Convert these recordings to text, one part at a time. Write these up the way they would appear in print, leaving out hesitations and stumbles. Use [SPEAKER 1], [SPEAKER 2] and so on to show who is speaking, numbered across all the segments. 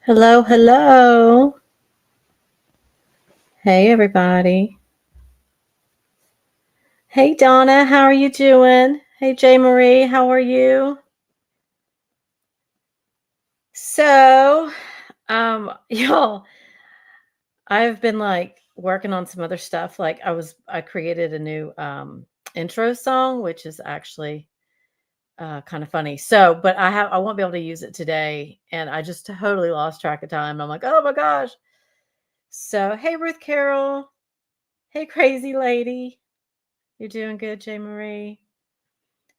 [SPEAKER 1] Hello, hello. Hey, everybody. Hey, Donna, how are you doing? Hey, J. Marie, how are you? So, y'all, I've been like working on some other stuff. Like I created a new intro song, which is actually kind of funny. So, but I won't be able to use it today, and I just totally lost track of time. I'm like, oh my gosh. So, hey, Ruth Carroll. Hey, crazy lady. You're doing good, J. Marie.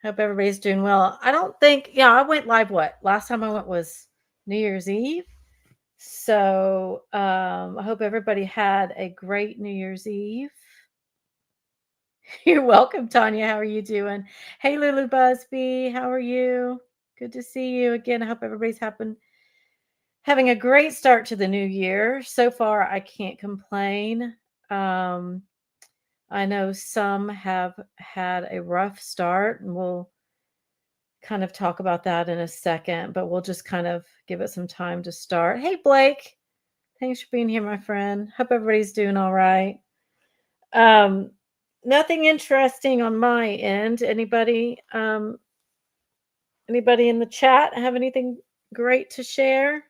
[SPEAKER 1] Hope everybody's doing well. I don't think, yeah, I went live what? Last time I went was New Year's Eve. So I hope everybody had a great New Year's Eve. You're welcome, Tanya. How are you doing? Hey, Lulu Busby, how are you? Good to see you again. I hope everybody's having a great start to the new year. So far, I can't complain. Um, I know some have had a rough start, and we'll kind of talk about that in a second, but we'll just kind of give it some time to start. Hey, Blake. Thanks for being here, my friend. Hope everybody's doing all right. Um, Nothing interesting on my end. Anybody in the chat have anything great to share?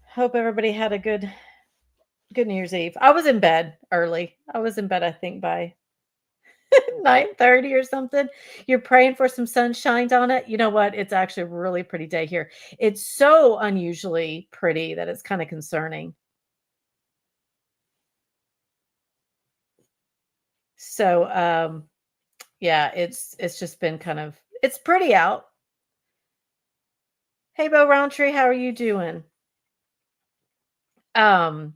[SPEAKER 1] Hope everybody had a good New Year's Eve. I was in bed early. I was in bed, I think, by 9:30 or something. You're praying for some sunshine on it. You know what? It's actually a really pretty day here. It's so unusually pretty that it's kind of concerning. So, yeah, it's just been kind of it's pretty out. Hey, Bo Roundtree, how are you doing? Um,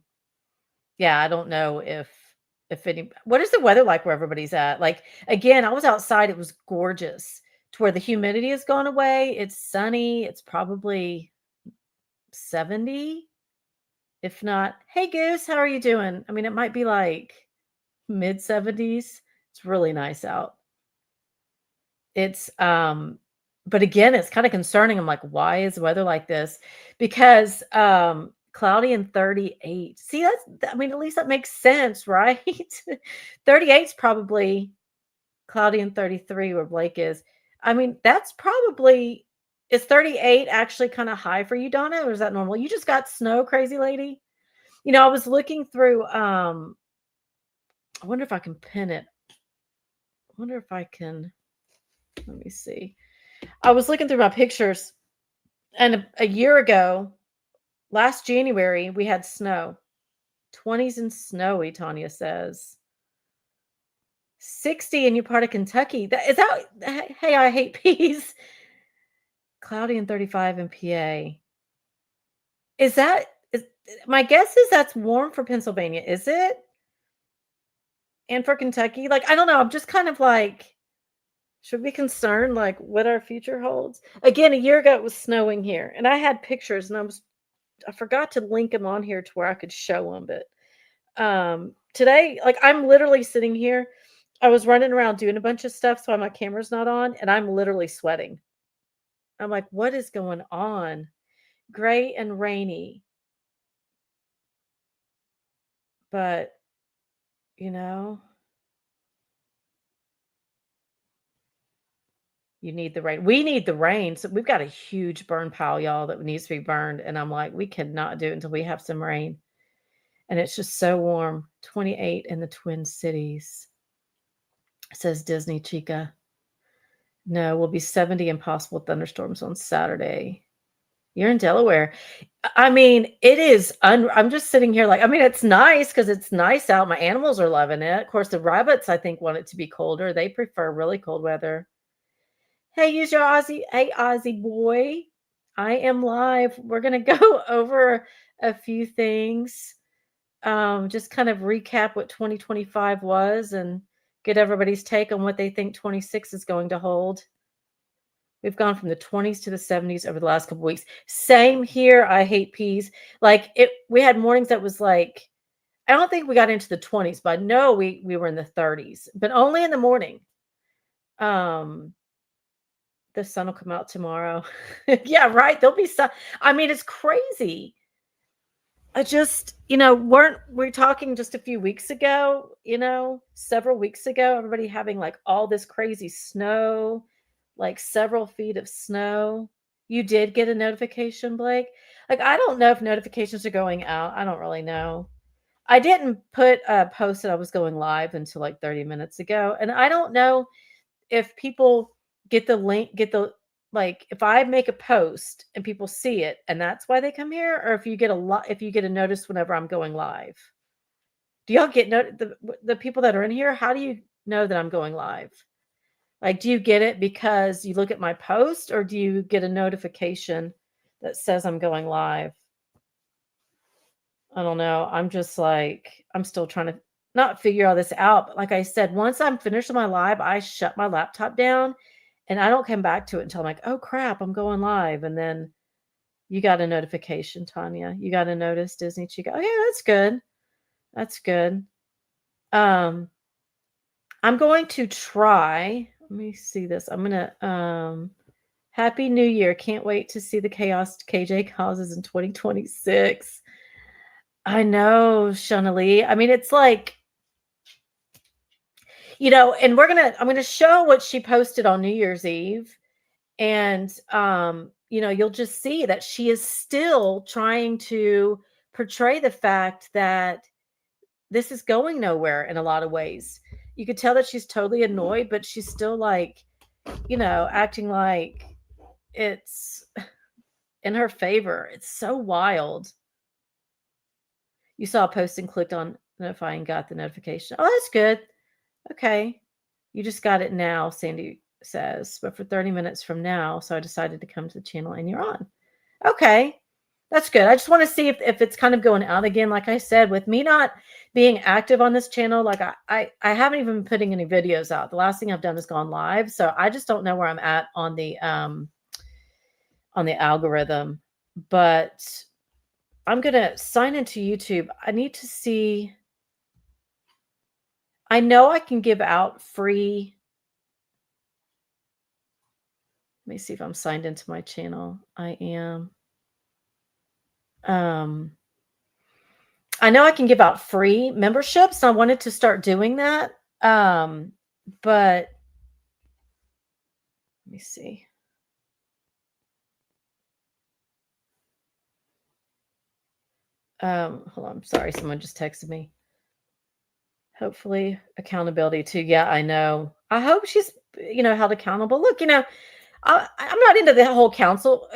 [SPEAKER 1] yeah, I don't know if any what is the weather like where everybody's at? Like again, I was outside, it was gorgeous to where the humidity has gone away. It's sunny, it's probably 70. If not, hey Goose, how are you doing? I mean, it might be like mid 70s. It's really nice out. It's but again, it's kind of concerning. I'm like, why is the weather like this? Because cloudy and 38. See, I mean, at least that makes sense, right? 38 is probably cloudy and 33 where Blake is. I mean, that's probably is 38 actually kind of high for you, Donna, or is that normal? You just got snow, crazy lady? You know, I was looking through, I wonder if I can pin it. I wonder if I can, let me see. I was looking through my pictures, and a year ago, last January, we had snow. 20s and snowy, Tanya says. 60 in your part of Kentucky. Is that, hey, I hate peas. Cloudy and 35 in PA. Is that, is, my guess is that's warm for Pennsylvania, is it? And for Kentucky? Like, I don't know. I'm just kind of like, should we be concerned, like, what our future holds? Again, a year ago, it was snowing here, and I had pictures, and I forgot to link them on here to where I could show them, but, today, like, I'm literally sitting here. I was running around doing a bunch of stuff, so my camera's not on, and I'm literally sweating. I'm like, "What is going on?" Gray and rainy, but, you know you need the rain. We need the rain. So we've got a huge burn pile, y'all, that needs to be burned. And I'm like, we cannot do it until we have some rain. And it's just so warm. 28 in the Twin Cities, says Disney Chica. No, will be 70 and possible thunderstorms on Saturday. You're in Delaware. I mean, it is. I'm just sitting here like, I mean, it's nice because it's nice out. My animals are loving it. Of course, the rabbits, I think, want it to be colder. They prefer really cold weather. Hey, use your Aussie. Hey, Aussie boy. I am live. We're going to go over a few things. Just kind of recap what 2025 was and get everybody's take on what they think 26 is going to hold. We've gone from the 20s to the 70s over the last couple weeks. Same here. I hate peas. Like we had mornings that was like, I don't think we got into the 20s, but no, we were in the 30s, but only in the morning. The sun will come out tomorrow. Yeah, right. There'll be sun. I mean, it's crazy. I just, weren't we talking just a few weeks ago, several weeks ago, everybody having like all this crazy snow, like several feet of snow. You did get a notification, Blake? Like, I don't know if notifications are going out. I don't really know. I didn't put a post that I was going live until like 30 minutes ago. And I don't know if people get the link, like if I make a post and people see it and that's why they come here, or if you get a notice whenever I'm going live. Do y'all get the people that are in here? How do you know that I'm going live? Like, do you get it because you look at my post, or do you get a notification that says I'm going live? I don't know. I'm just like, I'm still trying to not figure all this out. But like I said, once I'm finished with my live, I shut my laptop down and I don't come back to it until I'm like, oh crap, I'm going live. And then you got a notification, Tanya. You got a notice, Disney Chica. Oh, yeah, that's good. That's good. I'm going to try. Let me see this. I'm gonna Happy New Year. Can't wait to see the chaos KJ causes in 2026. I know, Shonali. I mean, it's like, and I'm going to show what she posted on New Year's Eve. And, you'll just see that she is still trying to portray the fact that this is going nowhere in a lot of ways. You could tell that she's totally annoyed, but she's still like, acting like it's in her favor. It's so wild. You saw a post and clicked on notify and got the notification. Oh, that's good. Okay. You just got it now, Sandy says, but for 30 minutes from now. So I decided to come to the channel and you're on. Okay. That's good. I just want to see if it's kind of going out again. Like I said, with me not being active on this channel, like I haven't even been putting any videos out. The last thing I've done is gone live. So I just don't know where I'm at on the algorithm. But I'm going to sign into YouTube. I need to see. I know I can give out free. Let me see if I'm signed into my channel. I am. I know I can give out free memberships. I wanted to start doing that. But let me see. Hold on. I'm sorry. Someone just texted me. Hopefully accountability too. Yeah, I know. I hope she's, held accountable. Look, I'm not into the whole cancel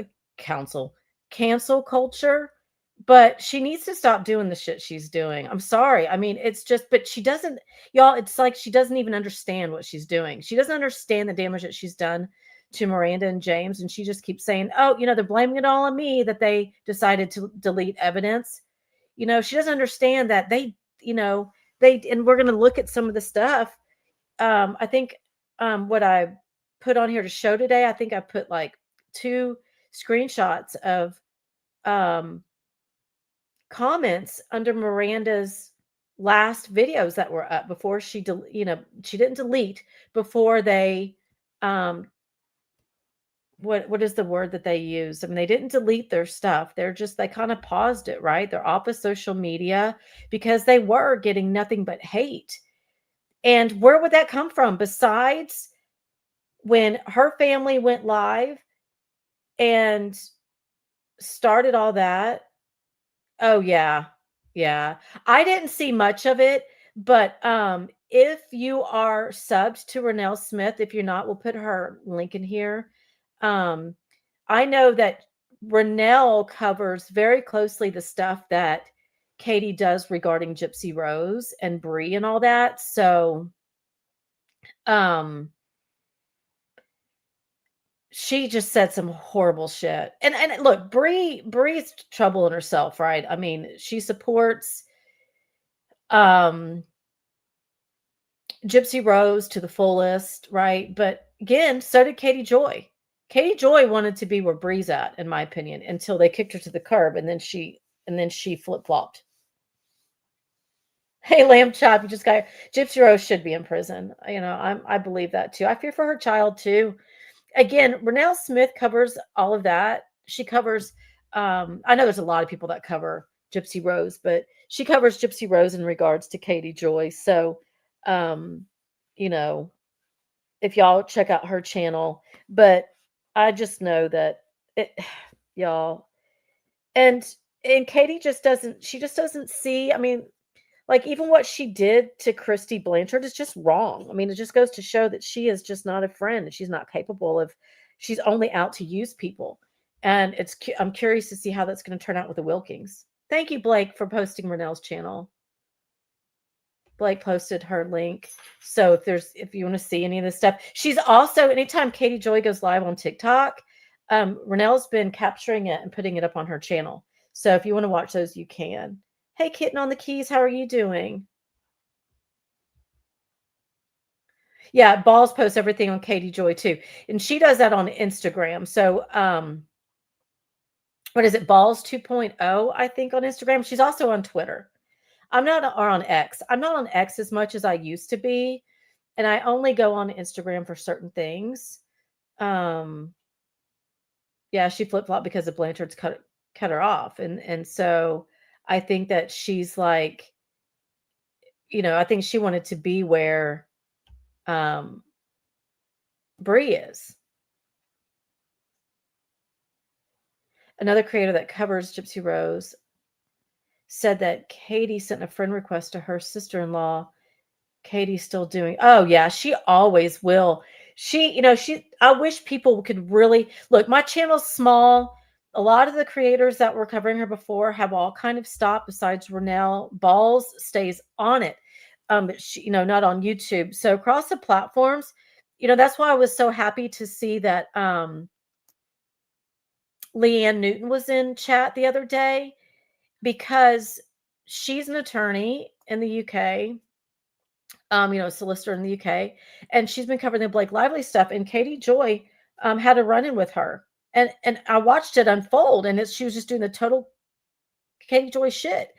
[SPEAKER 1] culture, but she needs to stop doing the shit she's doing. I'm sorry. I mean, it's just, but she doesn't, y'all, it's like she doesn't even understand what she's doing. She doesn't understand the damage that she's done to Miranda and James. And she just keeps saying, oh, they're blaming it all on me that they decided to delete evidence. She doesn't understand that and we're going to look at some of the stuff. I think what I put on here to show today, I think I put like 2 screenshots of comments under Miranda's last videos that were up before she didn't delete before they what is the word that they use? I mean, they didn't delete their stuff. They kind of paused it, right? They're off of social media because they were getting nothing but hate. And where would that come from besides when her family went live and started all that? Oh yeah. Yeah. I didn't see much of it, but if you are subbed to Renelle Smith, if you're not, we'll put her link in here. I know that Renelle covers very closely the stuff that Katie does regarding Gypsy Rose and Bree and all that. So she just said some horrible shit. And look, Bree's troubling herself, right? I mean, she supports Gypsy Rose to the fullest, right? But again, so did Katie Joy. Katie Joy wanted to be where Bree's at, in my opinion, until they kicked her to the curb, and then she flip-flopped. Hey, Lamb Chop, you just got Gypsy Rose should be in prison. I believe that too. I fear for her child too. again, Renelle Smith covers all of that. She covers, I know there's a lot of people that cover Gypsy Rose, but she covers Gypsy Rose in regards to Katie Joy. So, um, you know, if y'all check out her channel, but I just know that it, y'all, and and Katie just doesn't see. I mean, like even what she did to Christy Blanchard is just wrong. I mean, it just goes to show that she is just not a friend and she's not capable of, she's only out to use people. And I'm curious to see how that's going to turn out with the Wilkings. Thank you, Blake, for posting Renelle's channel. Blake posted her link. So if you want to see any of this stuff, she's also, anytime Katie Joy goes live on TikTok, Renelle's been capturing it and putting it up on her channel. So if you want to watch those, you can. Hey, Kitten on the keys, how are you doing? Yeah, Balls posts everything on Katie Joy too. And she does that on Instagram. So what is it? Balls 2.0, I think, on Instagram. She's also on Twitter. I'm not or on X. I'm not on X as much as I used to be. And I only go on Instagram for certain things. Yeah, she flip-flopped because of Blanchard's cut her off. And so I think that she's like, I think she wanted to be where Bree is. Another creator that covers Gypsy Rose said that Katie sent a friend request to her sister-in-law. Katie's still doing. Oh yeah, she always will. I wish people could really look. My channel's small. A lot of the creators that were covering her before have all kind of stopped besides Renelle. Balls stays on it. But she, not on YouTube. So across the platforms, that's why I was so happy to see that Leanne Newton was in chat the other day, because she's an attorney in the UK, solicitor in the UK, and she's been covering the Blake Lively stuff. And Katie Joy had a run-in with her, and I watched it unfold, and she was just doing the total Katie Joy shit.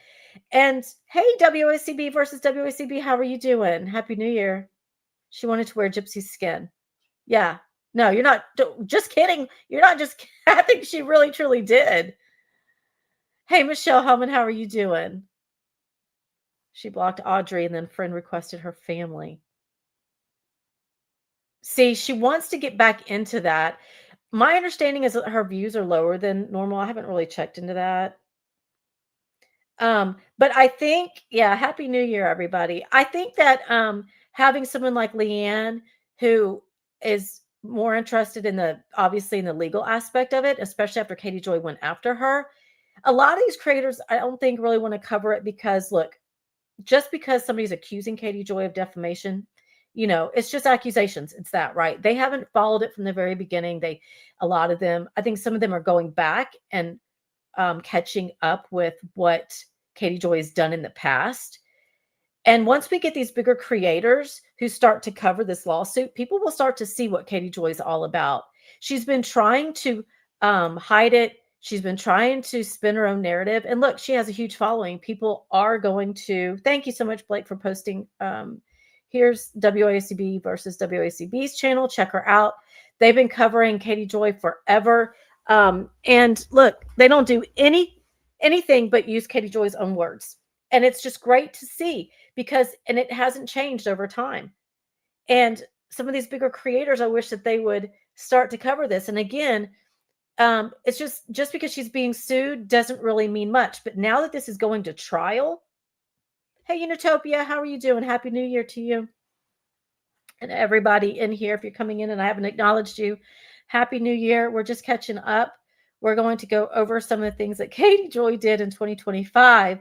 [SPEAKER 1] And hey, WACB versus WACB, how are you doing? Happy New Year. She wanted to wear Gypsy's skin. Yeah. No, you're not. Just kidding. You're not just. I think she really, truly did. Hey, Michelle Hellman, how are you doing? She blocked Audrey and then friend requested her family. See, she wants to get back into that. My understanding is that her views are lower than normal. I haven't really checked into that. But I think, yeah, Happy New Year, everybody. I think that having someone like Leanne, who is more interested in obviously in the legal aspect of it, especially after Katie Joy went after her. A lot of these creators, I don't think really want to cover it because, look, just because somebody's accusing Katie Joy of defamation, it's just accusations. It's that, right? They haven't followed it from the very beginning. A lot of them, I think some of them are going back and catching up with what Katie Joy has done in the past. And once we get these bigger creators who start to cover this lawsuit, people will start to see what Katie Joy is all about. She's been trying to hide it. She's been trying to spin her own narrative. And look, she has a huge following. People are going to, thank you so much, Blake, for posting. Here's WACB versus WACB's channel. Check her out. They've been covering Katie Joy forever. And look, they don't do anything but use Katie Joy's own words. And it's just great to see and it hasn't changed over time. And some of these bigger creators, I wish that they would start to cover this. And again, it's just because she's being sued doesn't really mean much. But now that this is going to trial, hey, Unitopia, how are you doing? Happy New Year to you. And everybody in here, if you're coming in and I haven't acknowledged you, Happy New Year. We're just catching up. We're going to go over some of the things that Katie Joy did in 2025.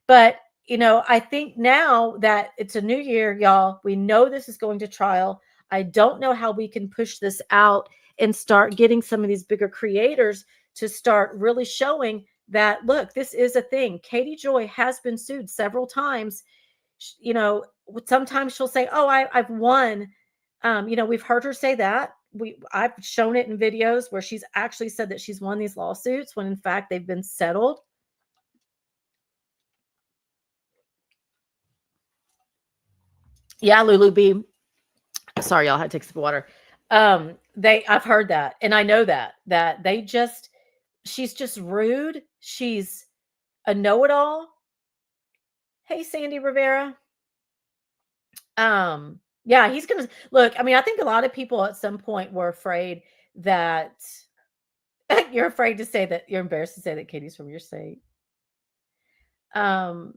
[SPEAKER 1] But, I think now that it's a new year, y'all, we know this is going to trial. I don't know how we can push this out and start getting some of these bigger creators to start really showing that, look, this is a thing. Katie Joy has been sued several times. Sometimes she'll say, oh, I've won. We've heard her say that. I've shown it in videos where she's actually said that she's won these lawsuits when in fact they've been settled. Yeah, Lulu B. Sorry, y'all, I had to take some water. I've heard that, and I know that she's just rude. She's a know-it-all. Hey, Sandy Rivera. Yeah, he's gonna look. I mean, I think a lot of people at some point were afraid that you're afraid to say that you're embarrassed to say that Katie's from your state. Um,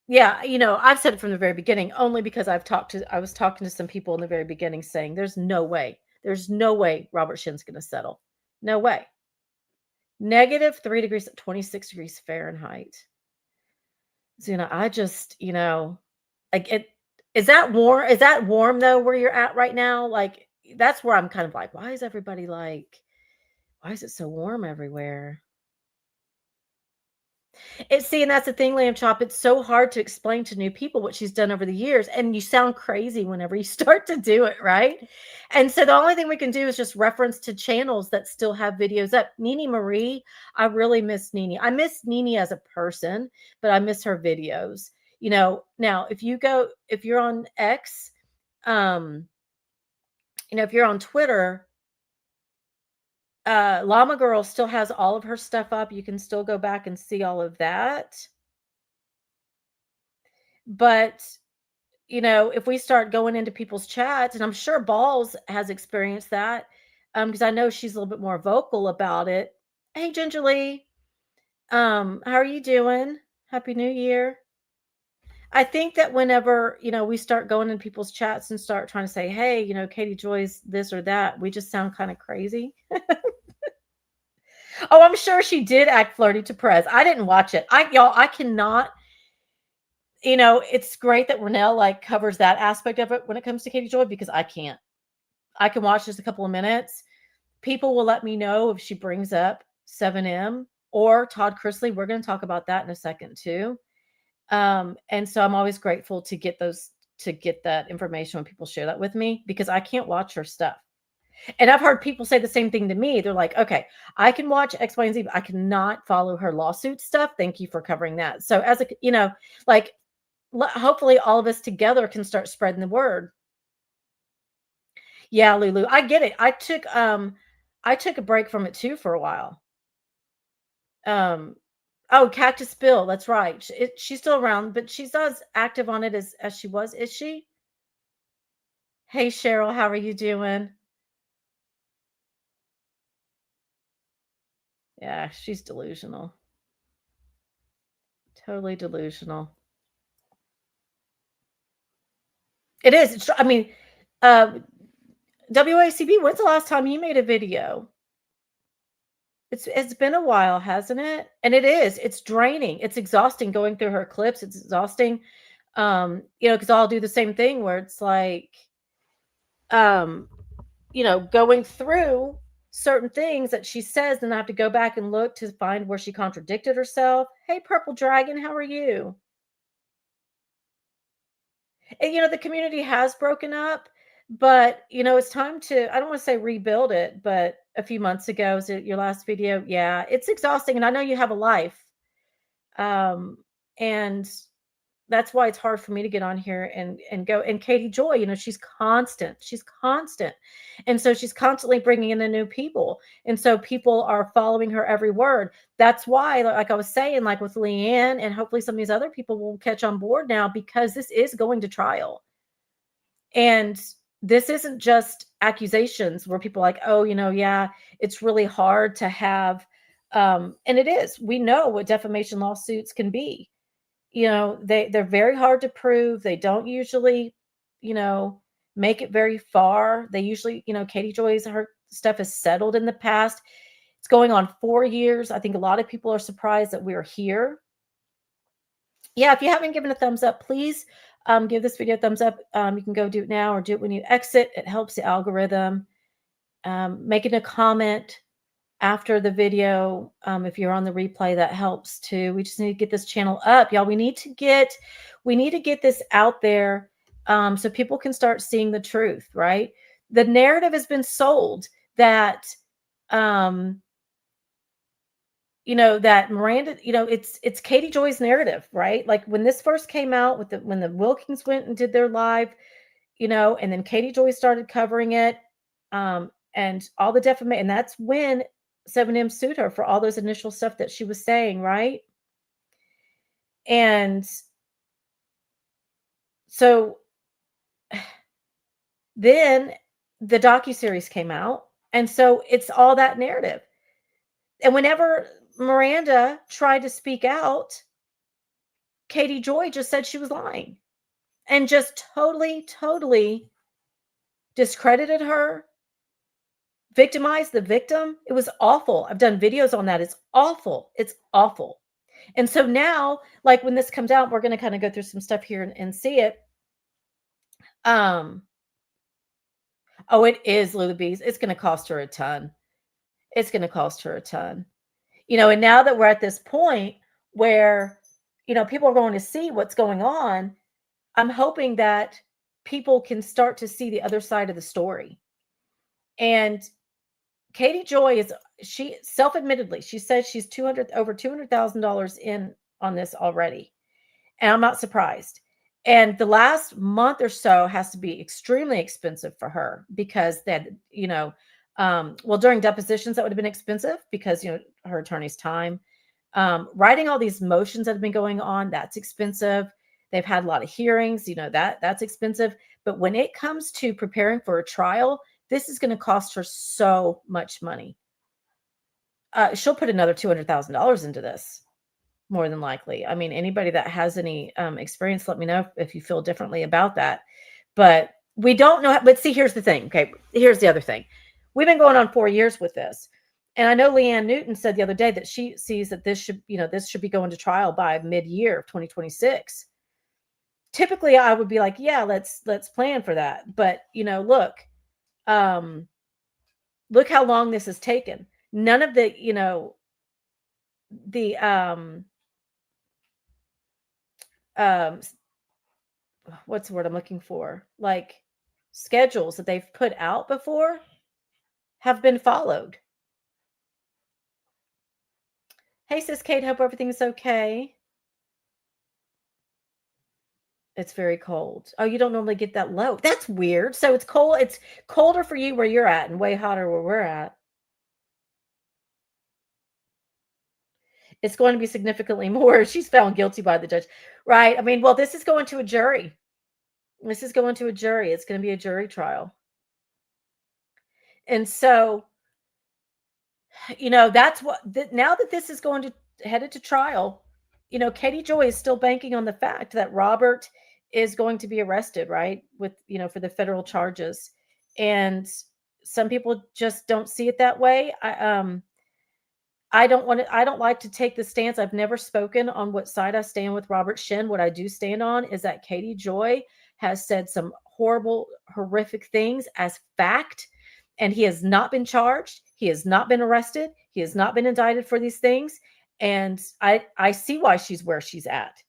[SPEAKER 1] yeah, I've said it from the very beginning, only because I was talking to some people in the very beginning saying there's no way Robert Shin's gonna settle. No way. -3 degrees, 26 degrees Fahrenheit. So, I just, like it is that warm? Is that warm though where you're at right now? Like that's where I'm kind of like, why is everybody like, why is it so warm everywhere? See, and that's the thing, Lamb Chop. It's so hard to explain to new people what she's done over the years, and you sound crazy whenever you start to do it, right? And so the only thing we can do is just reference to channels that still have videos up. Nene Marie, I really miss Nene. I miss Nene as a person, but I miss her videos. Now if you're on X, um, if you're on Twitter, Llama Girl still has all of her stuff up. You can still go back and see all of that. But, if we start going into people's chats, and I'm sure Balls has experienced that, because I know she's a little bit more vocal about it. Hey, Gingerly, how are you doing? Happy New Year. I think that whenever, we start going in people's chats and start trying to say, hey, Katie Joy's this or that, we just sound kind of crazy. Oh, I'm sure she did act flirty to Perez. I didn't watch it. I cannot. It's great that Renelle like covers that aspect of it when it comes to Katie Joy because I can't. I can watch just a couple of minutes. People will let me know if she brings up 7M or Todd Chrisley. We're going to talk about that in a second too. And so I'm always grateful to get that information when people share that with me because I can't watch her stuff. And I've heard people say the same thing to me. They're like, okay, I can watch X, Y, and Z, but I cannot follow her lawsuit stuff. Thank you for covering that. So as like hopefully all of us together can start spreading the word. Yeah, Lulu, I get it. I took a break from it too for a while. Oh, Cactus Bill, that's right. She's still around, but she's not as active on it as she was, is she? Hey Cheryl, how are you doing? Yeah, she's delusional. Totally delusional. It is. I mean, WACB, when's the last time you made a video? It's been a while, hasn't it? And it is. It's draining. It's exhausting going through her clips. It's exhausting. Because I'll do the same thing where it's like, um, going through certain things that she says, and I have to go back and look to find where she contradicted herself. Hey, Purple Dragon, how are you? And the community has broken up, but it's time to, I don't want to say rebuild it, but a few months ago, is it your last video? Yeah, it's exhausting. And I know you have a life. And that's why it's hard for me to get on here and go. And Katie Joy, she's constant. She's constant. And so she's constantly bringing in the new people. And so people are following her every word. That's why, like I was saying, like with Leanne, and hopefully some of these other people will catch on board now because this is going to trial. And this isn't just accusations where people are like, oh, yeah, it's really hard to have, and it is. We know what defamation lawsuits can be. They're very hard to prove. They don't usually, make it very far. They usually, Katie Joy's, her stuff is settled in the past. It's going on 4 years. I think a lot of people are surprised that we're here. Yeah, if you haven't given a thumbs up, please give this video a thumbs up. You can go do it now or do it when you exit. It helps the algorithm. Making a comment after the video, if you're on the replay, that helps too. We just need to get this channel up, y'all. We need to get this out there so people can start seeing the truth, right? The narrative has been sold that that Miranda, it's Katie Joy's narrative, right? Like when this first came out when the Wilkins went and did their live, and then Katie Joy started covering it. And all the defamation. And that's when 7M sued her for all those initial stuff that she was saying, right? And so then the docuseries came out. And so it's all that narrative. And whenever Miranda tried to speak out, Katie Joy just said she was lying and just totally discredited her, victimized the victim. It was awful. I've done videos on that. It's awful. It's awful. And so now, like when this comes out, we're going to kind of go through some stuff here and see it. Oh, it is Lullabies. It's going to cost her a ton. It's going to cost her a ton. And now that we're at this point where, people are going to see what's going on, I'm hoping that people can start to see the other side of the story. And Katie Joy she self-admittedly, she says she's over $200,000 in on this already. And I'm not surprised. And the last month or so has to be extremely expensive for her because during depositions, that would have been expensive because, her attorney's time. Writing all these motions that have been going on, that's expensive. They've had a lot of hearings, that's expensive. But when it comes to preparing for a trial, this is going to cost her so much money. She'll put another $200,000 into this, more than likely. I mean, anybody that has any experience, let me know if you feel differently about that. But we don't know. But see, here's the thing. Okay, here's the other thing. We've been going on 4 years with this. And I know Leanne Newton said the other day that she sees that this should be going to trial by mid-year of 2026. Typically, I would be like, yeah, let's plan for that. But, look how long this has taken. None of the, what's the word I'm looking for? Like schedules that they've put out before have been followed. Hey, sis Kate, hope everything's okay. It's very cold. Oh, you don't normally get that low. That's weird. So it's cold. It's colder for you where you're at and way hotter where we're at. It's going to be significantly more. She's found guilty by the judge. Right. I mean, well, this is going to a jury. This is going to a jury. It's going to be a jury trial. And so, that's what, now that this is headed to trial, Katie Joy is still banking on the fact that Robert is going to be arrested, right? With, for the federal charges. And some people just don't see it that way. I don't like to take the stance. I've never spoken on what side I stand with Robert Shin. What I do stand on is that Katie Joy has said some horrible, horrific things as fact, and he has not been charged. He has not been arrested. He has not been indicted for these things. And I see why she's where she's at.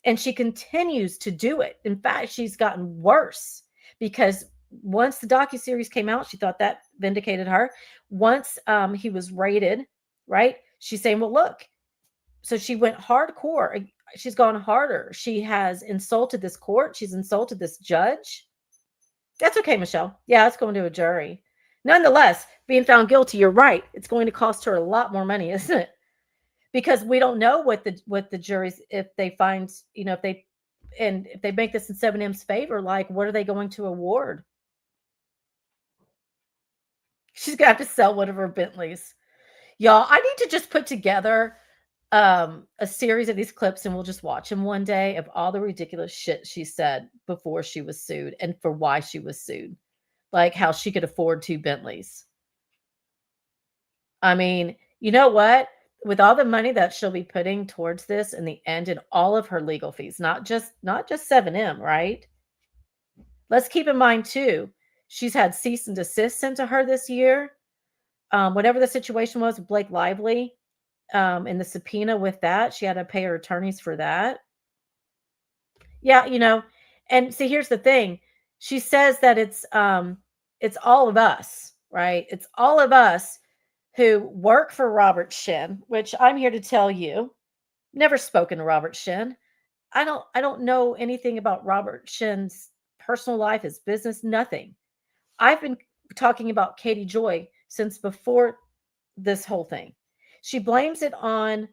[SPEAKER 1] And she continues to do it. In fact, she's gotten worse because once the docuseries came out, she thought that vindicated her. Once he was raided, right? She's saying, well, look. So she went hardcore. She's gone harder. She has insulted this court. She's insulted this judge. That's okay, Michelle. Yeah, it's going to a jury. Nonetheless, being found guilty, you're right. It's going to cost her a lot more money, isn't it? Because we don't know what the juries, if they find, if they make this in 7M's favor, like what are they going to award? She's gonna have to sell one of her Bentleys. Y'all, I need to just put together a series of these clips and we'll just watch them one day of all the ridiculous shit she said before she was sued and for why she was sued. Like how she could afford 2 Bentleys. I mean, you know what? With all the money that she'll be putting towards this in the end and all of her legal fees, not just 7M, right? Let's keep in mind too, she's had cease and desist sent to her this year. Whatever the situation was with Blake Lively, in the subpoena with that, she had to pay her attorneys for that. Yeah, and see, here's the thing. She says that it's all of us, right? It's all of us who work for Robert Shin, which I'm here to tell you, never spoken to Robert Shin. I don't know anything about Robert Shin's personal life, his business, nothing. I've been talking about Katie Joy since before this whole thing. She blames it on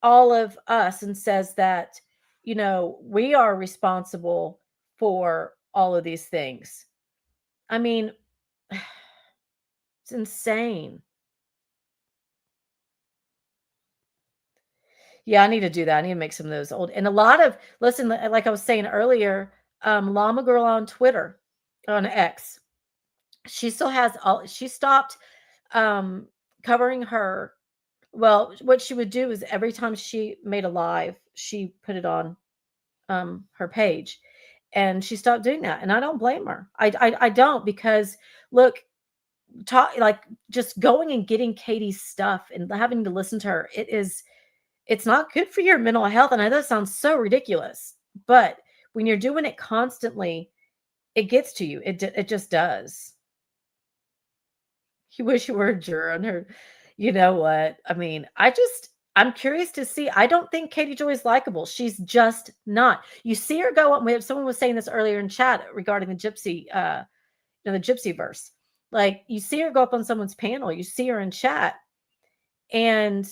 [SPEAKER 1] all of us and says that, we are responsible for all of these things. I mean, it's insane. Yeah, I need to do that. I need to make some of those old, and a lot of, listen, like I was saying earlier, Llama Girl on Twitter, on X, she still has she stopped covering her. Well, what she would do is every time she made a live, she put it on her page, and she stopped doing that. And I don't blame her. I don't, because look, like just going and getting Katie's stuff and having to listen to her, it's not good for your mental health. And I know that sounds so ridiculous, but when you're doing it constantly, it gets to you. It just does. You wish you were a juror on her. You know what? I mean, I'm curious to see. I don't think Katie Joy is likable. She's just not. You see her go on. Someone was saying this earlier in chat regarding the gypsy, the gypsy verse. Like, you see her go up on someone's panel, you see her in chat, and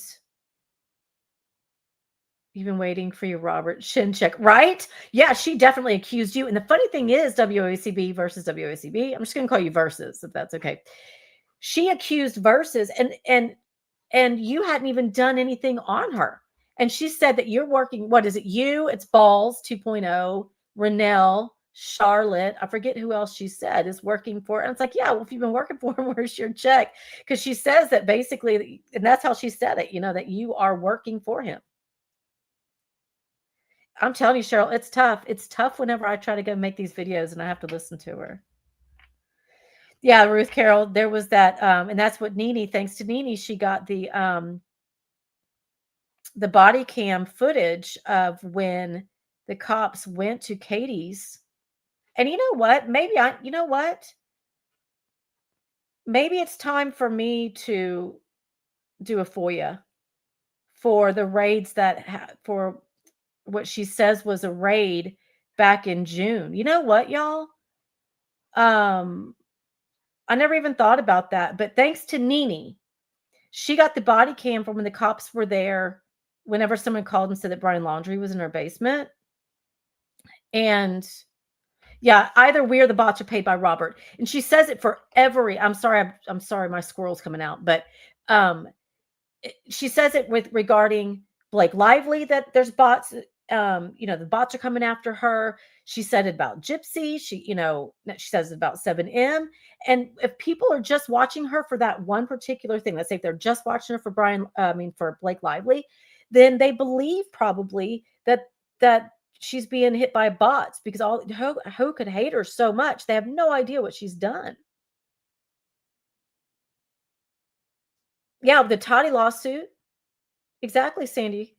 [SPEAKER 1] you've been waiting for your Robert Shin check, right? Yeah, she definitely accused you. And the funny thing is, WACB versus WACB. I'm just going to call you Versus, if that's okay. She accused Versus, and you hadn't even done anything on her. And she said that you're working. What is it? It's Balls 2.0, Renelle, Charlotte. I forget who else she said is working for. And it's like, yeah, well, if you've been working for him, where's your check? Because she says that basically, and that's how she said it, that you are working for him. I'm telling you, Cheryl, it's tough. It's tough whenever I try to go make these videos and I have to listen to her. Yeah, Ruth Carroll, there was that, and that's what Nene, thanks to Nene, she got the body cam footage of when the cops went to Katie's. And you know what? Maybe it's time for me to do a FOIA for the raids for what she says was a raid back in June. You know what, y'all? I never even thought about that, but thanks to Nene, she got the body cam from when the cops were there whenever someone called and said that Brian Laundrie was in her basement. And yeah, either we or the bots are paid by Robert. And she says it for every, I'm sorry, my squirrel's coming out, but she says it with regarding Blake Lively, that there's bots, the bots are coming after her. She said it about Gypsy. She says it about 7M. And if people are just watching her for that one particular thing, let's say if they're just watching her for Blake Lively, then they believe probably that she's being hit by bots, because who could hate her so much? They have no idea what she's done. Yeah, the Toddy lawsuit. Exactly, Sandy.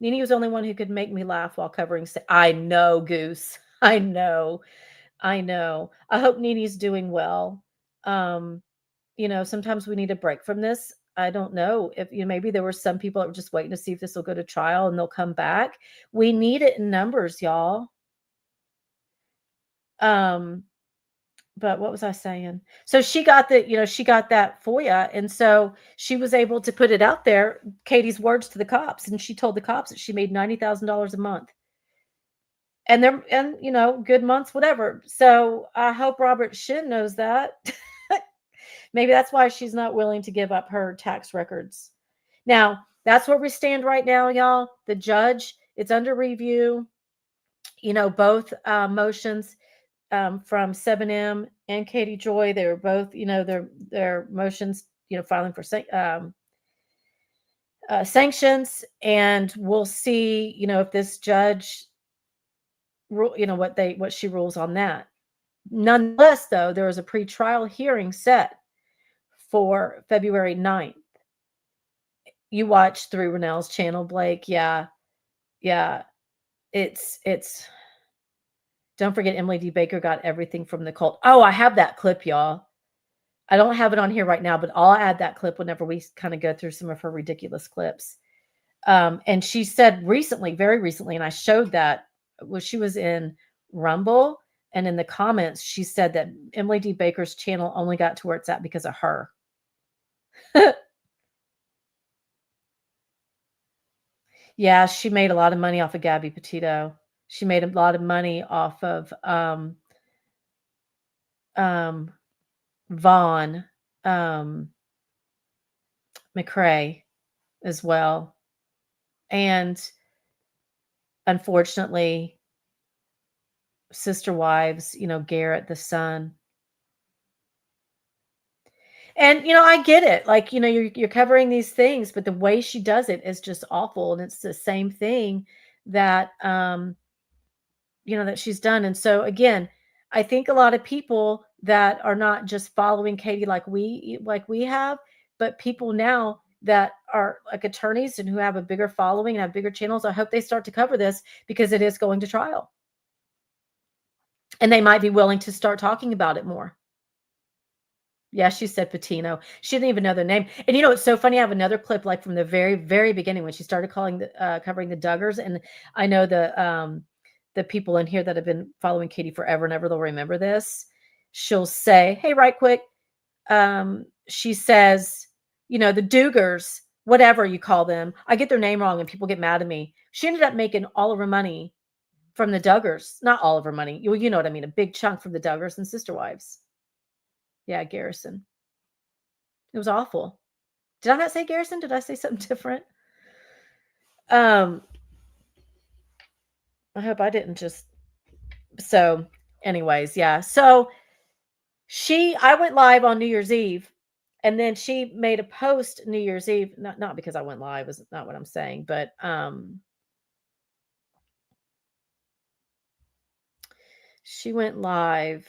[SPEAKER 1] Nene was the only one who could make me laugh while covering. I know, Goose. I know. I hope Nene's doing well. Sometimes we need a break from this. I don't know if maybe there were some people that were just waiting to see if this will go to trial and they'll come back. We need it in numbers, y'all. But what was I saying? So she got that FOIA, and so she was able to put it out there, Katie's words to the cops, and she told the cops that she made $90,000 a month. And good months, whatever. So I hope Robert Shin knows that. Maybe that's why she's not willing to give up her tax records. Now, that's where we stand right now, y'all. The judge, it's under review. Both motions from 7M and Katie Joy, they were both, their motions, filing for sanctions. And we'll see, if this judge what she rules on that. Nonetheless, though, there was a pretrial hearing set for February 9th. You watched through Renelle's channel, Blake. Yeah. It's don't forget, Emily D. Baker got everything from the cult. Oh, I have that clip, y'all. I don't have it on here right now, but I'll add that clip whenever we kind of go through some of her ridiculous clips. And she said very recently, and I showed that, she was in Rumble, And in the comments, she said that Emily D. Baker's channel only got to where it's at because of her. Yeah, she made a lot of money off of Gabby Petito. She made a lot of money off of Vaughn McCrae as well. And unfortunately, Sister Wives, Garrett, the son. And, I get it. Like, you're covering these things, but the way she does it is just awful. And it's the same thing that, that she's done. And so again, I think a lot of people that are not just following Katie like we have, but people now that are like attorneys and who have a bigger following and have bigger channels, I hope they start to cover this because it is going to trial. And they might be willing to start talking about it more. Yeah, she said Patino. She didn't even know their name. And it's so funny. I have another clip like from the very, very beginning when she started covering the Duggars. And I know the people in here that have been following Katie forever and ever, they'll remember this. She'll say, hey, right quick. She says, the Duggars, whatever you call them, I get their name wrong and people get mad at me. She ended up making all of her money from the Duggars. Not all of her money. You know what I mean? A big chunk from the Duggars and Sister Wives. Yeah, Garrison. It was awful. Did I not say Garrison? Did I say something different? I hope I didn't just. So, anyways, yeah. So I went live on New Year's Eve, and then she made a post New Year's Eve. Not because I went live, is not what I'm saying, but she went live,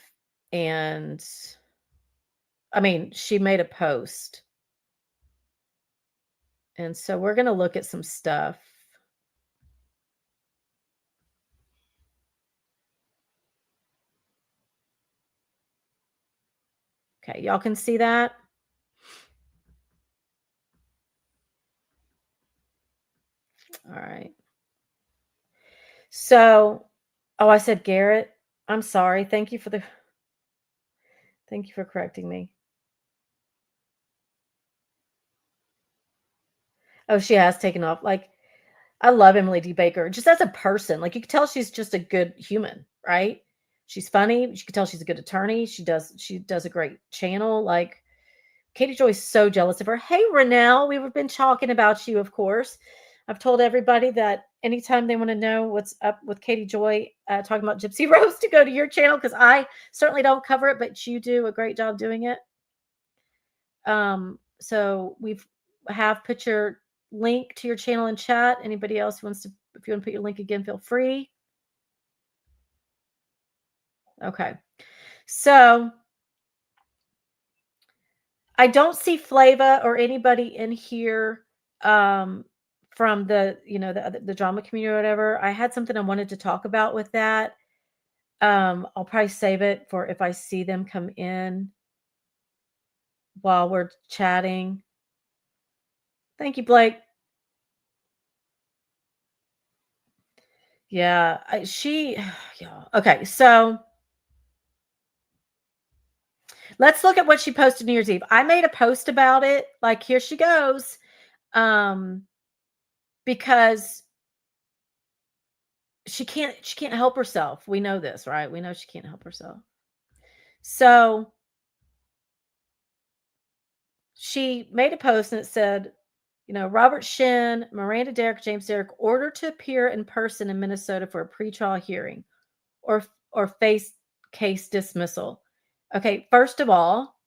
[SPEAKER 1] and she made a post. And so we're going to look at some stuff. Okay, y'all can see that? All right. So, I said Garrett. I'm sorry. Thank you for correcting me. Oh, she has taken off. Like, I love Emily D. Baker just as a person. Like, you can tell she's just a good human, right? She's funny. You can tell she's a good attorney. She does a great channel. Like, Katie Joy's so jealous of her. Hey, Renelle, we've been talking about you, of course. I've told everybody that anytime they want to know what's up with Katie Joy talking about Gypsy Rose to go to your channel, because I certainly don't cover it, but you do a great job doing it. So have put your link to your channel in chat. Anybody else wants to, if you want to put your link again, feel free. Okay. So I don't see Flava or anybody in here from the drama community or whatever. I had something I wanted to talk about with that. I'll probably save it for if I see them come in while we're chatting. Thank you, Blake. Yeah, yeah. Okay, so let's look at what she posted New Year's Eve. I made a post about it. Like, here she goes. Because she can't help herself. We know this, right? We know she can't help herself. So she made a post and it said, Robert Shin, Miranda Derrick, James Derrick ordered to appear in person in Minnesota for a pretrial hearing or face case dismissal. Okay, first of all,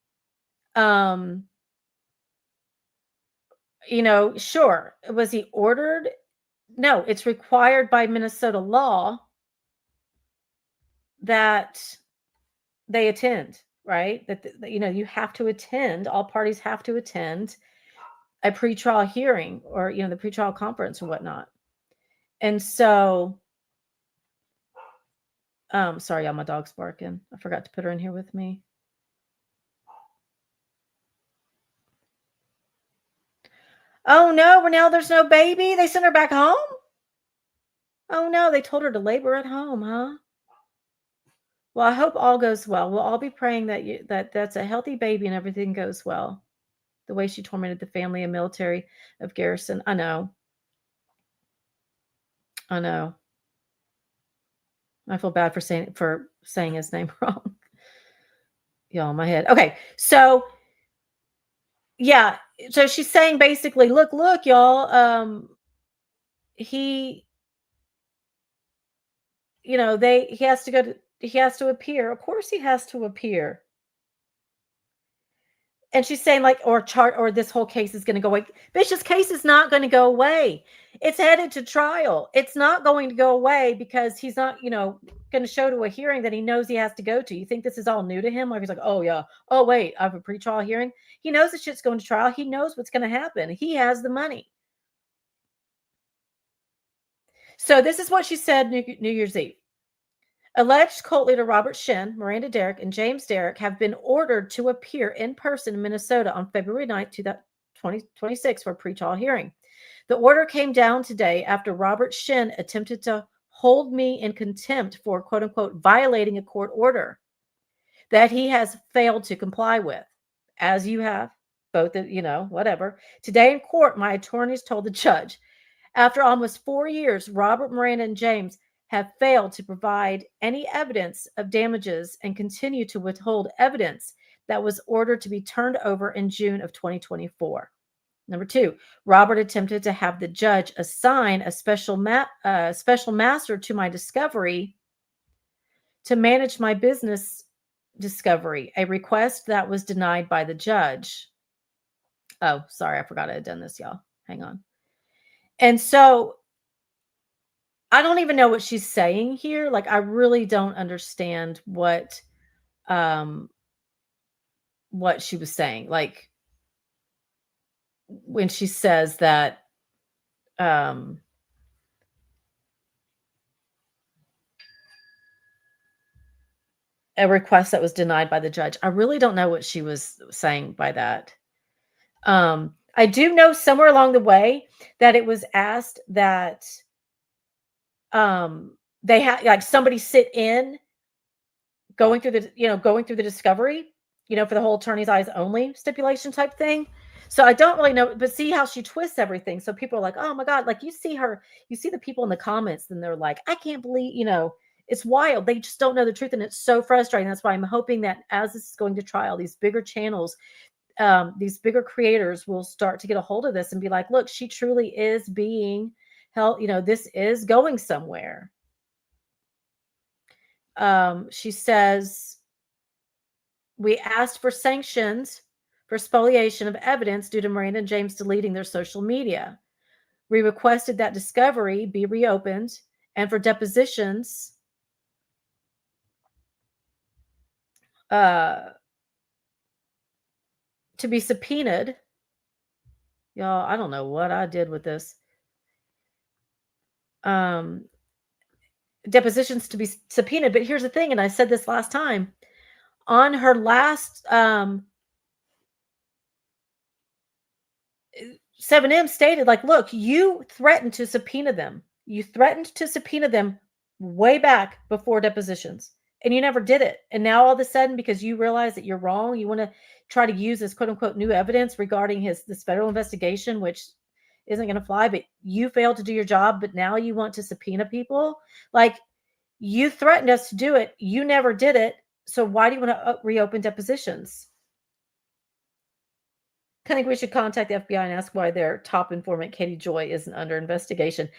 [SPEAKER 1] sure. Was he ordered? No, it's required by Minnesota law that they attend, right? That you have to attend, all parties have to attend a pretrial hearing or the pretrial conference or whatnot. And so sorry, y'all, my dog's barking. I forgot to put her in here with me. Oh no, Renelle, there's no baby. They sent her back home. Oh no, they told her to labor at home, huh? Well, I hope all goes well. We'll all be praying that that's a healthy baby and everything goes well. The way she tormented the family and military of Garrison. I know. I know. I feel bad for saying his name wrong. Y'all, my head. Okay, so yeah, so she's saying basically, look, y'all. He, he has to he has to appear. Of course, he has to appear. And she's saying like, or this whole case is going to go away. Bitch, this case is not going to go away. It's headed to trial. It's not going to go away because he's not, going to show to a hearing that he knows he has to go to. You think this is all new to him? Like he's like, oh yeah, oh wait, I have a pretrial hearing. He knows the shit's going to trial. He knows what's going to happen. He has the money. So this is what she said New Year's Eve. Alleged cult leader Robert Shin, Miranda Derrick, and James Derrick have been ordered to appear in person in Minnesota on February 9th, 2026 for a pretrial hearing. The order came down today after Robert Shin attempted to hold me in contempt for quote unquote violating a court order that he has failed to comply with, as you have, both, whatever. Today in court, my attorneys told the judge, after almost 4 years, Robert, Miranda, and James have failed to provide any evidence of damages and continue to withhold evidence that was ordered to be turned over in June of 2024. Number 2, Robert attempted to have the judge assign a special master to my discovery to manage my business discovery, a request that was denied by the judge. Oh, sorry, I forgot I had done this, y'all. Hang on. And so I don't even know what she's saying here. Like, I really don't understand what she was saying. Like, when she says that, a request that was denied by the judge. I really don't know what she was saying by that. I do know somewhere along the way that it was asked that they had like somebody sit in going through the discovery, for the whole attorney's eyes only stipulation type thing. So I don't really know, but see how she twists everything. So people are like, oh my God, like you see the people in the comments and they're like, I can't believe, it's wild. They just don't know the truth. And it's so frustrating. That's why I'm hoping that as this is going to trial, these bigger channels, these bigger creators will start to get a hold of this and be like, look, she truly is being held, this is going somewhere. She says, we asked for sanctions for spoliation of evidence due to Miranda and James deleting their social media. We requested that discovery be reopened and for depositions to be subpoenaed. Y'all, I don't know what I did with this. Depositions to be subpoenaed. But here's the thing, and I said this last time, on her last 7M stated, like, look, you threatened to subpoena them. You threatened to subpoena them way back before depositions, and you never did it. And now all of a sudden, because you realize that you're wrong, you want to try to use this quote unquote new evidence regarding this federal investigation, which isn't going to fly, but you failed to do your job, but now you want to subpoena people. Like, you threatened us to do it. You never did it. So why do you want to reopen depositions? I think we should contact the FBI and ask why their top informant, Katie Joy, isn't under investigation.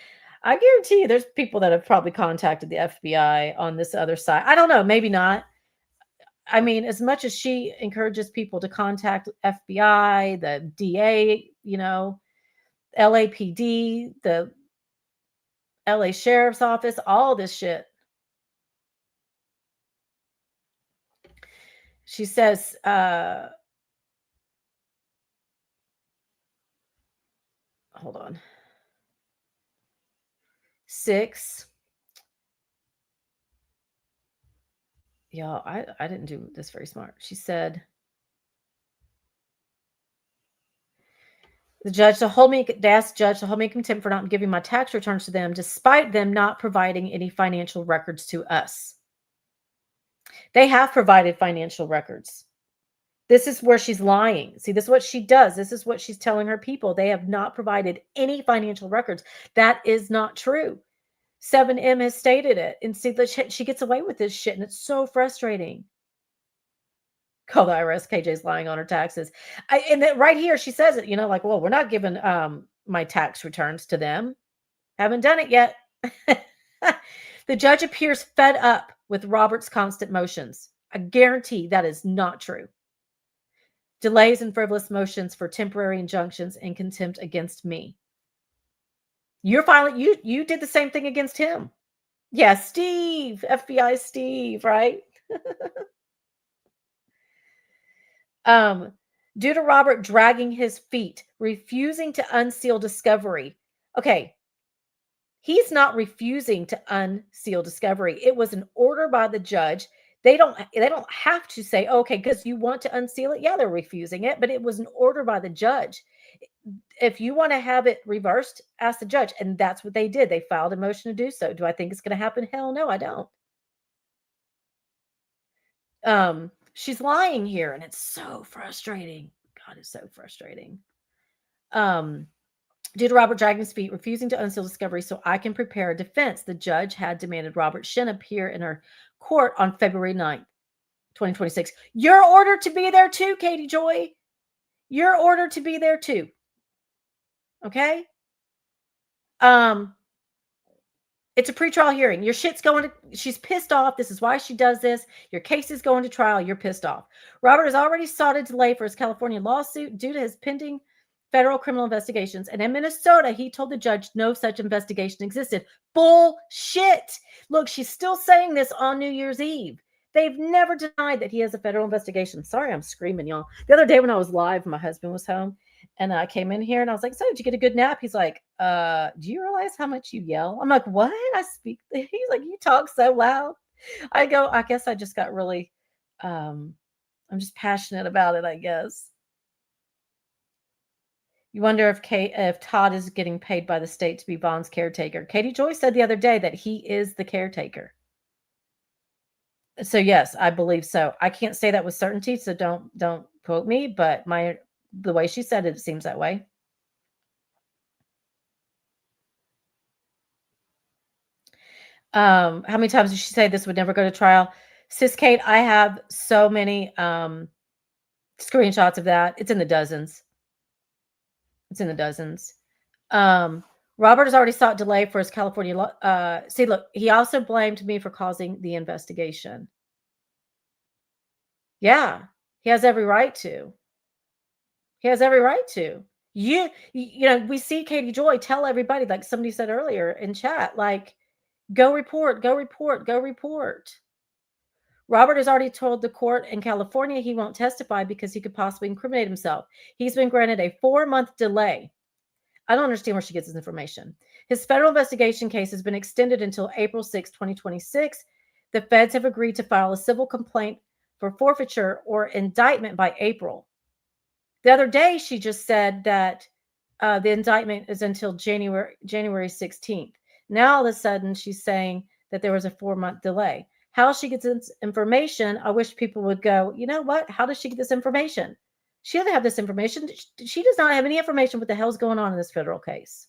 [SPEAKER 1] I guarantee you there's people that have probably contacted the FBI on this other side. I don't know, maybe not. I mean, as much as she encourages people to contact FBI, the DA, LAPD, the LA Sheriff's Office, all this shit. She says, hold on. 6. Y'all, I didn't do this very smart. She said, the judge asked judge to hold me in contempt for not giving my tax returns to them, despite them not providing any financial records to us. They have provided financial records. This is where she's lying. See, this is what she does. This is what she's telling her people. They have not provided any financial records. That is not true. 7M has stated it. And see, she gets away with this shit, and it's so frustrating. Call the IRS. KJ's lying on her taxes. And then right here, she says it, like, well, we're not giving my tax returns to them. Haven't done it yet. The judge appears fed up with Robert's constant motions. I guarantee that is not true. Delays and frivolous motions for temporary injunctions and contempt against me. You're filing, you did the same thing against him. Yeah, Steve, FBI Steve, right? Due to Robert dragging his feet, refusing to unseal discovery. Okay, he's not refusing to unseal discovery. It was an order by the judge. They don't have to say, okay, because you want to unseal it. Yeah, they're refusing it, but it was an order by the judge. If you want to have it reversed, ask the judge. And that's what they did. They filed a motion to do so. Do I think it's going to happen? Hell no, I don't. She's lying here, and it's so frustrating. God, it's so frustrating. Due to Robert dragging his feet, refusing to unseal discovery so I can prepare a defense, the judge had demanded Robert Shin appear in her court on February 9th, 2026. You're ordered to be there too, Katie Joy. You're ordered to be there too. Okay? It's a pretrial hearing. Your shit's going to, she's pissed off. This is why she does this. Your case is going to trial. You're pissed off. Robert has already sought a delay for his California lawsuit due to his pending federal criminal investigations. And in Minnesota, he told the judge no such investigation existed. Bullshit. Look, she's still saying this on New Year's Eve. They've never denied that he has a federal investigation. Sorry, I'm screaming, y'all. The other day when I was live, my husband was home. And I came in here and I was like, so did you get a good nap? He's like, do you realize how much you yell? I'm like, what? He's like, you talk so loud. I go, I guess I just got really, I'm just passionate about it, I guess. You wonder if Todd is getting paid by the state to be Vaughn's caretaker. Katie Joy said the other day that he is the caretaker. So yes, I believe so. I can't say that with certainty, so don't quote me, but the way she said it, it seems that way. How many times did she say this would never go to trial? Sis Kate, I have so many screenshots of that. It's in the dozens. It's in the dozens. Robert has already sought delay for his California see, look, he also blamed me for causing the investigation. Yeah, he has every right to. He has every right to. You know, we see Katie Joy tell everybody, like somebody said earlier in chat, like, go report, go report, go report. Robert has already told the court in California he won't testify because he could possibly incriminate himself. He's been granted a 4-month delay. I don't understand where she gets this information. His federal investigation case has been extended until April 6, 2026. The feds have agreed to file a civil complaint for forfeiture or indictment by April. The other day, she just said that the indictment is until January 16th. Now, all of a sudden, she's saying that there was a 4-month delay. How she gets this information, I wish people would go, you know what? How does she get this information? She doesn't have this information. She does not have any information what the hell's going on in this federal case.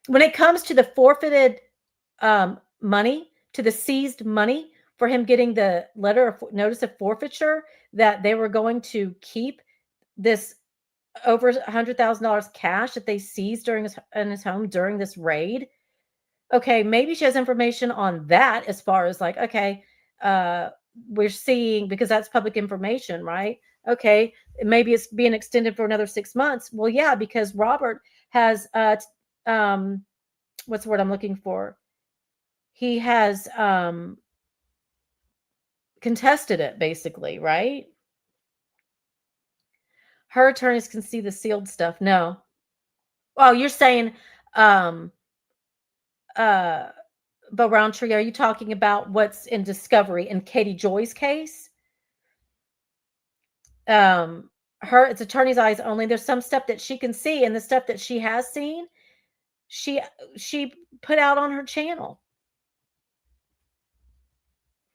[SPEAKER 1] When it comes to the forfeited money, to the seized money for him getting the letter of notice of forfeiture that they were going to keep this over $100,000 cash that they seized in his home during this raid. Okay, maybe she has information on that as far as like, okay, we're seeing, because that's public information, right? Okay, maybe it's being extended for another 6 months. Well, yeah, because Robert has what's the word I'm looking for? He has contested it, basically, right? Her attorneys can see the sealed stuff. No. Oh, you're saying but Roundtree, are you talking about what's in discovery in Katie Joy's case? It's attorney's eyes only. There's some stuff that she can see, and the stuff that she has seen, she put out on her channel.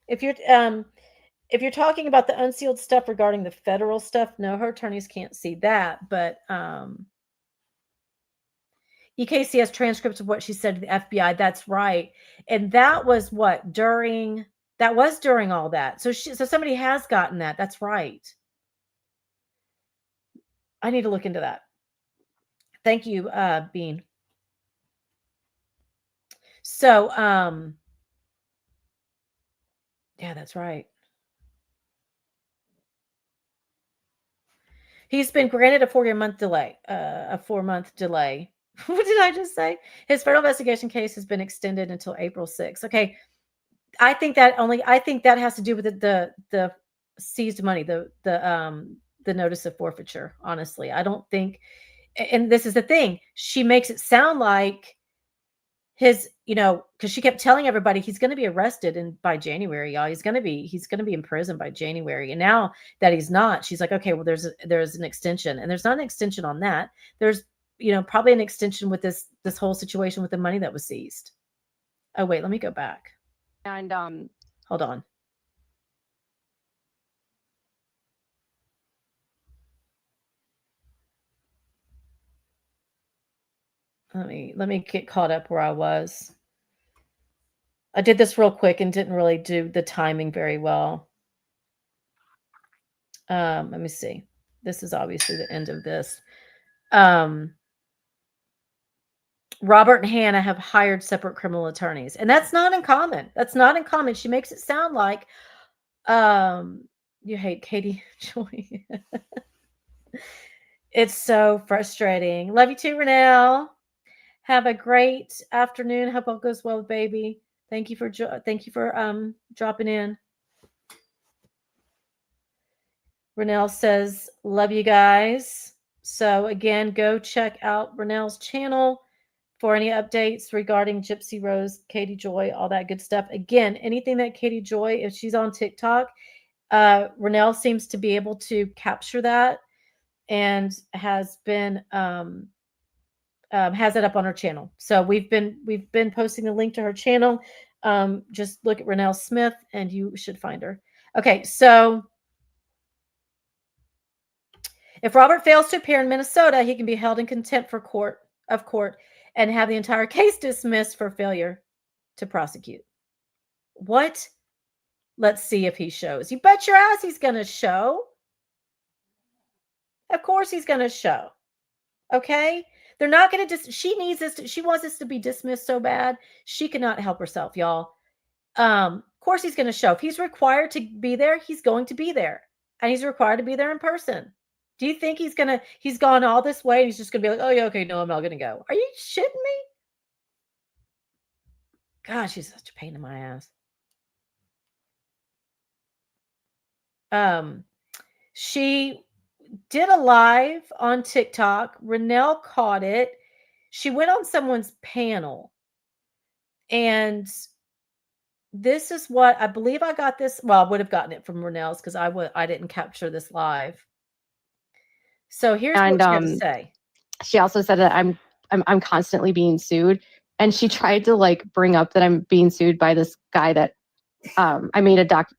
[SPEAKER 1] If you're talking about the unsealed stuff regarding the federal stuff, no, her attorneys can't see that, but EKC has transcripts of what she said to the FBI. That's right. And that was what during all that. So somebody has gotten that. That's right. I need to look into that. Thank you, Bean. So, yeah, that's right. He's been granted a 4-month delay. A 4-month delay. What did I just say? His federal investigation case has been extended until April 6th. Okay, I think that has to do with the seized money, the notice of forfeiture. Honestly, I don't think. And this is the thing. She makes it sound like his, because she kept telling everybody he's going to be arrested by January, y'all. He's going to be in prison by January. And now that he's not, she's like, okay, well, there's an extension, and there's not an extension on that. There's, probably an extension with this whole situation with the money that was seized. Oh, wait, let me go back.
[SPEAKER 2] And
[SPEAKER 1] hold on. Let me get caught up where I was. I did this real quick and didn't really do the timing very well. Let me see. This is obviously the end of this. Robert and Hannah have hired separate criminal attorneys, and that's not uncommon. She makes it sound like you hate Katie Joy. It's so frustrating. Love you too, Renelle. Have a great afternoon. Hope all goes well with baby. Thank you for dropping in. Renelle says, love you guys. So again, go check out Renelle's channel for any updates regarding Gypsy Rose, Katie Joy, all that good stuff. Again, anything that Katie Joy, if she's on TikTok, Renelle seems to be able to capture that and has been has it up on her channel. So we've been posting the link to her channel. Just look at Renelle Smith and you should find her. Okay, so if Robert fails to appear in Minnesota, he can be held in contempt of court and have the entire case dismissed for failure to prosecute. What? Let's see if he shows. You bet your ass he's going to show. Of course he's going to show. Okay? They're not going to she wants this to be dismissed so bad. She cannot help herself, y'all. Of course he's going to show. If he's required to be there, he's going to be there. And he's required to be there in person. Do you think he's gone all this way and he's just going to be like, oh, yeah, okay, no, I'm not going to go. Are you shitting me? Gosh, she's such a pain in my ass. She did a live on TikTok. Renelle caught it. She went on someone's panel. And this is what I believe I got this. Well, I would have gotten it from Renelle's because I didn't capture this live. So here's what she had to say.
[SPEAKER 2] She also said that I'm constantly being sued, and she tried to bring up that I'm being sued by this guy that I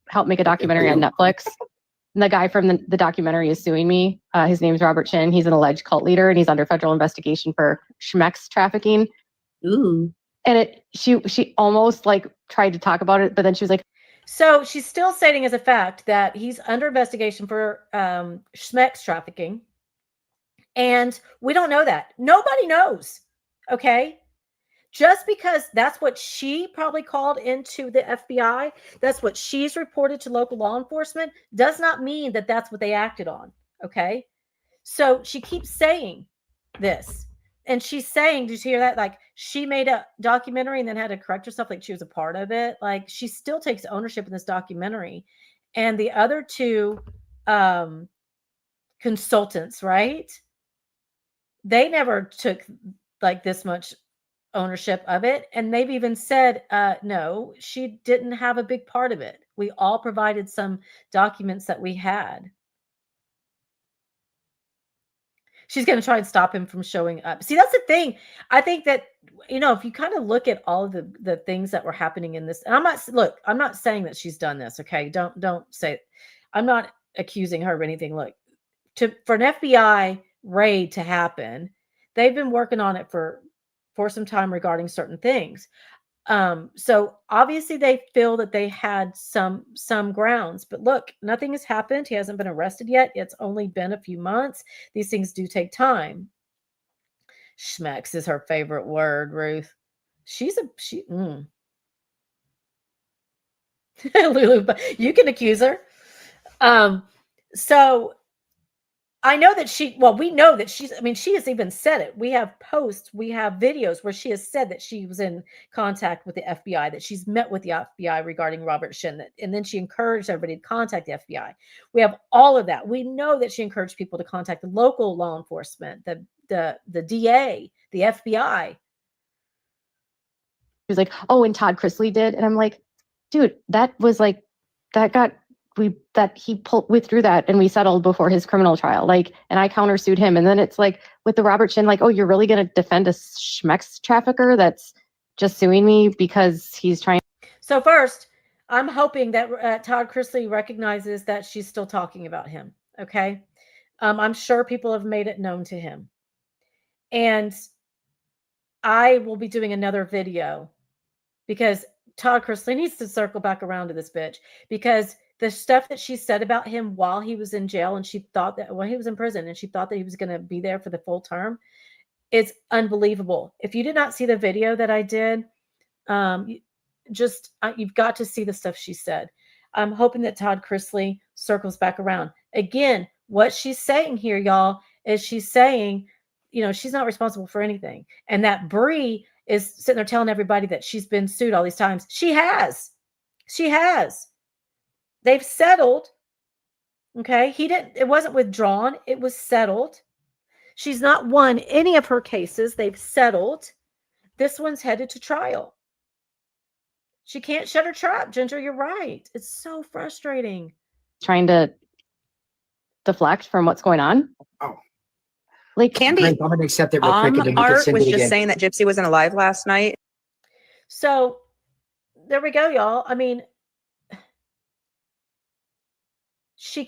[SPEAKER 2] helped make a documentary on Netflix. And the guy from the documentary is suing me. His name is Robert Chin. He's an alleged cult leader, and he's under federal investigation for schmex trafficking.
[SPEAKER 3] Ooh.
[SPEAKER 2] And she almost tried to talk about it, but then she was like,
[SPEAKER 1] so she's still stating as a fact that he's under investigation for schmex trafficking. And we don't know that. Nobody knows. Okay. Just because that's what she probably called into the FBI, that's what she's reported to local law enforcement, does not mean that that's what they acted on. Okay. So she keeps saying this. And she's saying, did you hear that? She made a documentary and then had to correct herself, like she was a part of it. She still takes ownership in this documentary. And the other two consultants, right? They never took this much ownership of it. And they've even said, no, she didn't have a big part of it. We all provided some documents that we had. She's going to try and stop him from showing up. See, that's the thing. I think that, if you kind of look at all of the things that were happening in this, and I'm not saying that she's done this. Okay. Don't say, I'm not accusing her of anything. Look, for an FBI raid to happen, they've been working on it for some time regarding certain things. So obviously they feel that they had some grounds, but look, nothing has happened. He hasn't been arrested yet. It's only been a few months. These things do take time. Schmecks is her favorite word, Ruth. Lulu, but you can accuse her. So I know that we know that she has even said it. We have posts, we have videos where she has said that she was in contact with the FBI, that she's met with the FBI regarding Robert Shin, and then she encouraged everybody to contact the FBI. We have all of that. We know that she encouraged people to contact the local law enforcement, the DA, the FBI.
[SPEAKER 2] He was like, oh, and Todd Chrisley did. And I'm like, dude, that was like, he withdrew that and we settled before his criminal trial. Like, and I countersued him. And then it's like with the Robert Shin, like, oh, you're really going to defend a schmex trafficker that's just suing me because he's trying.
[SPEAKER 1] So first, I'm hoping that Todd Chrisley recognizes that she's still talking about him. Okay. I'm sure people have made it known to him. And I will be doing another video because Todd Chrisley needs to circle back around to this bitch, because the stuff that she said about him while he was in jail and she thought that when he was in prison and she thought that he was going to be there for the full term, it's unbelievable. If you did not see the video that I did, you've got to see the stuff she said. I'm hoping that Todd Chrisley circles back around. Again, what she's saying here, y'all, is she's saying, she's not responsible for anything. And that Bree is sitting there telling everybody that she's been sued all these times. She has. They've settled. Okay. It wasn't withdrawn. It was settled. She's not won any of her cases. They've settled. This one's headed to trial. She can't shut her trap. Ginger, you're right. It's so frustrating.
[SPEAKER 2] Trying to deflect from what's going on.
[SPEAKER 3] Oh.
[SPEAKER 2] Like
[SPEAKER 3] Candy, I'm going to accept it real quick. And then
[SPEAKER 4] Art was just saying that Gypsy wasn't alive last night.
[SPEAKER 1] So there we go, y'all. I mean, she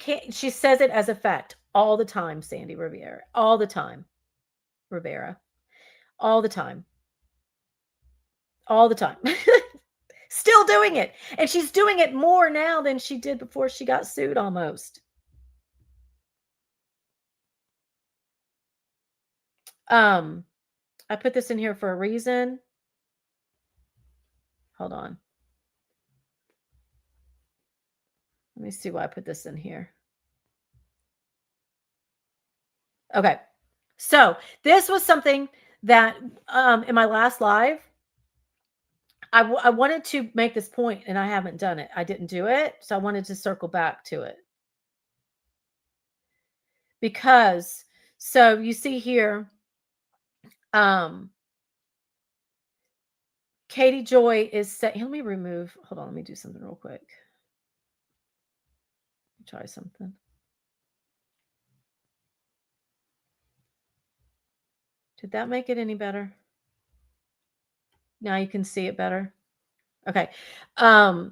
[SPEAKER 1] says it as a fact all the time, Sandy Rivera. All the time. Rivera. All the time. All the time. Still doing it. And she's doing it more now than she did before she got sued almost. I put this in here for a reason. Hold on. Let me see why I put this in here. Okay. So this was something that in my last live, I wanted to make this point and I haven't done it. I didn't do it. So I wanted to circle back to it. Because, so you see here, Katie Joy is saying, let me do something real quick. Try something. Did that make it any better? Now you can see it better. Okay. You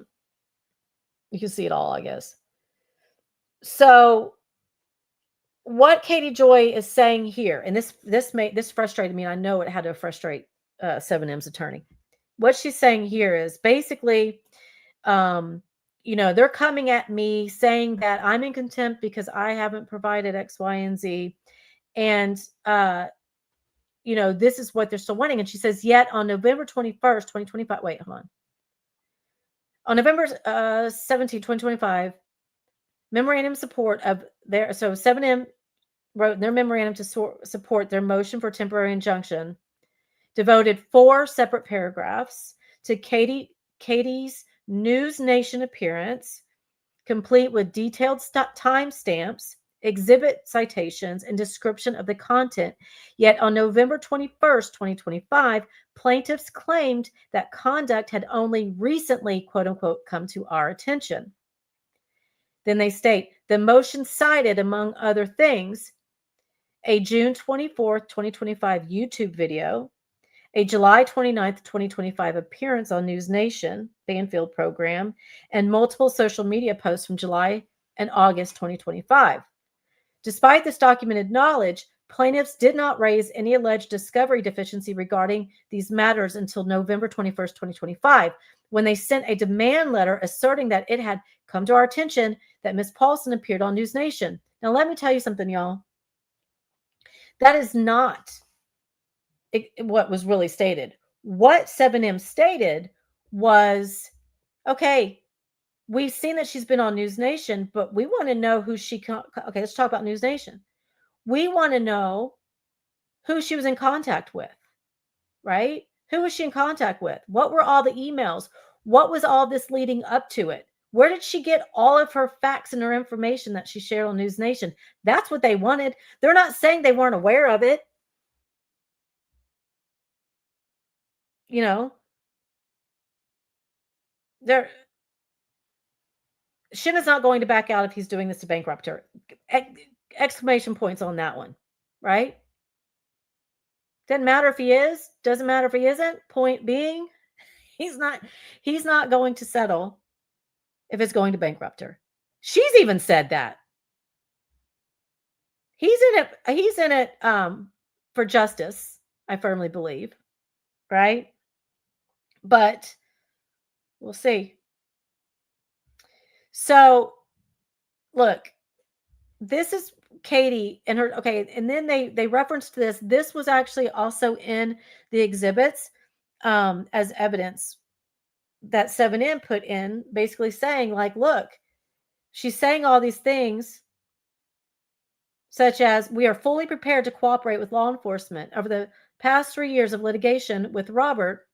[SPEAKER 1] can see it all, I guess. So what Katie Joy is saying here, and this frustrated me, and I know it had to frustrate 7M's attorney. What she's saying here is basically, they're coming at me saying that I'm in contempt because I haven't provided X, Y, and Z. And, this is what they're still wanting. And she says, yet on November 21st, 2025, wait, hold on. On November 17, 2025, memorandum support of their, so 7M wrote their memorandum to support their motion for temporary injunction, devoted 4 separate paragraphs to Katie's News Nation appearance, complete with detailed timestamps, exhibit citations, and description of the content. Yet on November 21st, 2025, plaintiffs claimed that conduct had only recently, quote unquote, come to our attention. Then they state, the motion cited, among other things, a June 24th, 2025 YouTube video, a July 29th, 2025 appearance on News Nation Banfield program, and multiple social media posts from July and August 2025. Despite this documented knowledge, plaintiffs did not raise any alleged discovery deficiency regarding these matters until November 21st, 2025, when they sent a demand letter asserting that it had come to our attention that Ms. Paulson appeared on News Nation. Now, let me tell you something, y'all. That is not what was really stated. What 7M stated was, okay, we've seen that she's been on News Nation, but we want to know who she, okay, let's talk about News Nation. We want to know who she was in contact with, right? Who was she in contact with? What were all the emails? What was all this leading up to it? Where did she get all of her facts and her information that she shared on News Nation? That's what they wanted. They're not saying they weren't aware of it. You know, Shin is not going to back out if he's doing this to bankrupt her. Exclamation points on that one, right? Doesn't matter if he is, doesn't matter if he isn't. Point being, he's not going to settle if it's going to bankrupt her. She's even said that. He's in it for justice, I firmly believe, right? But we'll see. So, look, this is Katie and her. Okay, and then they referenced this. This was actually also in the exhibits as evidence that 7M put in, basically saying, like, look, she's saying all these things, such as, we are fully prepared to cooperate with law enforcement. Over the past 3 years of litigation with Robert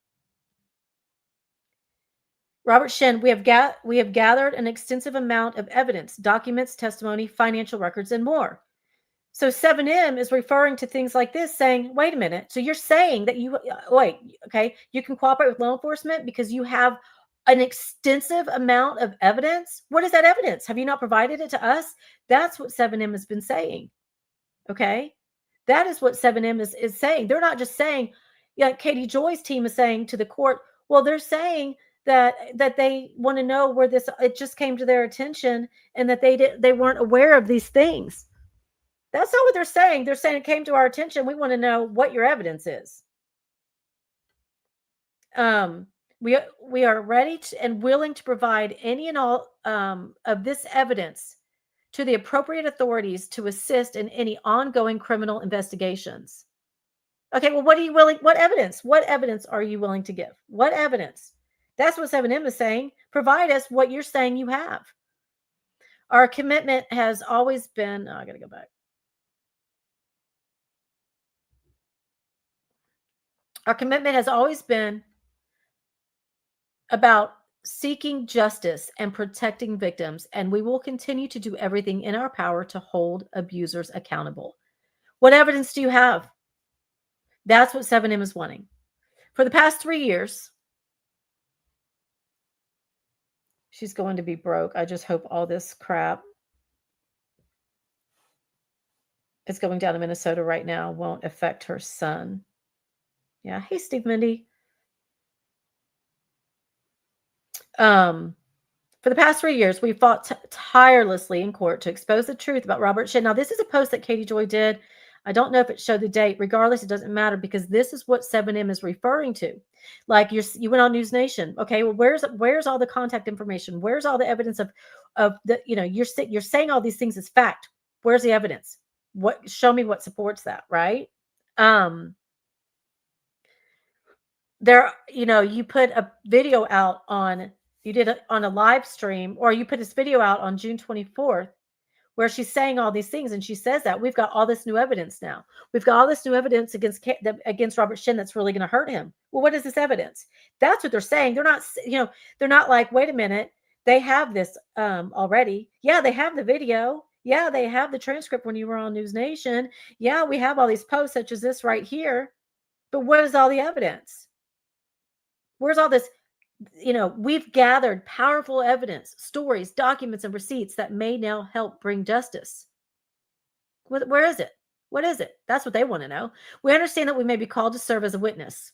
[SPEAKER 1] Shin, we have gathered an extensive amount of evidence, documents, testimony, financial records, and more. So 7M is referring to things like this, saying, wait a minute. So you're saying that you can cooperate with law enforcement because you have an extensive amount of evidence? What is that evidence? Have you not provided it to us? That's what 7M has been saying. Okay? That is what 7M is saying. They're not just saying, Katie Joy's team is saying to the court, well, they're saying that they want to know where it just came to their attention and that they weren't aware of these things. That's not what they're saying. They're saying it came to our attention. We want to know what your evidence is. We are ready and willing to provide any and all of this evidence to the appropriate authorities to assist in any ongoing criminal investigations. Okay, well, what evidence? What evidence are you willing to give? What evidence? That's what 7M is saying. Provide us what you're saying you have. Our commitment has always been, I got to go back. Our commitment has always been about seeking justice and protecting victims, and we will continue to do everything in our power to hold abusers accountable. What evidence do you have? That's what 7M is wanting. For the past 3 years, she's going to be broke. I just hope all this crap is going down to Minnesota right now won't affect her son. Yeah. Hey, Steve Mindy. For the past 3 years, we fought tirelessly in court to expose the truth about Robert Shin. Now, this is a post that Katie Joy did. I don't know if it showed the date. Regardless, it doesn't matter because this is what 7M is referring to. Like you went on News Nation. Okay, well, where's all the contact information? Where's all the evidence of the, you're saying all these things as fact. Where's the evidence? Show me what supports that, right? There, you put a video out on a live stream, or you put this video out on June 24th where she's saying all these things, and she says that we've got all this new evidence now. We've got all this new evidence against Robert Shin that's really going to hurt him. Well, what is this evidence? That's what they're saying. They're not like, wait a minute, they have this already. Yeah, they have the video. Yeah, they have the transcript when you were on News Nation. Yeah, we have all these posts such as this right here. But what is all the evidence? Where's all this? We've gathered powerful evidence, stories, documents, and receipts that may now help bring justice. Where is it? What is it? That's what they want to know. We understand that we may be called to serve as a witness,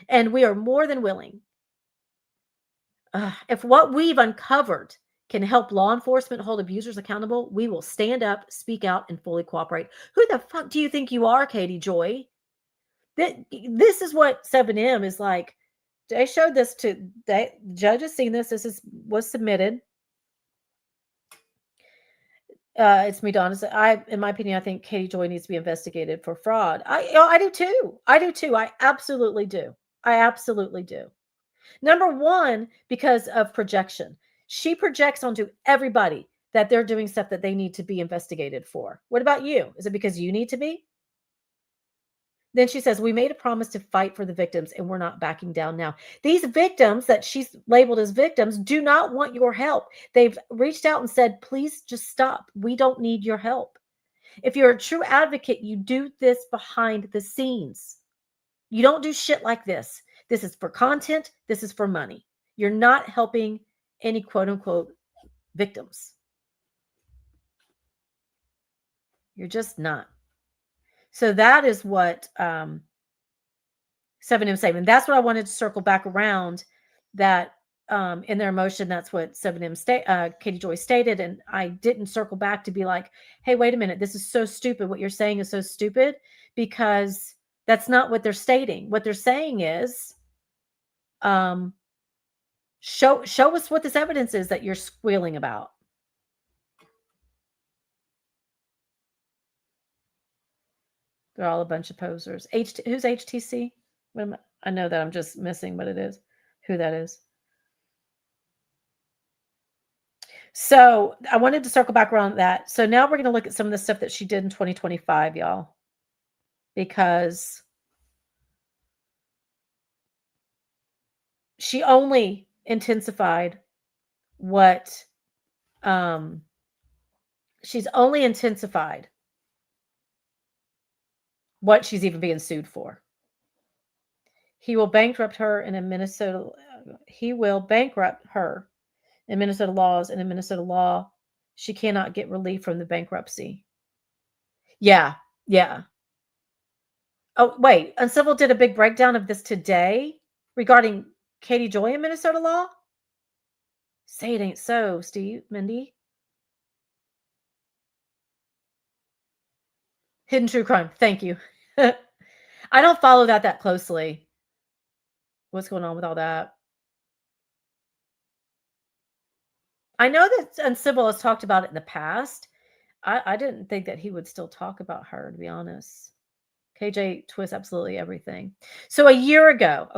[SPEAKER 1] and we are more than willing. If what we've uncovered can help law enforcement hold abusers accountable, we will stand up, speak out, and fully cooperate. Who the fuck do you think you are, Katie Joy? This is what 7M is like. They showed this to the judge has seen this. Was submitted. It's me, Donna. In my opinion, I think Katie Joy needs to be investigated for fraud. I do too. I do too. I absolutely do. I absolutely do. Number one, because of projection. She projects onto everybody that they're doing stuff that they need to be investigated for. What about you? Is it because you need to be? Then she says, we made a promise to fight for the victims and we're not backing down now. These victims that she's labeled as victims do not want your help. They've reached out and said, please just stop. We don't need your help. If you're a true advocate, you do this behind the scenes. You don't do shit like this. This is for content. This is for money. You're not helping any quote unquote victims. You're just not. So that is what 7M saying. And that's what I wanted to circle back around, that in their motion, that's what 7M Katie Joy stated. And I didn't circle back to be like, hey, wait a minute. This is so stupid. What you're saying is so stupid, because that's not what they're stating. What they're saying is, show us what this evidence is that you're squealing about. They're all a bunch of posers. Who's HTC? I know that I'm just missing what it is, who that is. So I wanted to circle back around that. So now we're going to look at some of the stuff that she did in 2025, y'all, because she only intensified what she's even being sued for. He will bankrupt her in Minnesota laws, and in Minnesota law, she cannot get relief from the bankruptcy. Yeah. Oh, wait. Uncivil did a big breakdown of this today regarding Katie Joy in Minnesota law. Say it ain't so, Steve, Mindy. Hidden true crime. Thank you. I don't follow that closely. What's going on with all that? I know that Uncivil has talked about it in the past. I didn't think that he would still talk about her, to be honest. KJ twists absolutely everything. So a year ago,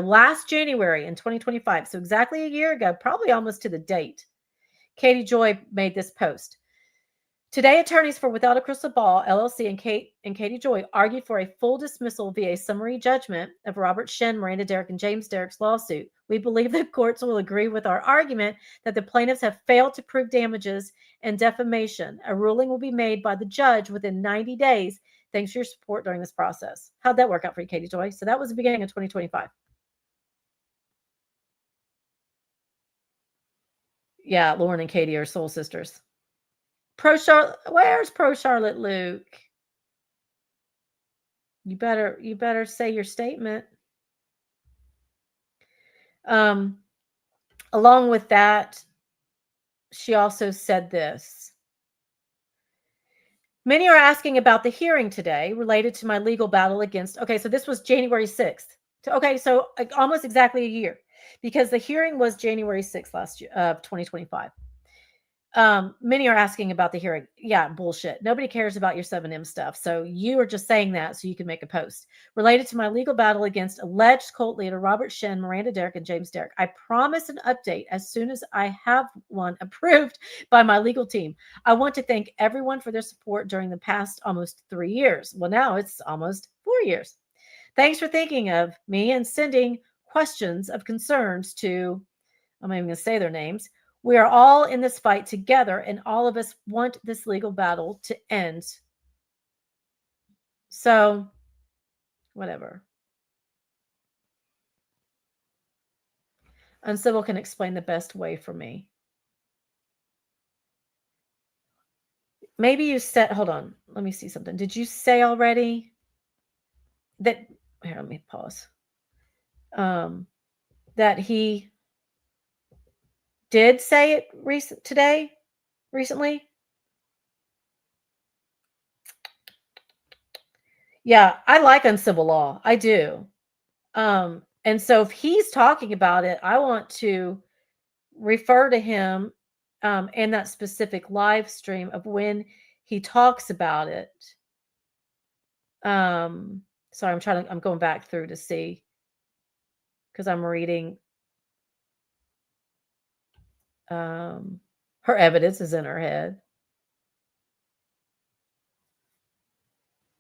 [SPEAKER 1] last January in 2025, so exactly a year ago, probably almost to the date, Katie Joy made this post. Today, attorneys for Without a Crystal Ball, LLC, and Katie Joy argued for a full dismissal via summary judgment of Robert Shen, Miranda Derrick, and James Derrick's lawsuit. We believe the courts will agree with our argument that the plaintiffs have failed to prove damages and defamation. A ruling will be made by the judge within 90 days. Thanks for your support during this process. How'd that work out for you, Katie Joy? So that was the beginning of 2025. Yeah, Lauren and Katie are soul sisters. Where's Pro Charlotte Luke? You better say your statement. Along with that, she also said this. Many are asking about the hearing today related to my legal battle against. Okay, so this was January 6th. Okay, so almost exactly a year, because the hearing was January 6th last year of 2025. Many are asking about the hearing. Yeah, bullshit. Nobody cares about your 7M stuff. So you are just saying that so you can make a post related to my legal battle against alleged cult leader Robert Shen, Miranda Derrick, and James Derrick. I promise an update as soon as I have one approved by my legal team. I want to thank everyone for their support during the past almost 3 years. Well, now it's almost 4 years. Thanks for thinking of me and sending questions of concerns to, I'm not even going to say their names. We are all in this fight together, and all of us want this legal battle to end. So, whatever. Uncivil can explain the best way for me. maybe you said, hold on, let me see something. Did you say already that, here, let me pause. That he did say it recently? Yeah, I like uncivil law. I do. And so if he's talking about it, I want to refer to him in that specific live stream of when he talks about it. Sorry, I'm going back through to see, because I'm reading. Her evidence is in her head.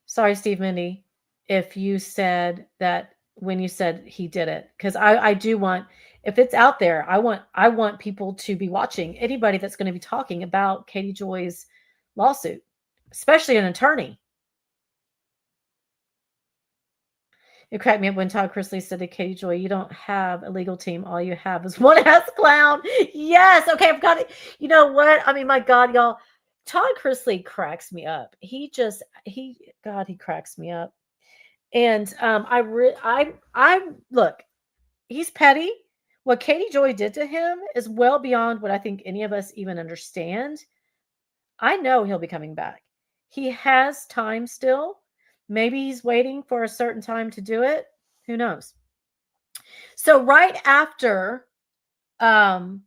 [SPEAKER 1] Sorry, Steve Mindy, if you said that when you said he did it, because I do want, if it's out there, I want people to be watching, anybody that's going to be talking about Katie Joy's lawsuit, especially an attorney. It cracked me up when Todd Chrisley said to Katie Joy, "You don't have a legal team. All you have is one ass clown." Yes. Okay. I've got it. You know what? I mean, my God, y'all, Todd Chrisley cracks me up. He cracks me up. And I look, he's petty. What Katie Joy did to him is well beyond what I think any of us even understand. I know he'll be coming back. He has time still. Maybe he's waiting for a certain time to do it. Who knows? So right after all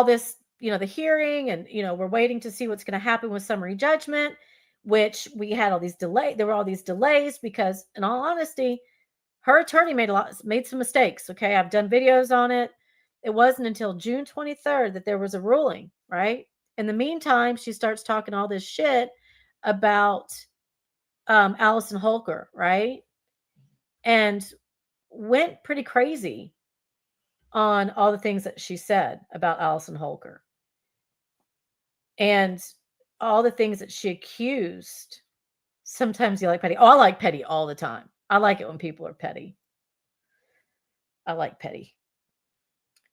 [SPEAKER 1] this, the hearing, and we're waiting to see what's going to happen with summary judgment, which we had all these delays. There were all these delays because, in all honesty, her attorney made some mistakes. Okay, I've done videos on it. It wasn't until June 23rd that there was a ruling, right? In the meantime, she starts talking all this shit about Allison Holker, right? And went pretty crazy on all the things that she said about Allison Holker. And all the things that she accused. Sometimes you like petty. Oh, I like petty all the time. I like it when people are petty. I like petty.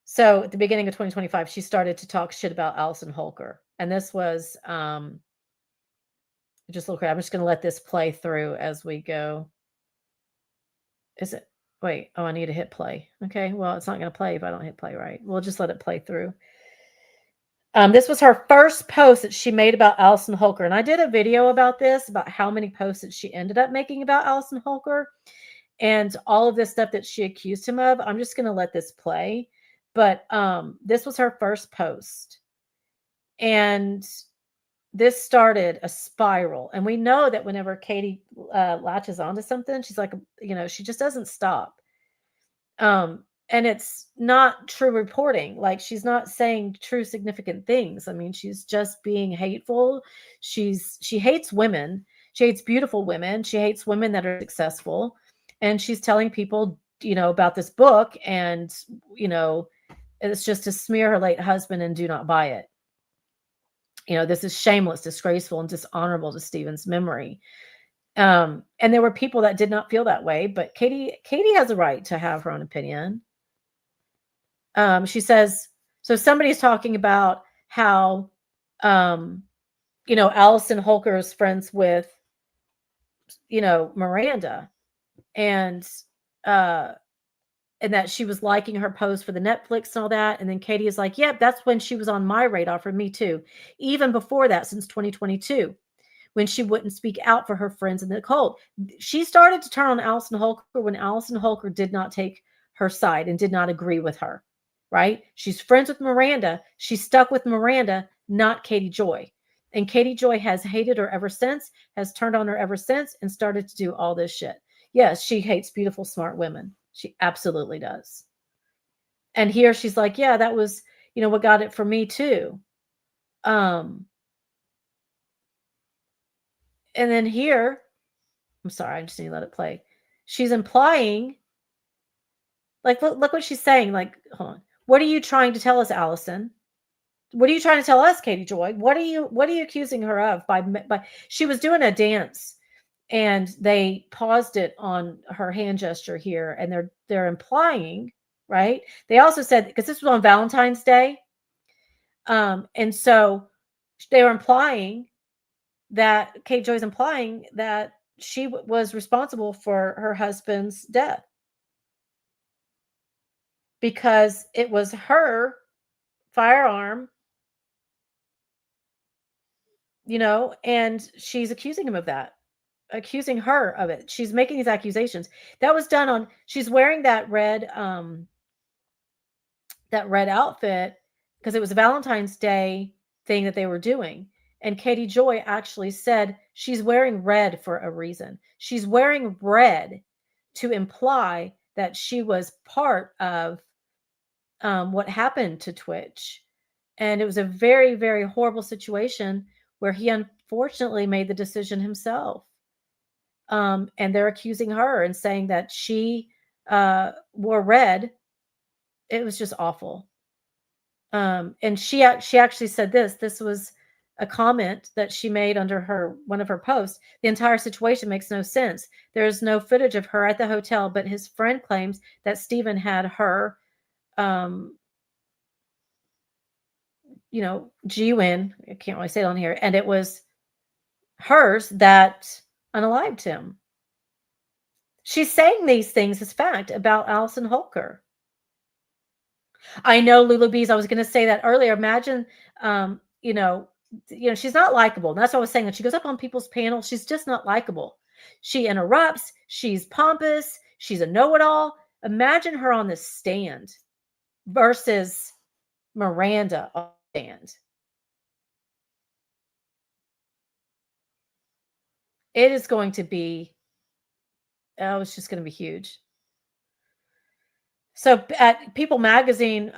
[SPEAKER 1] So at the beginning of 2025, she started to talk shit about Allison Holker. And this was just a little crazy. I'm just going to let this play through as we go. Is it? Wait. Oh, I need to hit play. Okay. Well, it's not going to play if I don't hit play, right? We'll just let it play through. This was her first post that she made about Allison Holker. And I did a video about this, about how many posts that she ended up making about Allison Holker and all of this stuff that she accused him of. I'm just going to let this play. But this was her first post. And this started a spiral. And we know that whenever Katie latches onto something, she's like, she just doesn't stop. And it's not true reporting. Like, she's not saying true significant things. I mean, she's just being hateful. She hates women. She hates beautiful women. She hates women that are successful. And she's telling people, about this book, and, it's just to smear her late husband, and do not buy it. This is shameless, disgraceful, and dishonorable to Stephen's memory. And there were people that did not feel that way, but Katie has a right to have her own opinion. She says, so somebody's talking about how, Allison Holker is friends with, Miranda, and that she was liking her post for the Netflix and all that. And then Katie is like, yep, that's when she was on my radar for me too. Even before that, since 2022, when she wouldn't speak out for her friends in the cult. She started to turn on Allison Holker when Allison Holker did not take her side and did not agree with her, right? She's friends with Miranda. She's stuck with Miranda, not Katie Joy. And Katie Joy has hated her ever since, has turned on her ever since, and started to do all this shit. Yes, she hates beautiful, smart women. She absolutely does. And here she's like, yeah, that was, what got it for me too. And then here, I'm sorry, I just need to let it play. She's implying, like, look what she's saying. Like, hold on. What are you trying to tell us, Allison? What are you trying to tell us, Katie Joy? What are you accusing her of? By she was doing a dance, and they paused it on her hand gesture here, and they're implying, right? They also said, because this was on Valentine's Day, and so They were implying that Kate Joy's implying that she was responsible for her husband's death because it was her firearm, and she's accusing him of that, accusing her of it. She's making these accusations. That was done on, she's wearing that red outfit because it was a Valentine's Day thing that they were doing. And Katie Joy actually said she's wearing red for a reason. She's wearing red to imply that she was part of what happened to Twitch. And it was a very, very horrible situation where he unfortunately made the decision himself. And they're accusing her and saying that she wore red. It was just awful. And she actually said this was a comment that she made under one of her posts. The entire situation makes no sense. There is no footage of her at the hotel, but his friend claims that Stephen had her, GUN. I can't really say it on here. And it was hers that unalived him. She's saying these things as fact about Allison Holker. I know, Lulu Bees, I was going to say that earlier. Imagine, she's not likable. And that's what I was saying. When she goes up on people's panels, she's just not likable. She interrupts. She's pompous. She's a know-it-all. Imagine her on the stand versus Miranda on the stand. It is going to be, it's just going to be huge. So at People Magazine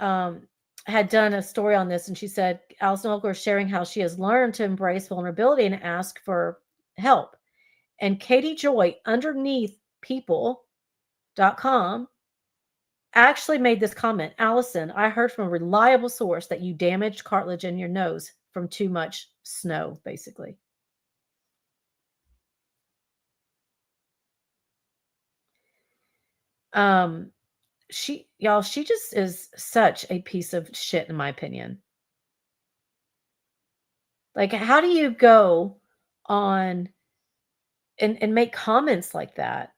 [SPEAKER 1] had done a story on this, and she said Allison Holker is sharing how she has learned to embrace vulnerability and ask for help. And Katie Joy, underneath people.com, actually made this comment: Allison, I heard from a reliable source that you damaged cartilage in your nose from too much snow, basically. She just is such a piece of shit, in my opinion. Like, how do you go on and make comments like that?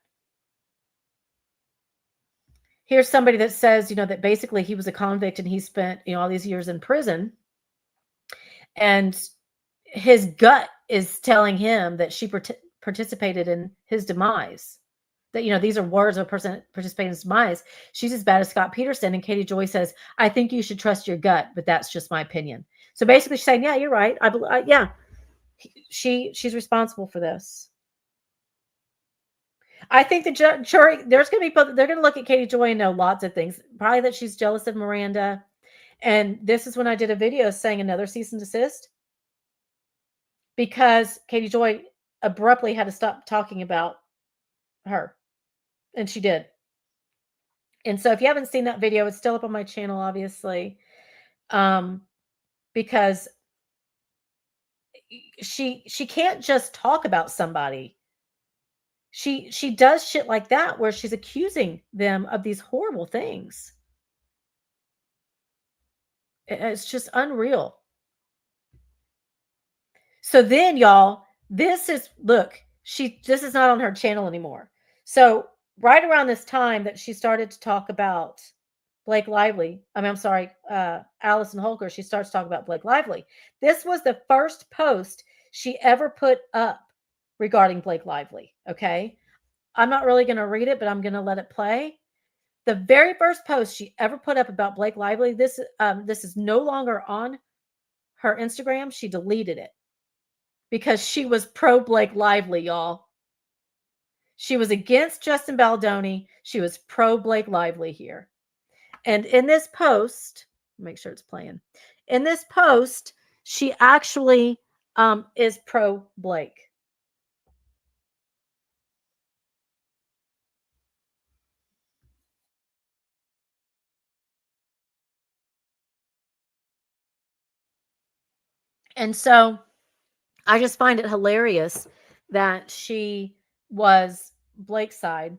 [SPEAKER 1] Here's somebody that says, that basically he was a convict and he spent, all these years in prison. And his gut is telling him that she participated in his demise. That, these are words of a person participating in his demise. She's as bad as Scott Peterson. And Katie Joy says, I think you should trust your gut, but that's just my opinion. So basically she's saying, yeah, you're right. Yeah, she's responsible for this. I think the jury, there's going to be, they're going to look at Katie Joy and know lots of things. Probably that she's jealous of Miranda. And this is when I did a video saying another cease and desist, because Katie Joy abruptly had to stop talking about her. And she did. And so if you haven't seen that video, it's still up on my channel, obviously. Because she can't just talk about somebody. She does shit like that where she's accusing them of these horrible things. It's just unreal. So then, y'all, this is not on her channel anymore. So right around this time that she started to talk about Blake Lively, Allison Holker, she starts talking about Blake Lively. This was the first post she ever put up regarding Blake Lively. Okay. I'm not really going to read it, but I'm going to let it play. The very first post she ever put up about Blake Lively, this is no longer on her Instagram. She deleted it because she was pro Blake Lively, y'all. She was against Justin Baldoni. She was pro Blake Lively here. And in this post, make sure it's playing. In this post, she actually is pro Blake. And so I just find it hilarious that she was Blake's side.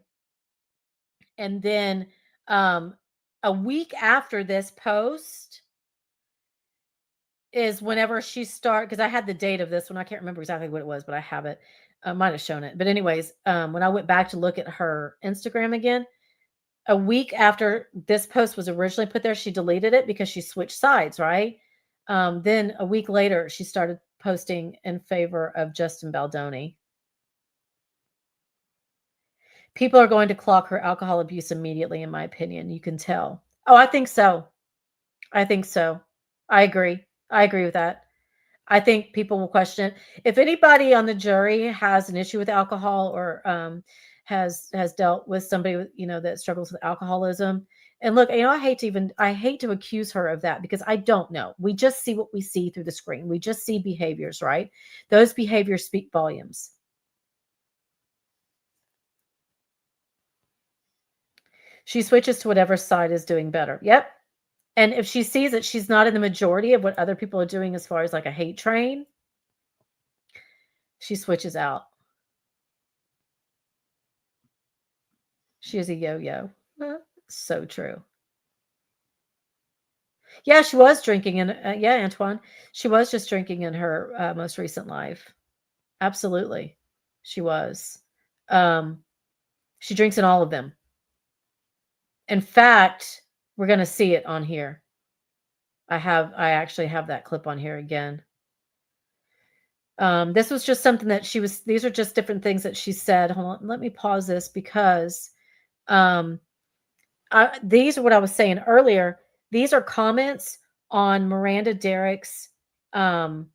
[SPEAKER 1] And then a week after this post, is whenever she because I had the date of this one. I can't remember exactly what it was, but I have it. I might have shown it. But anyways, when I went back to look at her Instagram again, a week after this post was originally put there, she deleted it because she switched sides, right? Then a week later, she started posting in favor of Justin Baldoni. People are going to clock her alcohol abuse immediately, in my opinion. You can tell. Oh, I think so. I think so. I agree. I agree with that. I think people will question it. If anybody on the jury has an issue with alcohol or has dealt with somebody that struggles with alcoholism, and look, I hate to accuse her of that because I don't know. We just see what we see through the screen. We just see behaviors, right? Those behaviors speak volumes. She switches to whatever side is doing better. Yep. And if she sees that she's not in the majority of what other people are doing as far as like a hate train, she switches out. She is a yo-yo. So true. Yeah, she was drinking in yeah, Antoine. She was just drinking in her most recent life. Absolutely. She was. She drinks in all of them. In fact, we're going to see it on here. I actually have that clip on here again. This was just something that these are just different things that she said. Hold on, let me pause this because these are what I was saying earlier. These are comments on Miranda Derrick's Instagram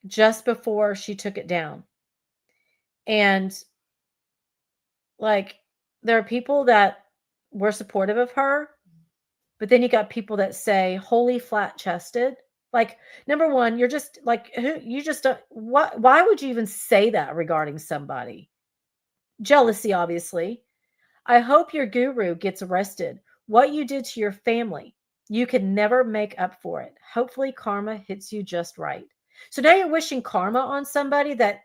[SPEAKER 1] just before she took it down. And like, there are people that were supportive of her, but then you got people that say, holy flat chested. Like, number one, you're just like, you just don't, why would you even say that regarding somebody? Jealousy, obviously. I hope your guru gets arrested. What you did to your family, you can never make up for it. Hopefully karma hits you just right. So now you're wishing karma on somebody that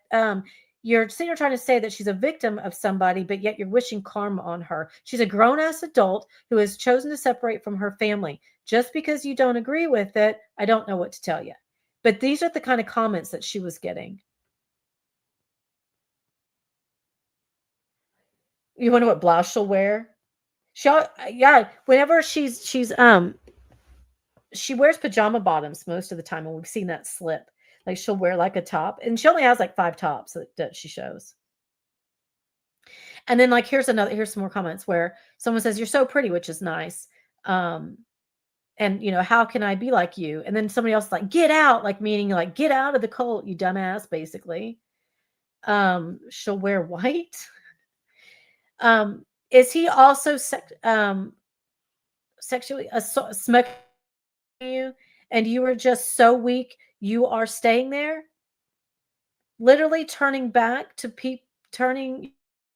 [SPEAKER 1] you're trying to say that she's a victim of somebody, but yet you're wishing karma on her. She's a grown-ass adult who has chosen to separate from her family. Just because you don't agree with it, I don't know what to tell you. But these are the kind of comments that she was getting. You wonder what blouse she'll wear? Whenever she wears pajama bottoms most of the time, and we've seen that slip. Like, she'll wear like a top, and she only has like 5 tops that she shows. And then like here's some more comments where someone says, "You're so pretty," which is nice. And how can I be like you? And then somebody else is like, "Get out," like meaning like, "Get out of the cult, you dumbass," basically. She'll wear white. Is he also sexually smoking you, and you are just so weak you are staying there? Literally turning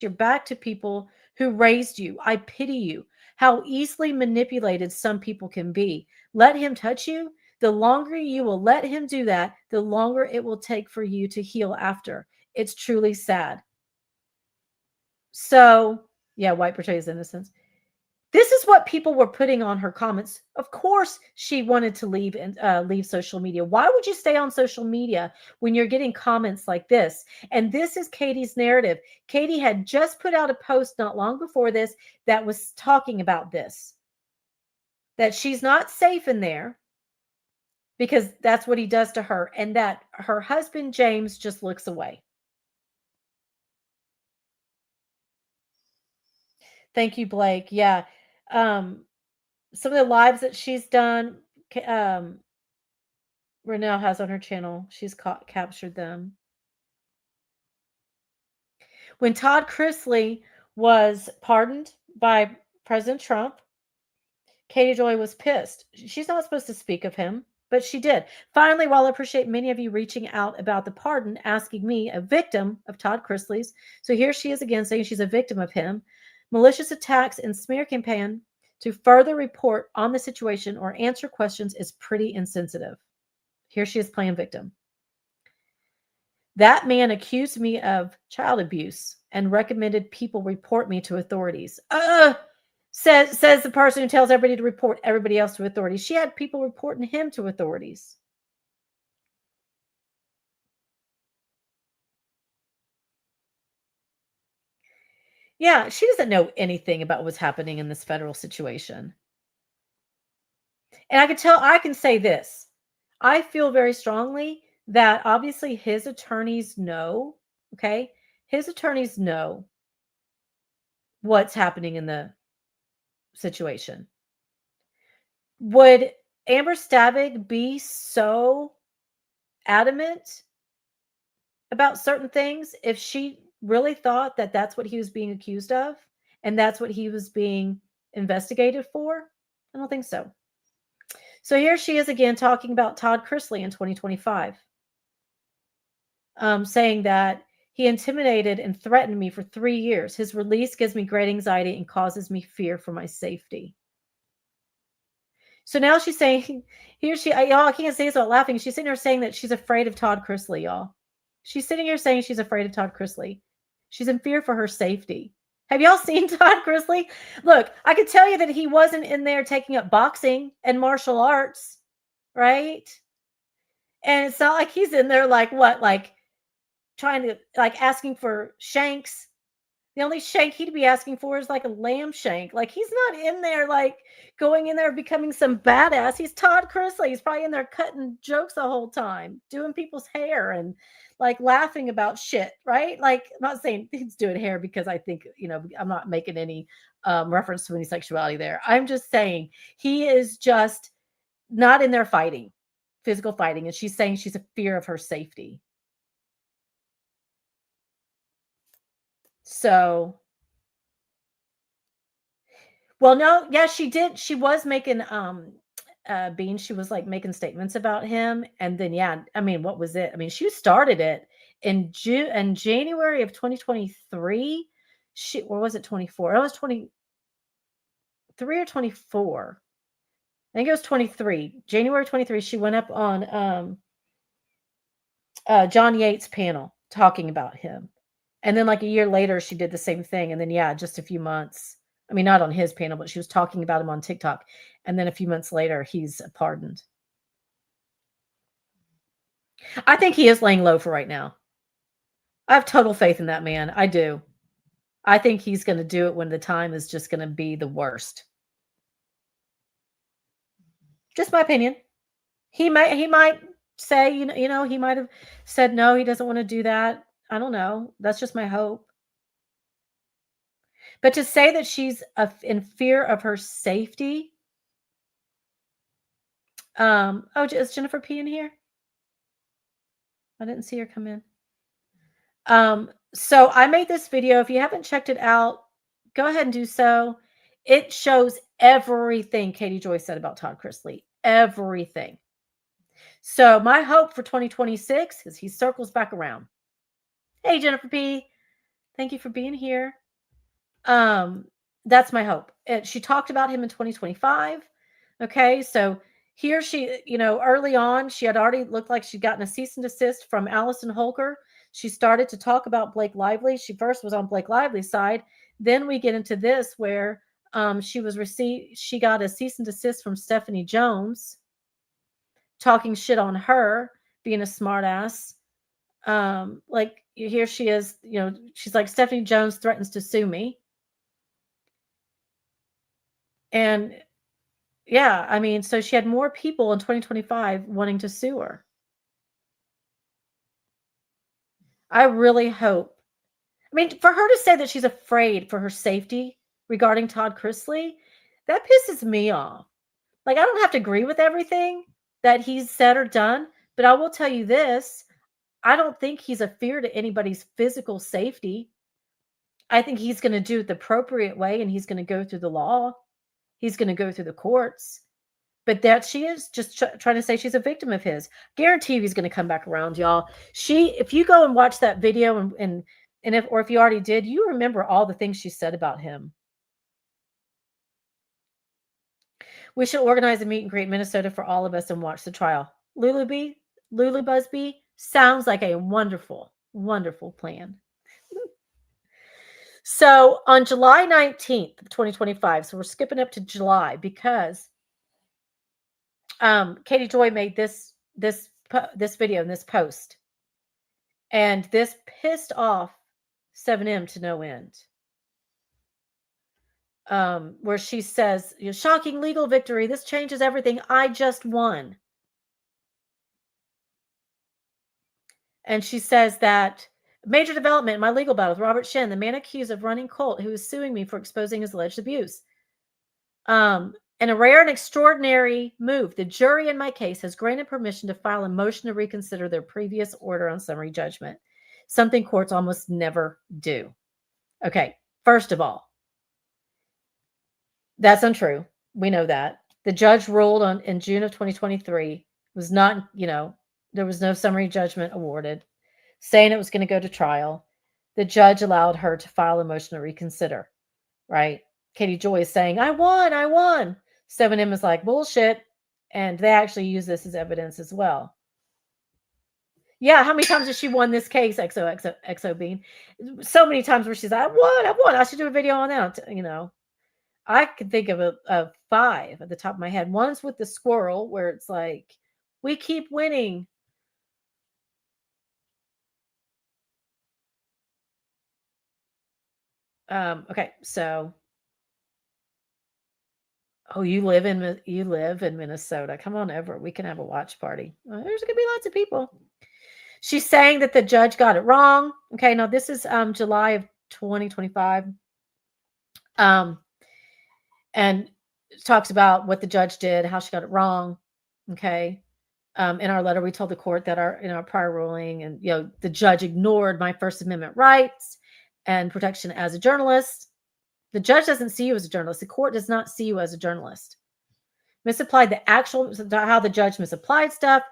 [SPEAKER 1] your back to people who raised you. I pity you. How easily manipulated some people can be. Let him touch you. The longer you will let him do that, the longer it will take for you to heal after. It's truly sad. So, yeah, white portrays innocence. This is what people were putting on her comments. Of course, she wanted to leave social media. Why would you stay on social media when you're getting comments like this? And this is Katie's narrative. Katie had just put out a post not long before this that was talking about this, that she's not safe in there because that's what he does to her, and that her husband, James, just looks away. Thank you, Blake. Yeah. Some of the lives that she's done, Renelle has on her channel. She's captured them. When Todd Chrisley was pardoned by President Trump, Katie Joy was pissed. She's not supposed to speak of him, but she did. Finally, while I appreciate many of you reaching out about the pardon, asking me, a victim of Todd Chrisley's, so here she is again saying she's a victim of him, malicious attacks and smear campaign to further report on the situation or answer questions is pretty insensitive. Here she is playing victim. That man accused me of child abuse and recommended people report me to authorities. Says the person who tells everybody to report everybody else to authorities. She had people reporting him to authorities. Yeah, she doesn't know anything about what's happening in this federal situation. And I can say this. I feel very strongly that obviously his attorneys know, okay? His attorneys know what's happening in the situation. Would Amber Stavig be so adamant about certain things if she really thought that that's what he was being accused of and that's what he was being investigated for? I don't think so. So here she is again talking about Todd Chrisley in 2025, saying that he intimidated and threatened me for 3 years. His release gives me great anxiety and causes me fear for my safety. So now she's saying, y'all, I can't say this without laughing. She's sitting there saying that she's afraid of Todd Chrisley, y'all. She's sitting here saying she's afraid of Todd Chrisley. She's in fear for her safety. Have y'all seen Todd Chrisley? Look, I could tell you that he wasn't in there taking up boxing and martial arts, right? And it's not like he's in there like what, like trying to, like asking for shanks. The only shank he'd be asking for is like a lamb shank. Like he's not in there like going in there becoming some badass. He's Todd Chrisley. He's probably in there cutting jokes the whole time, doing people's hair and like laughing about shit, right? Like I'm not saying he's doing hair because I think, I'm not making any reference to any sexuality there. I'm just saying he is just not in there fighting, physical fighting. And she's saying she's a fear of her safety. So, well, no, yeah, she did. She was making, Bean, she was like making statements about him. And then, yeah, I mean, what was it? I mean, she started it in January of 2023. Or was it 24? It was 23 or 24. I think it was 23. January 23. She went up on John Yates' panel talking about him. And then like a year later, she did the same thing. And then, yeah, just a few months. I mean, not on his panel, but she was talking about him on TikTok. And then a few months later, he's pardoned. I think he is laying low for right now. I have total faith in that man. I do. I think he's going to do it when the time is just going to be the worst. Just my opinion. He might say, he might have said, no, he doesn't want to do that. I don't know. That's just my hope. But to say that she's in fear of her safety. Is Jennifer P in here? I didn't see her come in. So I made this video. If you haven't checked it out, go ahead and do so. It shows everything Katie Joy said about Todd Chrisley. Everything. So my hope for 2026 is he circles back around. Hey, Jennifer P. Thank you for being here. That's my hope. She talked about him in 2025. Okay, so here she, early on, she had already looked like she'd gotten a cease and desist from Allison Holker. She started to talk about Blake Lively. She first was on Blake Lively's side. Then we get into this where she got a cease and desist from Stephanie Jones, talking shit on her, being a smartass. Like here she is, she's like, Stephanie Jones threatens to sue me. And yeah, I mean, so she had more people in 2025 wanting to sue her. I really hope. I mean, for her to say that she's afraid for her safety regarding Todd Chrisley, that pisses me off. Like, I don't have to agree with everything that he's said or done, but I will tell you this. I don't think he's a fear to anybody's physical safety. I think he's going to do it the appropriate way, and he's going to go through the law. He's going to go through the courts. But that she is just trying to say she's a victim of his. Guarantee he's going to come back around, y'all. If you go and watch that video if you already did, you remember all the things she said about him. We should organize a meet and greet in Minnesota for all of us and watch the trial. Lulu Busby sounds like a wonderful, wonderful plan. So on July 19th of 2025, so we're skipping up to July because Katie Joy made this video and this post, and this pissed off 7M to no end. Where she says, shocking legal victory. This changes everything. I just won. And she says that major development in my legal battle with Robert Shin, the man accused of running Colt, who is suing me for exposing his alleged abuse. In a rare and extraordinary move, the jury in my case has granted permission to file a motion to reconsider their previous order on summary judgment, something courts almost never do. Okay, first of all, that's untrue. We know that. The judge ruled in June of 2023, was not, there was no summary judgment awarded, saying it was going to go to trial. The judge allowed her to file a motion to reconsider, right? Katie Joy is saying, I won. 7M is like, bullshit. And they actually use this as evidence as well. Yeah, how many times has she won this case, XO Bean? So many times where she's like, I won. I should do a video on that, I could think of 5 at the top of my head. One's with the squirrel, where it's like, we keep winning. Okay, so you live in Minnesota. Come on over. We can have a watch party. There's gonna be lots of people. She's saying that the judge got it wrong. Okay, now this is July of 2025. And talks about what the judge did, how she got it wrong. Okay. In our letter, we told the court that in our prior ruling, and the judge ignored my First Amendment rights and protection as a journalist. The judge doesn't see you as a journalist. The court does not see you as a journalist. Misapplied how the judge misapplied stuff.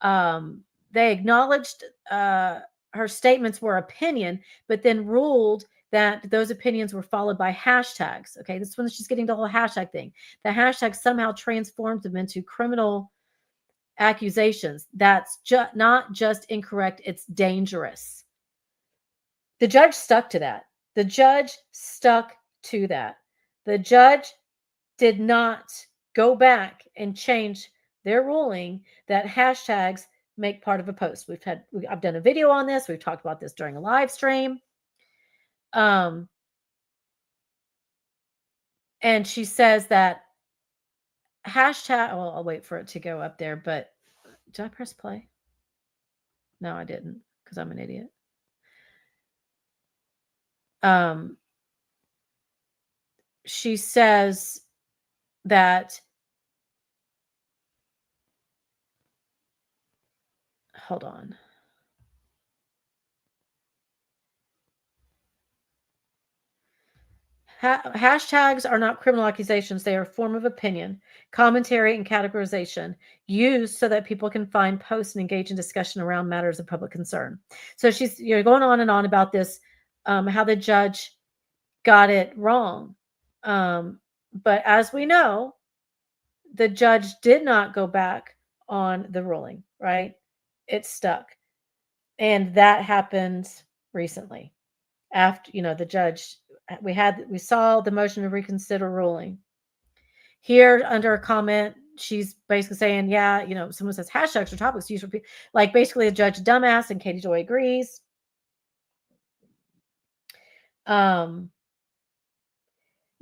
[SPEAKER 1] They acknowledged her statements were opinion, but then ruled that those opinions were followed by hashtags. Okay, this is when she's getting the whole hashtag thing. The hashtag somehow transformed them into criminal accusations. That's not just incorrect, it's dangerous. The judge stuck to that. The judge did not go back and change their ruling that hashtags make part of a post. I've done a video on this. We've talked about this during a live stream. And she says that hashtag, well, I'll wait for it to go up there, but did I press play? No, I didn't, because I'm an idiot. She says that, hold on. Hashtags are not criminal accusations. They are a form of opinion, commentary, and categorization used so that people can find posts and engage in discussion around matters of public concern. So she's going on and on about this, how the judge got it wrong. But as we know, the judge did not go back on the ruling, right? It stuck. And that happened recently. After, the judge, we saw the motion to reconsider ruling. Here under a comment, she's basically saying, someone says hashtags or topics used for like basically the judge dumbass, and Katie Joy agrees. You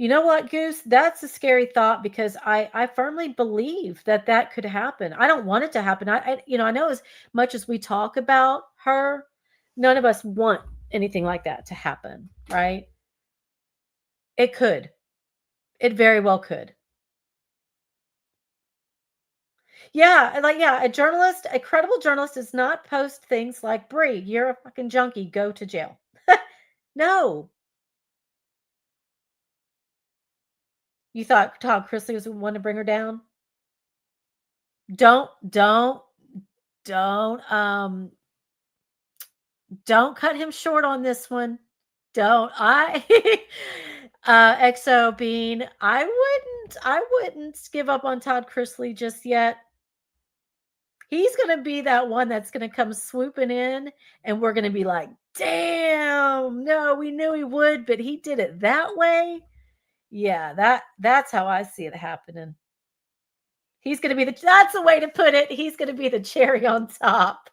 [SPEAKER 1] know what, Goose? That's a scary thought, because I firmly believe that could happen. I don't want it to happen. I know as much as we talk about her, none of us want anything like that to happen, right? It could. It very well could. Yeah, a credible journalist does not post things like, Bree, you're a fucking junkie, go to jail. No. You thought Todd Chrisley was the one to bring her down? Don't cut him short on this one. XO Bean, I wouldn't give up on Todd Chrisley just yet. He's going to be that one that's going to come swooping in, and we're going to be like, damn, no, we knew he would, but he did it that way. Yeah, that's how I see it happening. He's going to be that's the way to put it. He's going to be the cherry on top.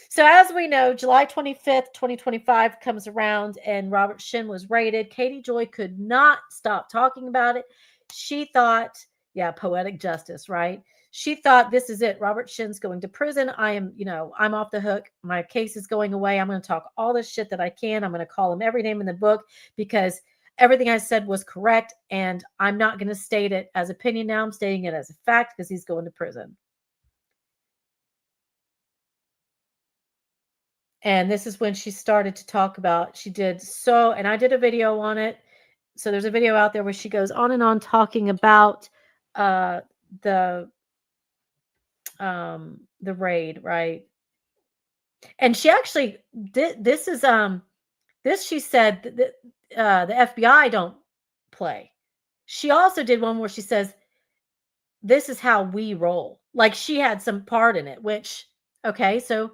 [SPEAKER 1] So as we know, July 25th, 2025 comes around and Robert Shin was raided. Katie Joy could not stop talking about it. She thought, yeah, poetic justice, right? She thought, this is it. Robert Shin's going to prison. I'm off the hook. My case is going away. I'm going to talk all this shit that I can. I'm going to call him every name in the book because everything I said was correct. And I'm not going to state it as opinion now. I'm stating it as a fact because he's going to prison. And this is when she started to talk about, and I did a video on it. So there's a video out there where she goes on and on talking about the raid, right? And she actually did, this she said that the FBI don't play. She also did one where she says, this is how we roll. Like she had some part in it, which, okay, so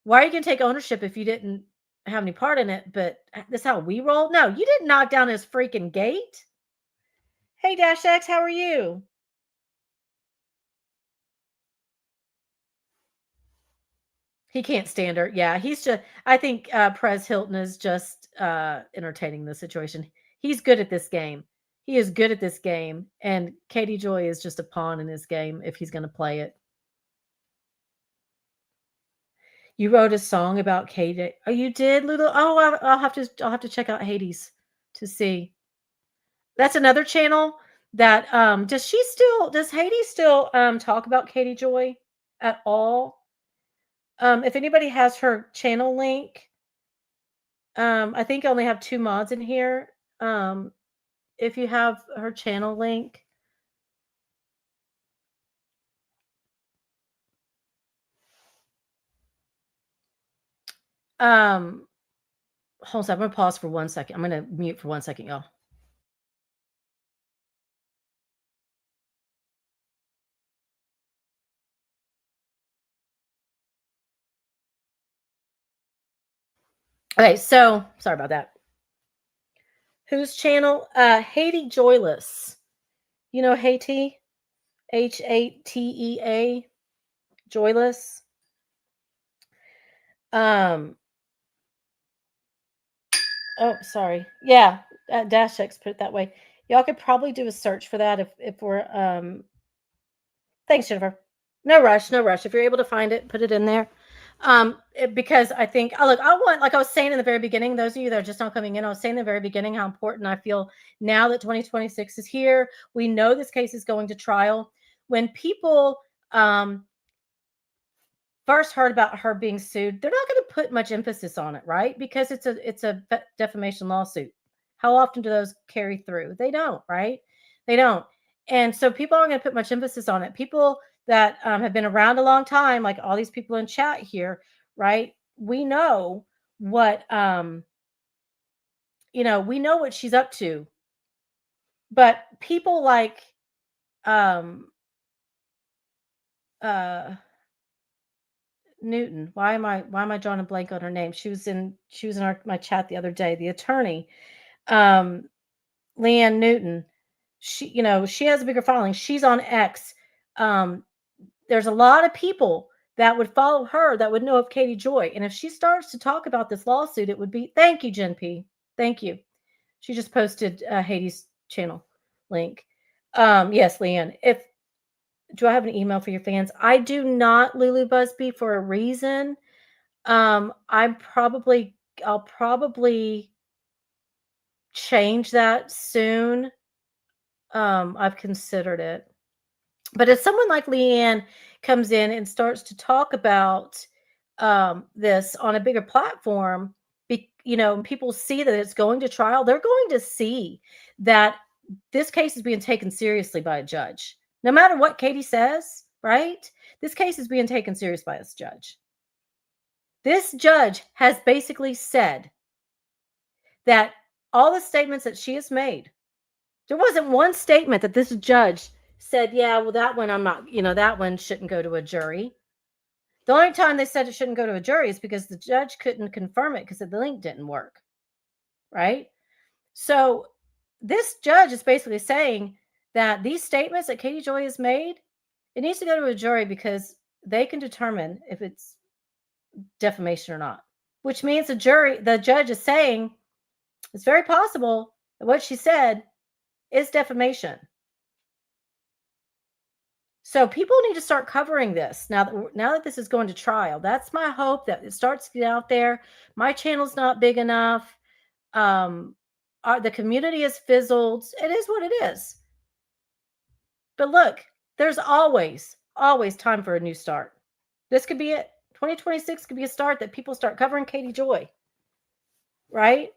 [SPEAKER 1] why are you going to take ownership if you didn't have any part in it? But this is how we roll? No, you didn't knock down his freaking gate. Hey, Dash X, how are you? He can't stand her. Yeah, he's just, I think Perez Hilton is just entertaining the situation. He's good at this game. He is good at this game. And Katie Joy is just a pawn in his game if he's going to play it. You wrote a song about Katie. Oh, you did, Lulu? Oh, I'll have to check out Hades to see. That's another channel that does Hades still talk about Katie Joy at all? If anybody has her channel link, I think I only have 2 mods in here. If you have her channel link. Hold on, I'm going to pause for 1 second. I'm going to mute for 1 second, y'all. Okay, so sorry about that. Whose channel? Haiti Joyless. You know Haiti? Hatea. Joyless. Oh, sorry. Yeah, Dash X put it that way. Y'all could probably do a search for that if we're thanks, Jennifer. No rush. If you're able to find it, put it in there. Because I think, I want, like I was saying in the very beginning, those of you that are just not coming in, I was saying in the very beginning how important I feel now that 2026 is here. We know this case is going to trial. When people first heard about her being sued, they're not going to put much emphasis on it, right? Because it's a defamation lawsuit. How often do those carry through? They don't, right? They don't. And so people aren't going to put much emphasis on it. People that have been around a long time, like all these people in chat here, right? We know what, we know what she's up to. But people like, Newton. Why am I drawing a blank on her name? She was in my chat the other day. The attorney, Leanne Newton. She has a bigger following. She's on X. There's a lot of people that would follow her that would know of Katie Joy. And if she starts to talk about this lawsuit, it would be, thank you, Jen P. Thank you. She just posted Hades' channel link. Yes, Leanne. Do I have an email for your fans? I do not, Lulu Busby, for a reason. I'll probably change that soon. I've considered it. But if someone like Leanne comes in and starts to talk about this on a bigger platform, people see that it's going to trial, they're going to see that this case is being taken seriously by a judge. No matter what Katie says, right? This case is being taken serious by this judge. This judge has basically said that all the statements that she has made, there wasn't one statement that this judge said, yeah, well, that one I'm not, that one shouldn't go to a jury. The only time they said it shouldn't go to a jury is because the judge couldn't confirm it because the link didn't work. Right? So this judge is basically saying that these statements that Katie Joy has made, it needs to go to a jury because they can determine if it's defamation or not. Which means the judge is saying it's very possible that what she said is defamation. So people need to start covering this now that this is going to trial. That's my hope, that it starts to get out there. My channel's not big enough. The community has fizzled. It is what it is. But look, there's always time for a new start. This could be it. 2026 could be a start that people start covering Katie Joy. Right?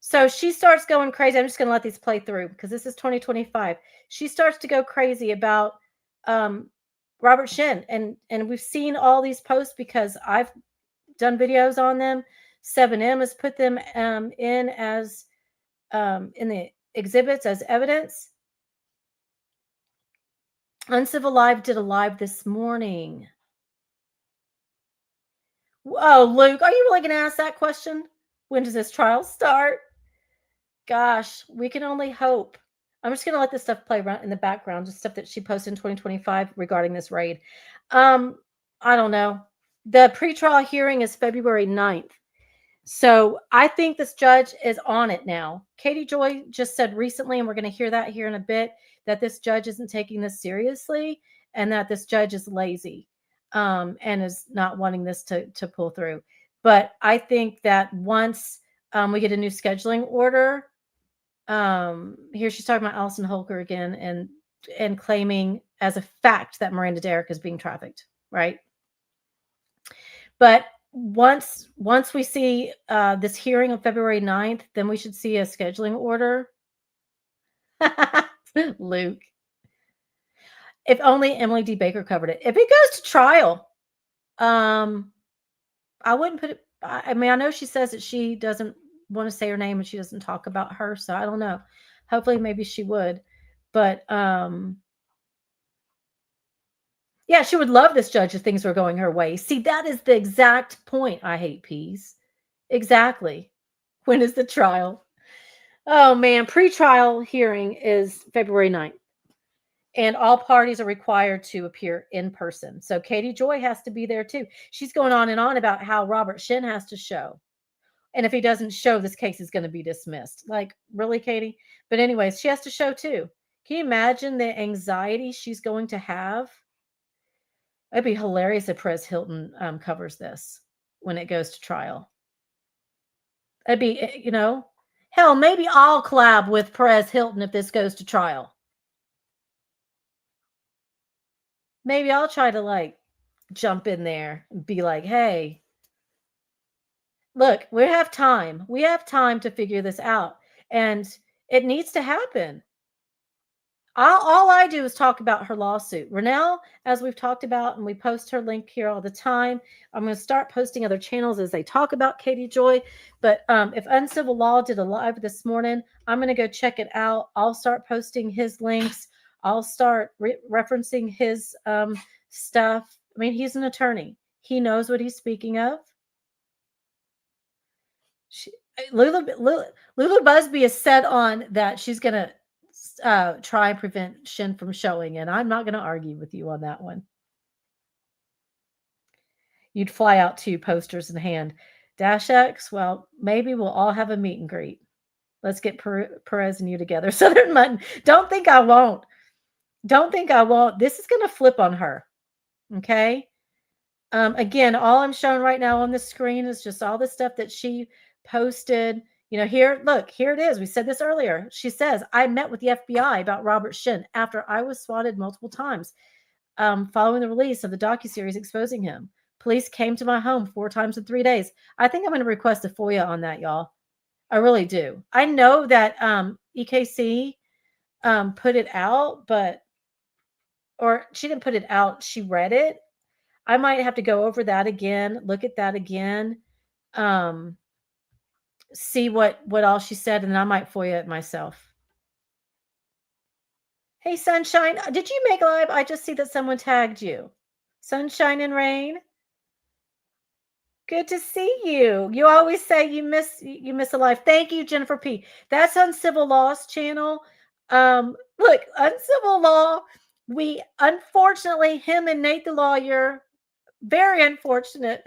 [SPEAKER 1] So she starts going crazy. I'm just going to let these play through because this is 2025. She starts to go crazy about Robert Shin. And we've seen all these posts because I've done videos on them. 7M has put them in as in the exhibits as evidence. Uncivil Live did a live this morning. Oh, Luke, are you really going to ask that question? When does this trial start? Gosh, we can only hope. I'm just going to let this stuff play around in the background, just stuff that she posted in 2025 regarding this raid. I don't know. The pretrial hearing is February 9th. So I think this judge is on it now. Katie Joy just said recently, and we're going to hear that here in a bit, that this judge isn't taking this seriously and that this judge is lazy and is not wanting this to pull through. But I think that once we get a new scheduling order, here she's talking about Allison Holker again and claiming as a fact that Miranda Derrick is being trafficked, right? But once we see this hearing on February 9th, then we should see a scheduling order. Luke. If only Emily D. Baker covered it. If it goes to trial, I wouldn't put it. I mean, I know she says that she doesn't want to say her name and she doesn't talk about her, so I don't know. Hopefully, maybe she would. But yeah, she would love this judge if things were going her way. See, that is the exact point. I hate peas. Exactly. When is the trial? Oh, man. Pre-trial hearing is February 9th. And all parties are required to appear in person. So Katie Joy has to be there too. She's going on and on about how Robert Shin has to show. And if he doesn't show, this case is going to be dismissed. Like, really, Katie? But anyways, she has to show too. Can you imagine the anxiety she's going to have? It'd be hilarious if Perez Hilton covers this when it goes to trial. It'd be, hell, maybe I'll collab with Perez Hilton if this goes to trial. Maybe I'll try to jump in there and be like, hey, look, we have time. We have time to figure this out. And it needs to happen. All I do is talk about her lawsuit. Renelle, as we've talked about, and we post her link here all the time. I'm going to start posting other channels as they talk about Katie Joy. But if Uncivil Law did a live this morning, I'm going to go check it out. I'll start posting his links. I'll start referencing his stuff. I mean, he's an attorney. He knows what he's speaking of. Lulu Busby is set on that she's going to try and prevent Shin from showing, and I'm not going to argue with you on that one. You'd fly out too, posters in hand. Dash X, well, maybe we'll all have a meet and greet. Let's get Perez and you together. Southern Mutton, don't think I won't. Don't think I won't. This is going to flip on her. Okay? Again, all I'm showing right now on the screen is just all the stuff that she posted. Here, look, here it is. We said this earlier. She says, I met with the FBI about Robert Shin after I was swatted multiple times following the release of the docuseries exposing him. Police came to my home 4 times in 3 days. I think I'm going to request a FOIA on that, y'all. I really do. I know that EKC put it out, or she didn't put it out. She read it. I might have to go over that again, look at that again, see what all she said, and then I might FOIA it myself. Hey, Sunshine, did you make live? I just see that someone tagged you. Sunshine and Rain. Good to see you. You always say you miss a life. Thank you, Jennifer P. That's Uncivil Law's channel. Look, Uncivil Law. We unfortunately, him and Nate the lawyer, very unfortunate.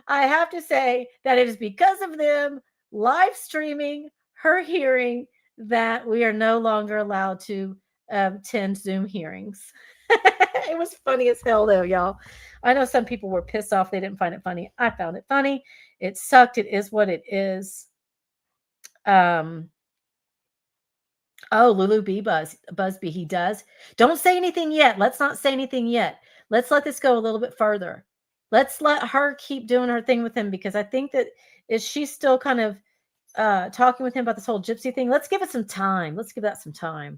[SPEAKER 1] I have to say that it is because of them live streaming her hearing that we are no longer allowed to attend Zoom hearings. It was funny as hell, though, y'all. I know some people were pissed off they didn't find it funny. I found it funny. It sucked. It is what it is. Oh, Lulu B. Busby, he does. Don't say anything yet. Let's not say anything yet. Let's let this go a little bit further. Let's let her keep doing her thing with him, because I think that is she's still kind of talking with him about this whole gypsy thing. Let's give it some time. Let's give that some time.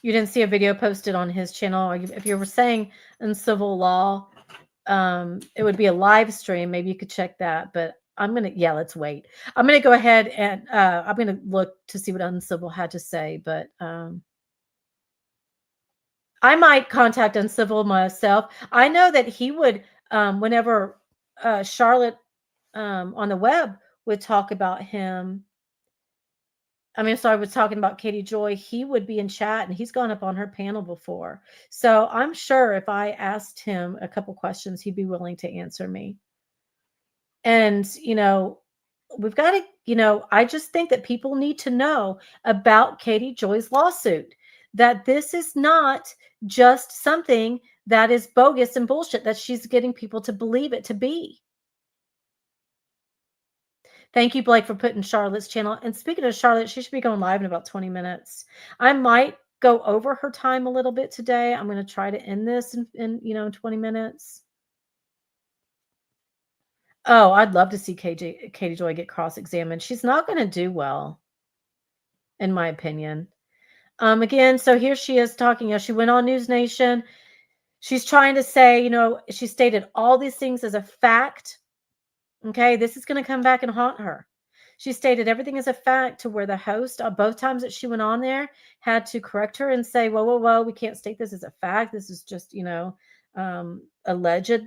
[SPEAKER 1] You didn't see a video posted on his channel. If you were saying Uncivil Law, it would be a live stream. Maybe you could check that. But I'm going to, let's wait. I'm going to go ahead and I'm going to look to see what Uncivil had to say. But I might contact Uncivil myself. I know that he would, whenever Charlotte on the web would talk about him. I mean, so I was talking about Katie Joy. He would be in chat, and he's gone up on her panel before. So I'm sure if I asked him a couple questions, he'd be willing to answer me. And, we've got to, I just think that people need to know about Katie Joy's lawsuit, that this is not just something that is bogus and bullshit that she's getting people to believe it to be. Thank you, Blake, for putting Charlotte's channel. And speaking of Charlotte, she should be going live in about 20 minutes. I might go over her time a little bit today. I'm going to try to end this in 20 minutes. Oh, I'd love to see Katie Joy get cross-examined. She's not going to do well, in my opinion. Again, so here she is talking. She went on News Nation. She's trying to say, she stated all these things as a fact. Okay, this is going to come back and haunt her. She stated everything as a fact, to where the host, both times that she went on there, had to correct her and say, whoa, we can't state this as a fact. This is just, alleged,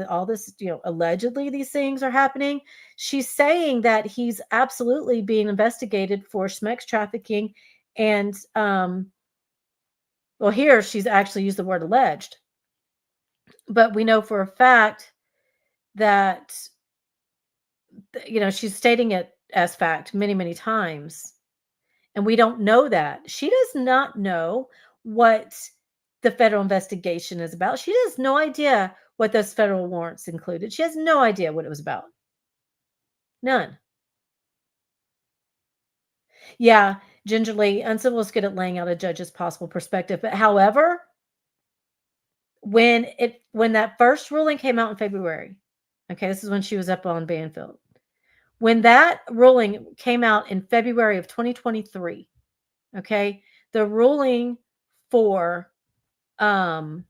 [SPEAKER 1] all this, allegedly these things are happening. She's saying that he's absolutely being investigated for sex trafficking. And, here she's actually used the word alleged. But we know for a fact that, she's stating it as fact many, many times. And we don't know that. She does not know what the federal investigation is about. She has no idea what those federal warrants included. She has no idea what it was about. None. Yeah, Gingerly, Uncivil is good at laying out a judge's possible perspective. But however, when that first ruling came out in February, okay, this is when she was up on Banfield. When that ruling came out in February of 2023, okay, the ruling for 7M's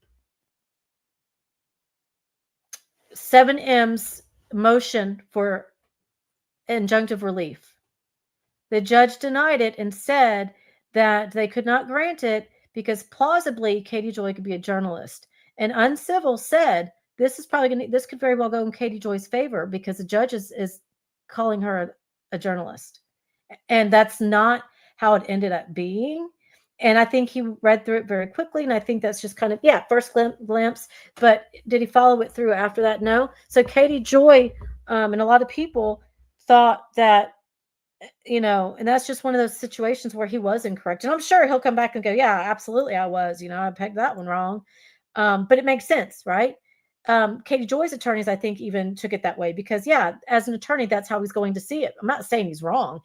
[SPEAKER 1] motion for injunctive relief, the judge denied it and said that they could not grant it because plausibly Katie Joy could be a journalist. And Uncivil said this could very well go in Katie Joy's favor because the judge is calling her a journalist. And that's not how it ended up being. And I think he read through it very quickly. And I think that's just kind of, first glimpse. But did he follow it through after that? No. So Katie Joy and a lot of people thought that, and that's just one of those situations where he was incorrect. And I'm sure he'll come back and go, yeah, absolutely, I was. I pegged that one wrong. But it makes sense, right? Katie Joy's attorneys, I think, even took it that way because, as an attorney, that's how he's going to see it. I'm not saying he's wrong.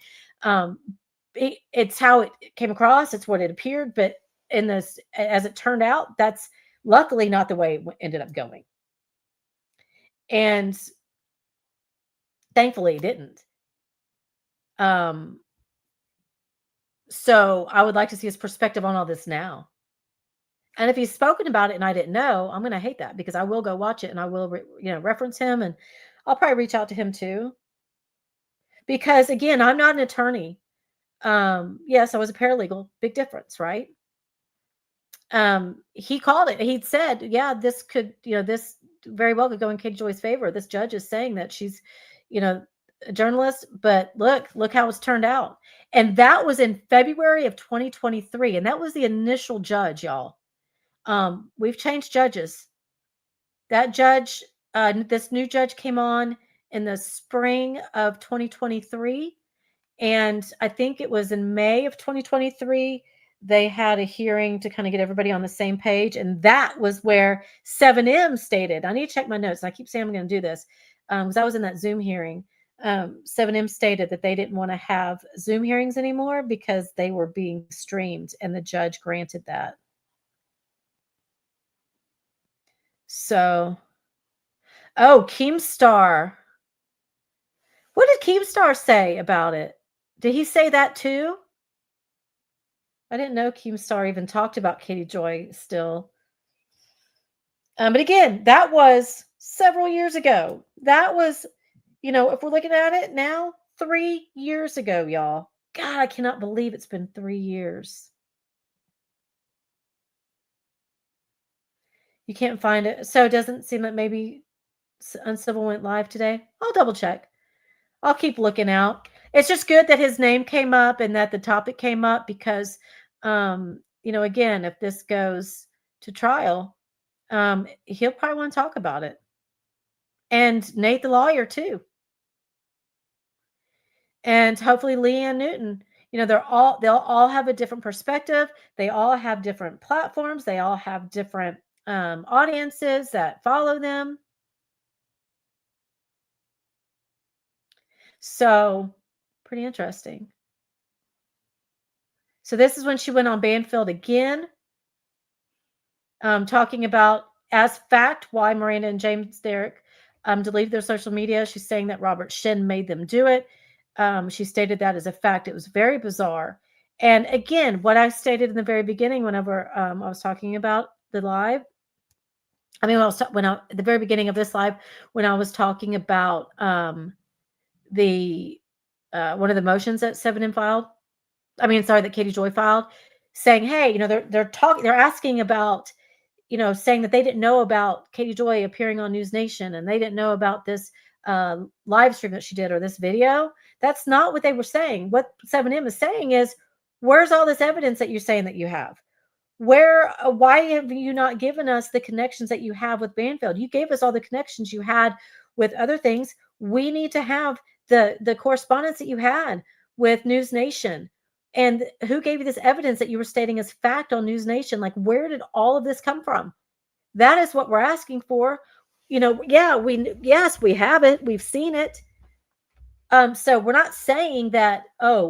[SPEAKER 1] It's how it came across. It's what it appeared. But as it turned out, that's luckily not the way it ended up going. And thankfully it didn't. So I would like to see his perspective on all this now. And if he's spoken about it and I didn't know, I'm going to hate that because I will go watch it and I will, reference him and I'll probably reach out to him too. Because again, I'm not an attorney. Yes, I was a paralegal. Big difference, right? he called it. He'd said, yeah, this could, this very well could go in Katie Joy's favor. This judge is saying that she's, a journalist, but look how it's turned out. And that was in February of 2023. And that was the initial judge, y'all. We've changed judges. That judge, this new judge came on in the spring of 2023. And I think it was in May of 2023, they had a hearing to kind of get everybody on the same page. And that was where 7M stated, I need to check my notes. I keep saying I'm going to do this because I was in that Zoom hearing. 7M stated that they didn't want to have Zoom hearings anymore because they were being streamed, and the judge granted that. So, Keemstar. What did Keemstar say about it? Did he say that too? I didn't know Keemstar even talked about Katie Joy still. But again, that was several years ago. That was, if we're looking at it now, 3 years ago, y'all. God, I cannot believe it's been 3 years. You can't find it. So it doesn't seem that maybe Uncivil went live today. I'll double check. I'll keep looking out. It's just good that his name came up and that the topic came up because, again, if this goes to trial, he'll probably want to talk about it. And Nate, the lawyer, too. And hopefully Leanne Newton, they'll all have a different perspective. They all have different platforms. They all have different audiences that follow them. So pretty interesting. So this is when she went on Banfield again, talking about as fact why Miranda and James Derrick deleted their social media. She's saying that Robert Shin made them do it. She stated that as a fact. It was very bizarre. And again, what I stated in the very beginning, whenever I was talking about the live, at the very beginning of this live, when I was talking about the one of the motions that 7M filed, that Katie Joy filed, saying, hey, they're asking about, saying that they didn't know about Katie Joy appearing on News Nation and they didn't know about this live stream that she did or this video. That's not what they were saying. What 7M is saying is, where's all this evidence that you're saying that you have? Why have you not given us the connections that you have with Banfield? You gave us all the connections you had with other things. We need to have the correspondence that you had with News Nation. And who gave you this evidence that you were stating as fact on News Nation? Like, where did all of this come from? That is what we're asking for. Yes, we have it. We've seen it. So we're not saying that,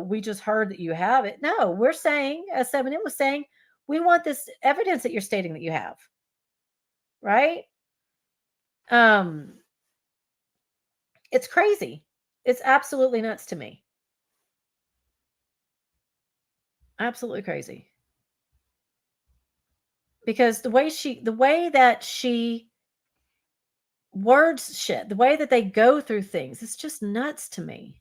[SPEAKER 1] we just heard that you have it. No, we're saying, as 7M was saying, we want this evidence that you're stating that you have. Right? It's crazy. It's absolutely nuts to me. Absolutely crazy. Because the way that she words shit, the way that they go through things, it's just nuts to me.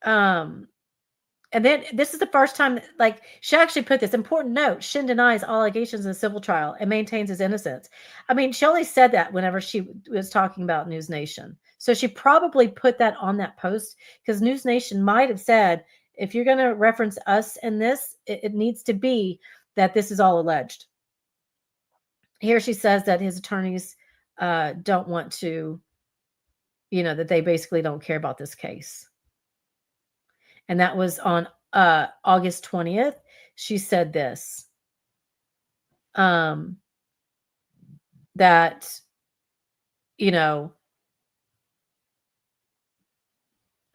[SPEAKER 1] And then this is the first time, she actually put this important note: Shin denies all allegations in the civil trial and maintains his innocence. She only said that whenever she was talking about News Nation. So she probably put that on that post because News Nation might have said, if you're going to reference us in this, it needs to be that this is all alleged. Here she says that his attorneys don't want to, that they basically don't care about this case. And that was on August 20th. She said this, that,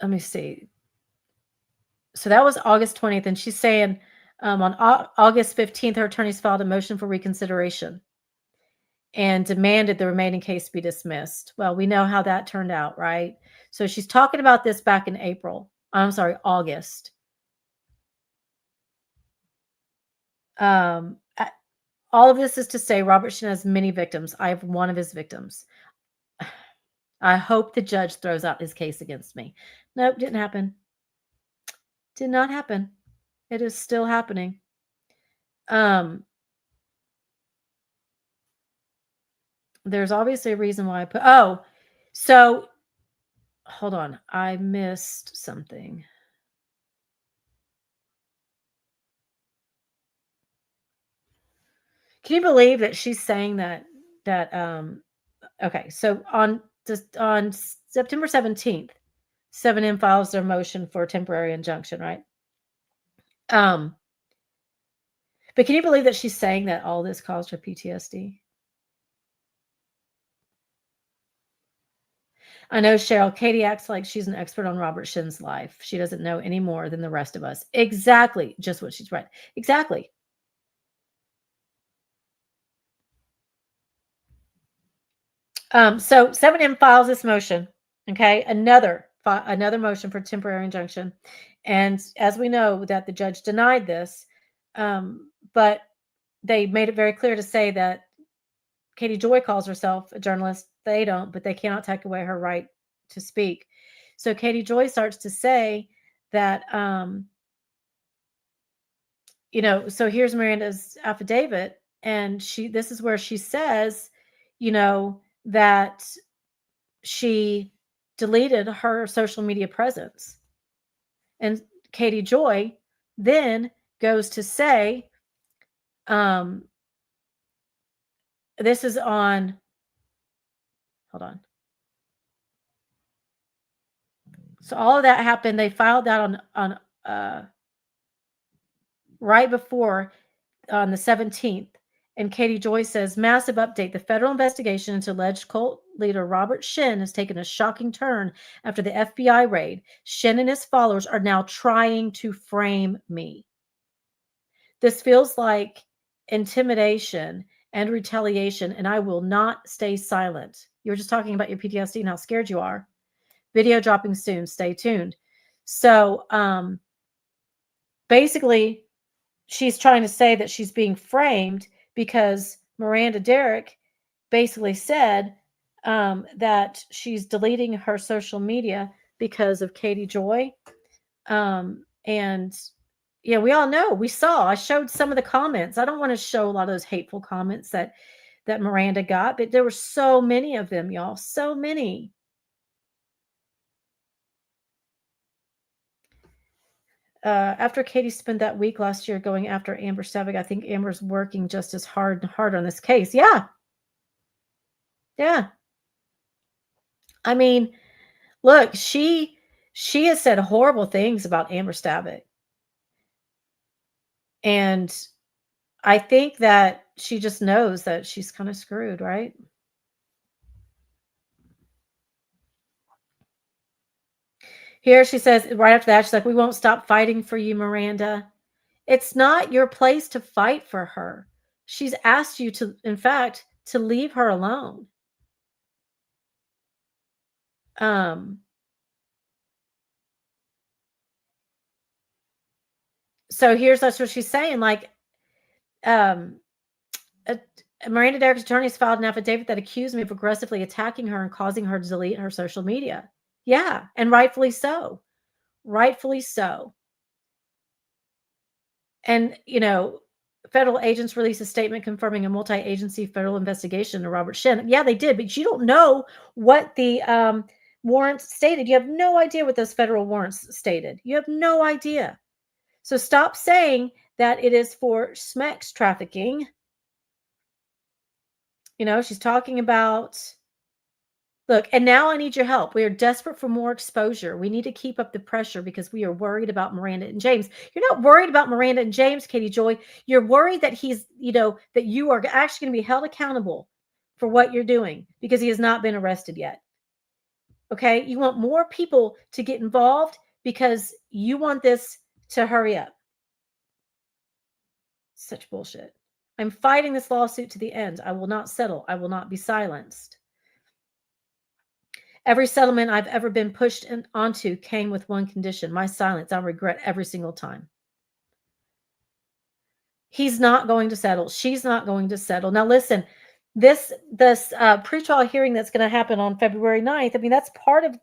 [SPEAKER 1] let me see. So that was August 20th. And she's saying on August 15th, her attorneys filed a motion for reconsideration and demanded the remaining case be dismissed. Well, we know how that turned out, right? So she's talking about this back in August. All of this is to say Robert Shin has many victims. I have one of his victims. I hope the judge throws out his case against me. Nope, didn't happen. Did not happen. It is still happening. There's obviously a reason why I put, so hold on. I missed something. Can you believe that she's saying that okay, so on September 17th, 7M files their motion for temporary injunction, right? But can you believe that she's saying that all this caused her PTSD? I know, Cheryl, Katie acts like she's an expert on Robert Shin's life. She doesn't know any more than the rest of us. Exactly. Just what she's read. Exactly. So 7M files this motion. Okay. Another motion for temporary injunction. And as we know that the judge denied this, but they made it very clear to say that Katie Joy calls herself a journalist. They don't, but they cannot take away her right to speak. So Katie Joy starts to say that, so here's Miranda's affidavit, and this is where she says, that she deleted her social media presence. And Katie Joy then goes to say, this is on, hold on. So all of that happened. They filed that on right before, on the 17th. And Katie Joy says, massive update. The federal investigation into alleged cult leader Robert Shin has taken a shocking turn after the FBI raid. Shin and his followers are now trying to frame me. This feels like intimidation and retaliation, and I will not stay silent. You were just talking about your PTSD and how scared you are. Video dropping soon. Stay tuned. So basically, she's trying to say that she's being framed because Miranda Derrick basically said that she's deleting her social media because of Katie Joy. And yeah, we all know. I showed some of the comments. I don't want to show a lot of those hateful comments that Miranda got, but there were so many of them, y'all. So many. After Katie spent that week last year going after Amber Stavig, I think Amber's working just as hard on this case. Yeah. Yeah. I mean, look, she has said horrible things about Amber Stavig. And I think that she just knows that she's kind of screwed, right? Here she says, right after that, she's like, we won't stop fighting for you, Miranda. It's not your place to fight for her. She's asked you to, in fact, to leave her alone. So that's what she's saying. Like, Miranda Derrick's attorneys filed an affidavit that accused me of aggressively attacking her and causing her to delete her social media. Yeah, and rightfully so. Rightfully so. And, federal agents released a statement confirming a multi-agency federal investigation into Robert Shin. Yeah, they did, but you don't know what the warrants stated. You have no idea what those federal warrants stated. You have no idea. So stop saying that it is for SMEX trafficking. She's talking about, look, and now I need your help. We are desperate for more exposure. We need to keep up the pressure because we are worried about Miranda and James. You're not worried about Miranda and James, Katie Joy. You're worried that he's, that you are actually going to be held accountable for what you're doing because he has not been arrested yet. Okay? You want more people to get involved because you want this to hurry up. Such bullshit. I'm fighting this lawsuit to the end. I will not settle. I will not be silenced. Every settlement I've ever been pushed onto came with one condition: my silence. I'll regret every single time. He's not going to settle. She's not going to settle. Now, listen, this pretrial hearing that's going to happen on February 9th. I mean, that's part of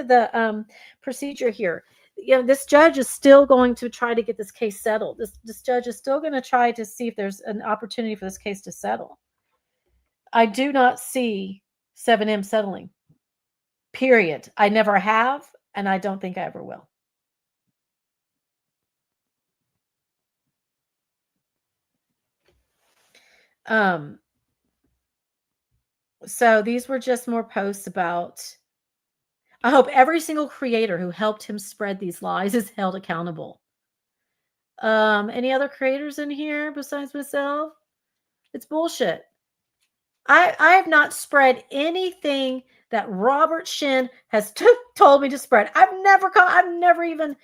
[SPEAKER 1] the procedure here. this judge is still going to try to get this case settled. This judge is still going to try to see if there's an opportunity for this case to settle. I do not see 7M settling. Period. I never have, and I don't think I ever will. So these were just more posts about, I hope every single creator who helped him spread these lies is held accountable. Any other creators in here besides myself? It's bullshit. I have not spread anything that Robert Shin has told me to spread. I've never even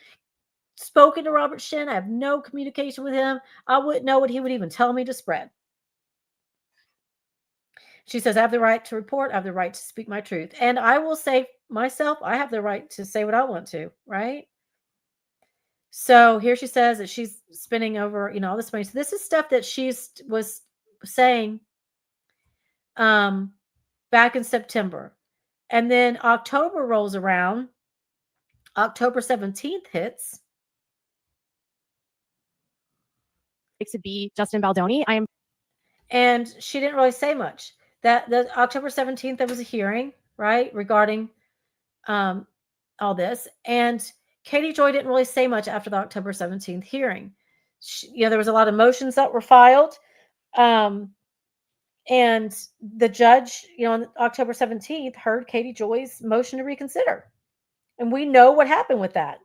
[SPEAKER 1] spoken to Robert Shin. I have no communication with him. I wouldn't know what he would even tell me to spread. She says, I have the right to report. I have the right to speak my truth. And I will say myself, I have the right to say what I want to, right? So here she says that she's spending over, all this money. So this is stuff that was saying back in September. And then October rolls around. October 17th hits.
[SPEAKER 2] It could be Justin Baldoni.
[SPEAKER 1] And she didn't really say much. That October 17th, there was a hearing, right, regarding all this. And Katie Joy didn't really say much after the October 17th hearing. There was a lot of motions that were filed. And the judge, on October 17th, heard Katie Joy's motion to reconsider. And we know what happened with that.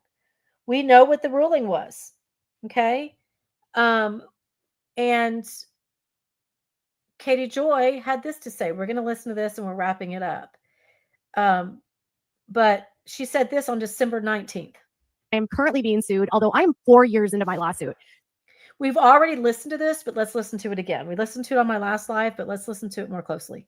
[SPEAKER 1] We know what the ruling was. Okay. And Katie Joy had this to say. We're going to listen to this and we're wrapping it up. But she said this on December 19th.
[SPEAKER 2] I'm currently being sued, although I'm 4 years into my lawsuit.
[SPEAKER 1] We've already listened to this, but let's listen to it again. We listened to it on my last live, but let's listen to it more closely.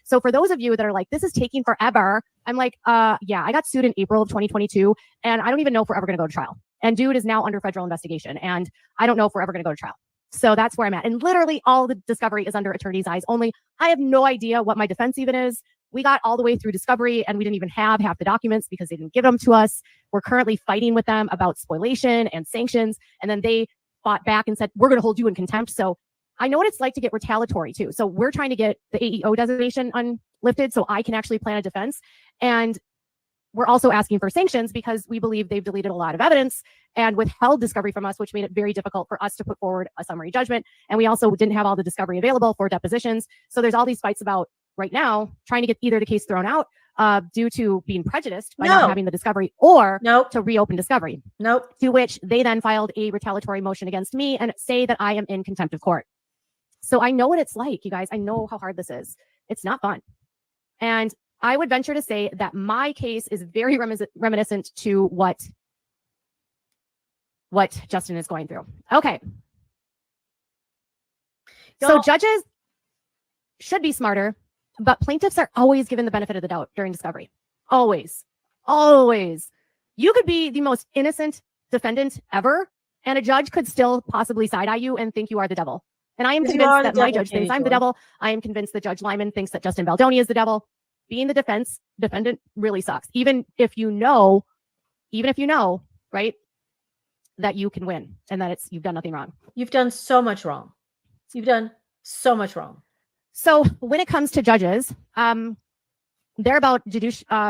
[SPEAKER 2] So for those of you that are like, this is taking forever, I'm like, yeah, I got sued in April of 2022, and I don't even know if we're ever going to go to trial. And dude is now under federal investigation, and I don't know if we're ever going to go to trial. So that's where I'm at. And literally all the discovery is under attorney's eyes only. I have no idea what my defense even is. We got all the way through discovery and we didn't even have half the documents because they didn't give them to us. We're currently fighting with them about spoliation and sanctions. And then they fought back and said, we're going to hold you in contempt. So I know what it's like to get retaliatory too. So we're trying to get the AEO designation lifted so I can actually plan a defense. And we're also asking for sanctions because we believe they've deleted a lot of evidence and withheld discovery from us, which made it very difficult for us to put forward a summary judgment. And we also didn't have all the discovery available for depositions. So there's all these fights about right now trying to get either the case thrown out due to being prejudiced by not having the discovery or to reopen discovery. To which they then filed a retaliatory motion against me and say that I am in contempt of court. So I know what it's like, you guys. I know how hard this is. It's not fun. And I would venture to say that my case is very reminiscent to what Justin is going through. Okay. So judges should be smarter, but plaintiffs are always given the benefit of the doubt during discovery. Always. Always. You could be the most innocent defendant ever, and a judge could still possibly side-eye you and think you are the devil. And I am convinced that my judge thinks I'm the devil. I am convinced that Judge Lyman thinks that Justin Baldoni is the devil. Being the defendant really sucks. Even if you know, right, that you can win and that you've done nothing wrong.
[SPEAKER 1] You've done so much wrong. You've done so much wrong.
[SPEAKER 2] So when it comes to judges, they're about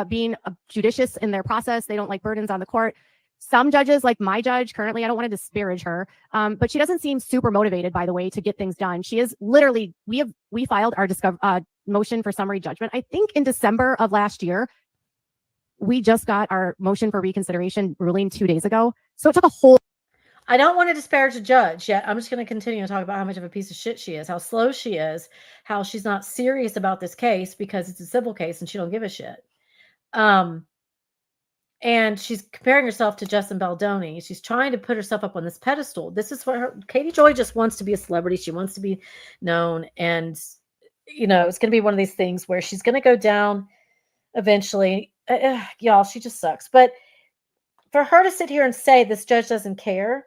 [SPEAKER 2] being judicious in their process. They don't like burdens on the court. Some judges, like my judge currently, I don't want to disparage her, but she doesn't seem super motivated, by the way, to get things done. She is literally, we filed our motion for summary judgment, I think in December of last year. We just got our motion for reconsideration ruling 2 days ago. So it took a whole...
[SPEAKER 1] I don't want to disparage the judge yet. I'm just going to continue to talk about how much of a piece of shit she is, how slow she is, how she's not serious about this case because it's a civil case and she don't give a shit. And she's comparing herself to Justin Baldoni. She's trying to put herself up on this pedestal. This is what Katie Joy just wants to be a celebrity. She wants to be known. And, it's going to be one of these things where she's going to go down eventually. Y'all, she just sucks. But for her to sit here and say this judge doesn't care,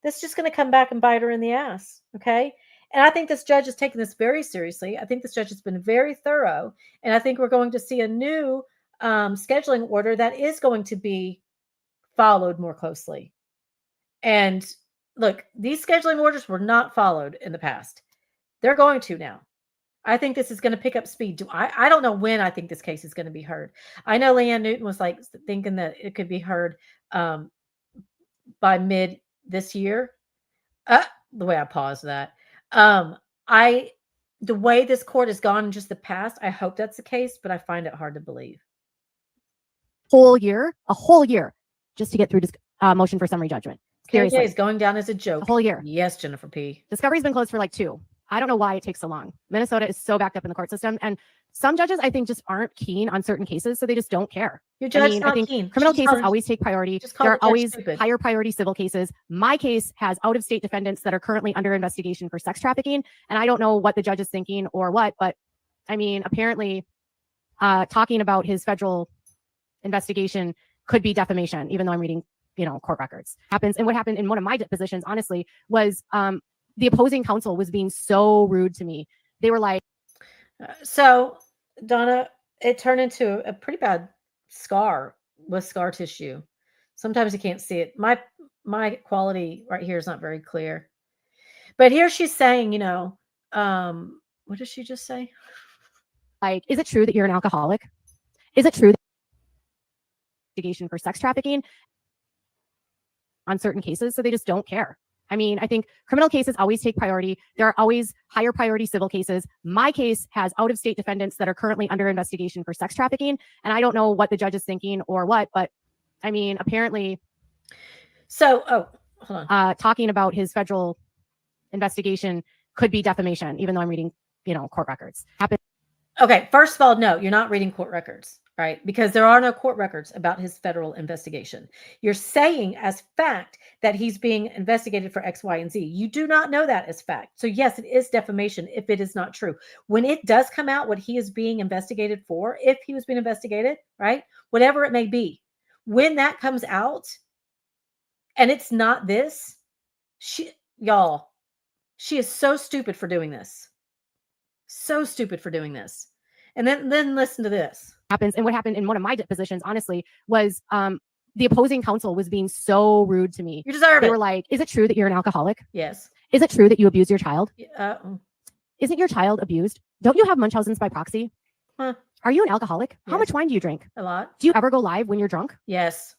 [SPEAKER 1] this is just going to come back and bite her in the ass. Okay. And I think this judge is taking this very seriously. I think this judge has been very thorough. And I think we're going to see a new scheduling order that is going to be followed more closely. And look, these scheduling orders were not followed in the past. They're going to now. I think this is going to pick up speed. I don't know when I think this case is going to be heard. I know Leanne Newton was like thinking that it could be heard by mid this year. The way I paused that. The way this court has gone in just the past, I hope that's the case, but I find it hard to believe.
[SPEAKER 5] A whole year, just to get through this motion for summary judgment. Seriously.
[SPEAKER 1] KJ is going down as a joke.
[SPEAKER 5] A whole year.
[SPEAKER 1] Yes, Jennifer P.
[SPEAKER 5] Discovery's been closed for like 2. I don't know why it takes so long. Minnesota is so backed up in the court system, and some judges I think just aren't keen on certain cases, so they just don't care.
[SPEAKER 1] Your judge
[SPEAKER 5] I
[SPEAKER 1] not
[SPEAKER 5] think
[SPEAKER 1] keen.
[SPEAKER 5] criminal
[SPEAKER 1] She's
[SPEAKER 5] cases
[SPEAKER 1] not-
[SPEAKER 5] always take priority.
[SPEAKER 1] Just call
[SPEAKER 5] There
[SPEAKER 1] the
[SPEAKER 5] are
[SPEAKER 1] judge
[SPEAKER 5] always
[SPEAKER 1] stupid.
[SPEAKER 5] higher priority civil cases. My case has out-of-state defendants that are currently under investigation for sex trafficking, and I don't know what the judge is thinking or what, but I mean, apparently talking about his federal investigation could be defamation, even though I'm reading, court records. And what happened in one of my depositions, honestly, was the opposing counsel was being so rude to me. They were like,
[SPEAKER 1] So, Donna, it turned into a pretty bad scar with scar tissue. Sometimes you can't see it. My quality right here is not very clear. But here she's saying, what did she just say?
[SPEAKER 5] is it true that you're an alcoholic? Is it true that investigation for sex trafficking on certain cases, so they just don't care. I mean, I think criminal cases always take priority. There are always higher priority civil cases. My case has out-of-state defendants that are currently under investigation for sex trafficking, and I don't know what the judge is thinking or what, but I mean, apparently.
[SPEAKER 1] So, hold on.
[SPEAKER 5] Talking about his federal investigation could be defamation, even though I'm reading, court records.
[SPEAKER 1] Okay, first of all, no, you're not reading court records, right? Because there are no court records about his federal investigation. You're saying as fact that he's being investigated for X, Y, and Z. You do not know that as fact. So yes, it is defamation if it is not true. When it does come out what he is being investigated for, if he was being investigated, right? Whatever it may be, when that comes out and it's not this, she is so stupid for doing this. So stupid for doing this. And then listen to this.
[SPEAKER 5] And what happened in one of my depositions, honestly, was the opposing counsel was being so rude to me.
[SPEAKER 1] You deserve
[SPEAKER 5] They
[SPEAKER 1] it.
[SPEAKER 5] were like, is it true that you're an alcoholic?
[SPEAKER 1] Yes.
[SPEAKER 5] Is it true that you abuse your child?
[SPEAKER 1] Uh-oh.
[SPEAKER 5] Isn't your child abused? Don't you have Munchausen's by proxy?
[SPEAKER 1] Huh.
[SPEAKER 5] Are you an alcoholic? How
[SPEAKER 1] Yes.
[SPEAKER 5] much wine do you drink?
[SPEAKER 1] A lot.
[SPEAKER 5] Do you ever go live when you're drunk?
[SPEAKER 1] Yes.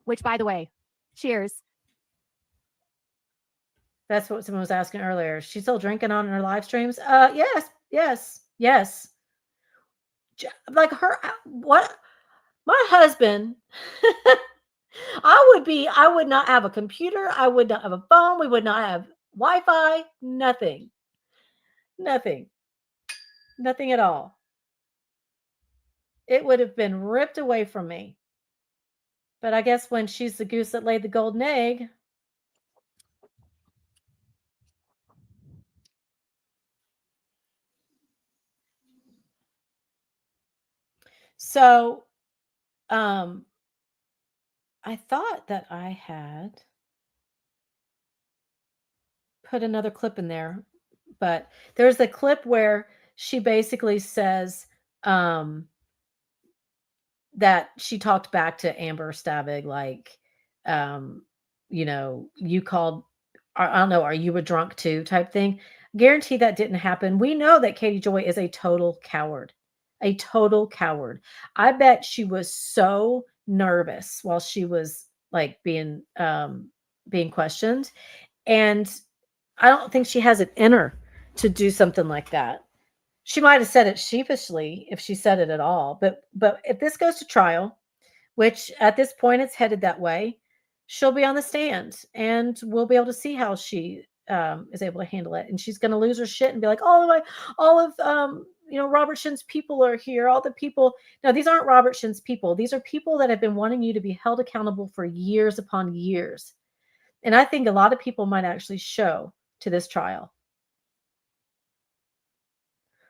[SPEAKER 5] Which, by the way, cheers.
[SPEAKER 1] That's what someone was asking earlier. She's still drinking on her live streams? Yes. Like what? My husband, I would not have a computer. I would not have a phone. We would not have Wi-Fi. Nothing at all. It would have been ripped away from me. But I guess when she's the goose that laid the golden egg, so, I thought that I had put another clip in there, but there's a clip where she basically says, that she talked back to Amber Stavig, like, you called, I don't know, are you a drunk too type thing. Guarantee that didn't happen. We know that Katie Joy is a total coward. A total coward. I bet she was so nervous while she was like being questioned. And I don't think she has it in her to do something like that. She might have said it sheepishly if she said it at all. But if this goes to trial, which at this point it's headed that way, she'll be on the stand and we'll be able to see how she is able to handle it. And she's going to lose her shit and be like, all of Robert Shin's people are here. All the people. No, these aren't Robert Shin's people. These are people that have been wanting you to be held accountable for years upon years. And I think a lot of people might actually show to this trial.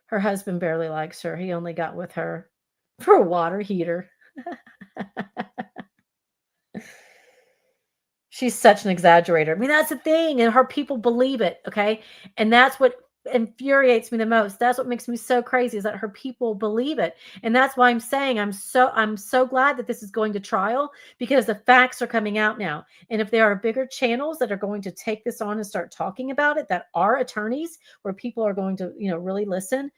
[SPEAKER 1] Her husband barely likes her. He only got with her for a water heater. She's such an exaggerator. I mean, that's the thing. And her people believe it. Okay. And that's what infuriates me the most. That's what makes me so crazy, is that her people believe it. And that's why I'm saying I'm so glad that this is going to trial, because the facts are coming out now. And if there are bigger channels that are going to take this on and start talking about it, that are attorneys, where people are going to, really listen,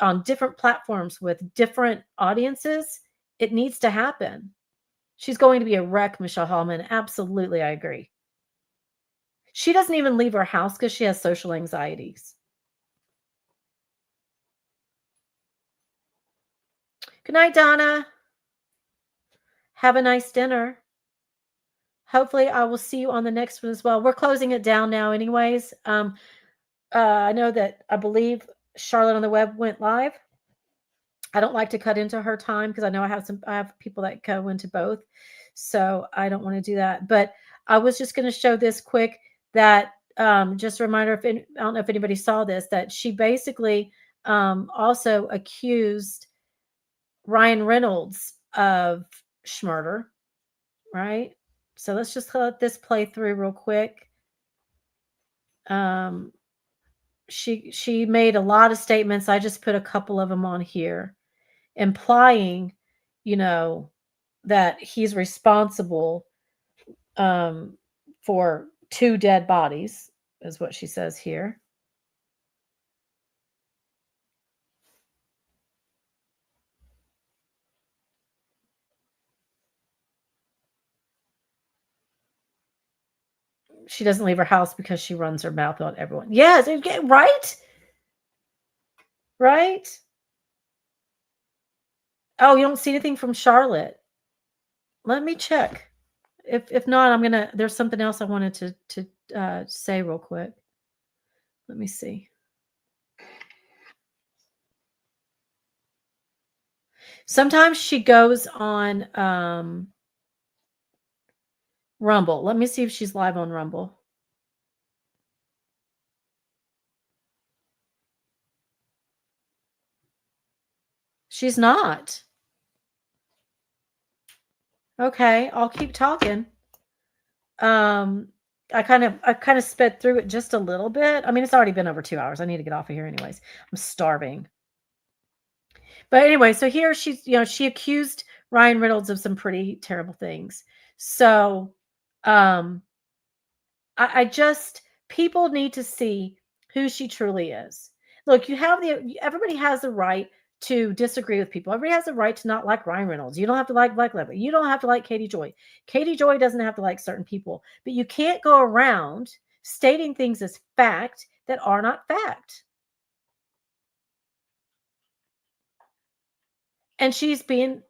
[SPEAKER 1] on different platforms with different audiences, it needs to happen. She's going to be a wreck, Michelle Hallman. Absolutely, I agree. She doesn't even leave her house because she has social anxieties. Good night, Donna. Have a nice dinner. Hopefully, I will see you on the next one as well. We're closing it down now anyways. I know that I believe Charlotte on the Web went live. I don't like to cut into her time because I know I have people that go into both. So I don't want to do that. But I was just going to show this quick, that just a reminder, I don't know if anybody saw this, that she basically also accused Ryan Reynolds of murder, right? So let's just let this play through real quick. She made a lot of statements. I just put a couple of them on here, implying, that he's responsible for 2 dead bodies, is what she says here. She doesn't leave her house because she runs her mouth on everyone. Yes, right? Right? Oh, you don't see anything from Charlotte. Let me check. If not, there's something else I wanted to say real quick. Let me see. Sometimes she goes on Rumble. Let me see if she's live on Rumble. She's not. Okay, I'll keep talking. I kind of sped through it just a little bit. I mean, it's already been over 2 hours. I need to get off of here anyways. I'm starving. But anyway, so here she's, she accused Ryan Reynolds of some pretty terrible things. So I just, people need to see who she truly is. Look, everybody has the right to disagree with people. Everybody has the right to not like Ryan Reynolds. You don't have to like Black Leopard. You don't have to like Katie Joy. Katie Joy doesn't have to like certain people. But you can't go around stating things as fact that are not fact. And she's being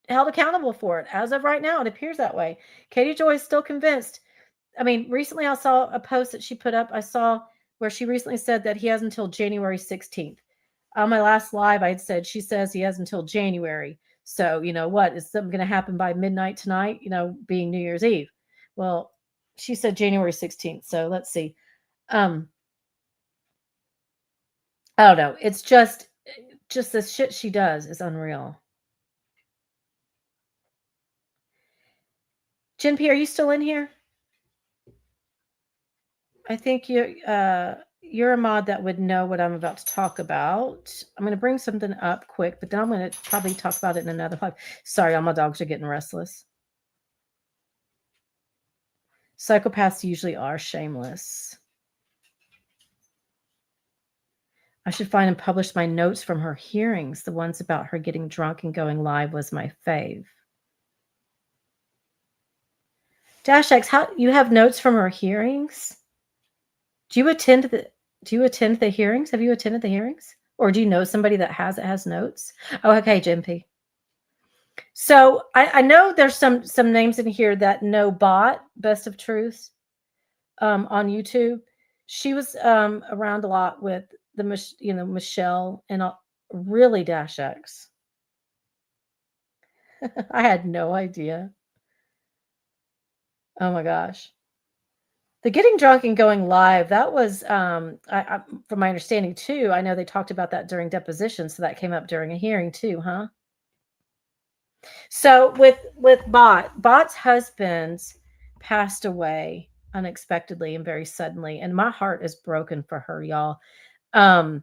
[SPEAKER 1] held accountable for it. As of right now, it appears that way. Katie Joy is still convinced. I mean, recently I saw a post that she put up. I saw where she recently said that he has until January 16th. On my last live, I had said, she says he has until January. So, what? Is something going to happen by midnight tonight, being New Year's Eve? Well, she said January 16th. So let's see. I don't know. It's just the shit she does is unreal. Jen P, are you still in here? I think you're a mod that would know what I'm about to talk about. I'm going to bring something up quick, but then I'm going to probably talk about it in another live. Sorry, all my dogs are getting restless. Psychopaths usually are shameless. I should find and publish my notes from her hearings. The ones about her getting drunk and going live was my fave. Dash X, how you have notes from her hearings? Do you attend the hearings? Have you attended the hearings? Or do you know somebody that has notes? Oh, okay, Jim P. So I know there's some names in here that know Bot, Best of Truths, on YouTube. She was around a lot with Michelle and really Dash X. I had no idea. Oh my gosh. The getting drunk and going live, that was, from my understanding too, I know they talked about that during depositions, so that came up during a hearing too, huh? So with Bot's husband passed away unexpectedly and very suddenly, and my heart is broken for her, y'all. Um,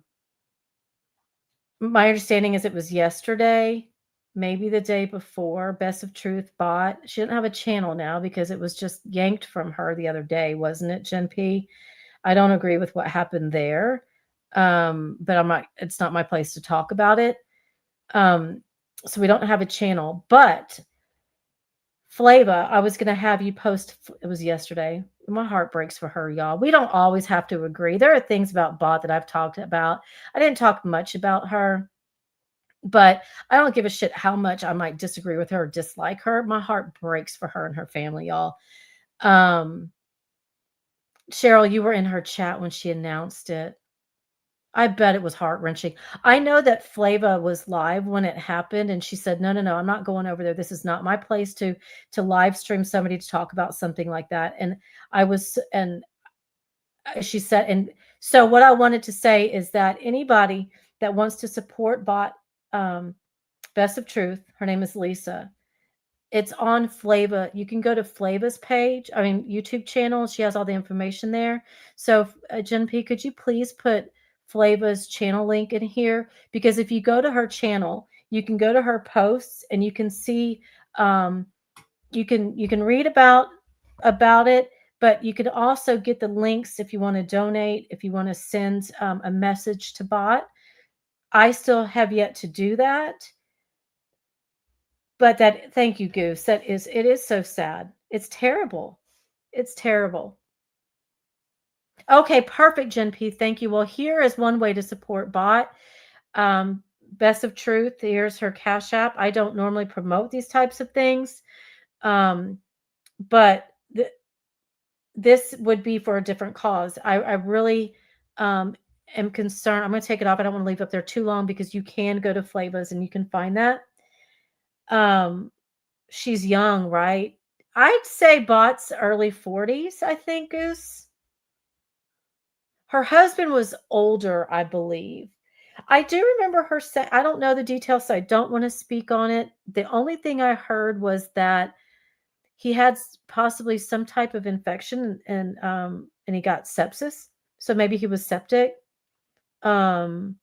[SPEAKER 1] my understanding is it was yesterday, maybe the day before. Best of Truth bought. She didn't have a channel now because it was just yanked from her the other day, wasn't it, Jen P? I don't agree with what happened there, but I'm not. It's not my place to talk about it. So we don't have a channel, but Flava, I was going to have you post. It was yesterday. My heart breaks for her, y'all. We don't always have to agree. There are things about Bot that I've talked about. I didn't talk much about her, but I don't give a shit how much I might disagree with her or dislike her. My heart breaks for her and her family, y'all. Cheryl, you were in her chat when she announced it. I bet it was heart-wrenching. I know that Flava was live when it happened, and she said, no, I'm not going over there. This is not my place to live stream somebody to talk about something like that. And she said, and so what I wanted to say is that anybody that wants to support Bot Best of Truth, her name is Lisa. It's on Flava. You can go to Flava's page, YouTube channel. She has all the information there. So Jen P, could you please put Flava's channel link in here? Because if you go to her channel, you can go to her posts and you can see, you can read about it, but you can also get the links if you want to donate, if you want to send a message to Bot. I still have yet to do that. But thank you, Goose. It is so sad. It's terrible. It's terrible. Okay, perfect, Jen P. Thank you. Well, here is one way to support Bot. Best of Truth. Here's her Cash App. I don't normally promote these types of things, but this would be for a different cause. I really am concerned. I'm going to take it off. I don't want to leave it up there too long because you can go to Flava's and you can find that. She's young, right? I'd say Bot's early 40s, I think, Goose. Her husband was older, I believe. I do remember her saying, I don't know the details, so I don't want to speak on it. The only thing I heard was that he had possibly some type of infection and he got sepsis. So maybe he was septic. And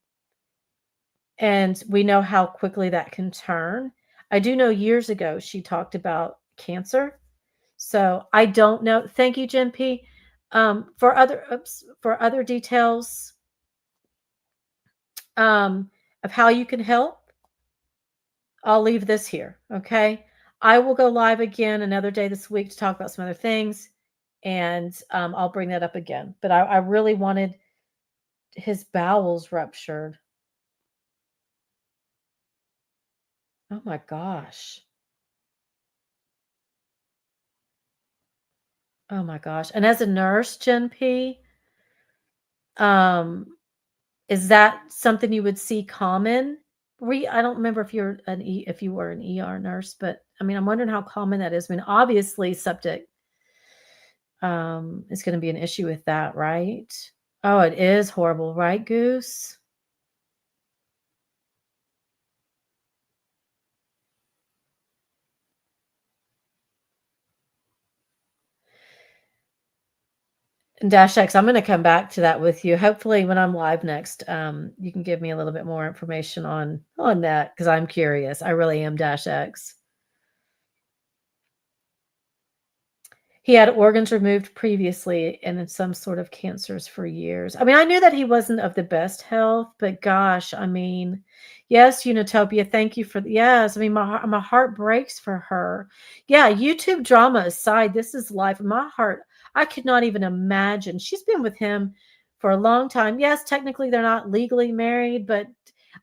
[SPEAKER 1] we know how quickly that can turn. I do know years ago she talked about cancer. So I don't know. Thank you, Jen P. For other details of how you can help, I'll leave this here. Okay. I will go live again another day this week to talk about some other things, and I'll bring that up again. But I really wanted his bowels ruptured. Oh my gosh. Oh my gosh. And as a nurse, Jen P, is that something you would see common? I don't remember if you were an ER nurse, but I mean, I'm wondering how common that is. I mean, obviously septic is going to be an issue with that, right? Oh, it is horrible, right, Goose? Dash X, I'm going to come back to that with you. Hopefully when I'm live next, you can give me a little bit more information on that, because I'm curious. I really am, Dash X. He had organs removed previously and in some sort of cancers for years. I mean, I knew that he wasn't of the best health, but gosh, I mean, yes, Unitopia, thank you for yes. I mean, my heart breaks for her. Yeah, YouTube drama aside, this is life. My heart, I could not even imagine. She's been with him for a long time. Yes, technically they're not legally married, but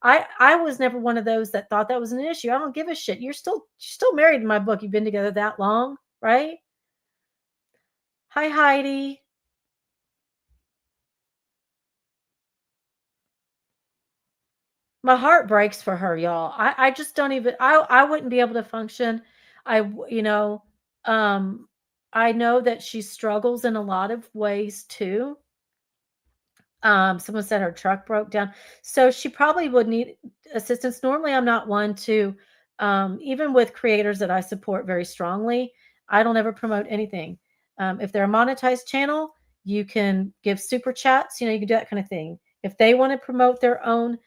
[SPEAKER 1] I was never one of those that thought that was an issue. I don't give a shit. You're still married in my book. You've been together that long, right? Hi, Heidi. My heart breaks for her, y'all. I just don't even, I wouldn't be able to function. I know that she struggles in a lot of ways too. Someone said her truck broke down. So she probably would need assistance. Normally, I'm not one to, even with creators that I support very strongly, I don't ever promote anything. If they're a monetized channel, you can give super chats, you can do that kind of thing. If they want to promote their own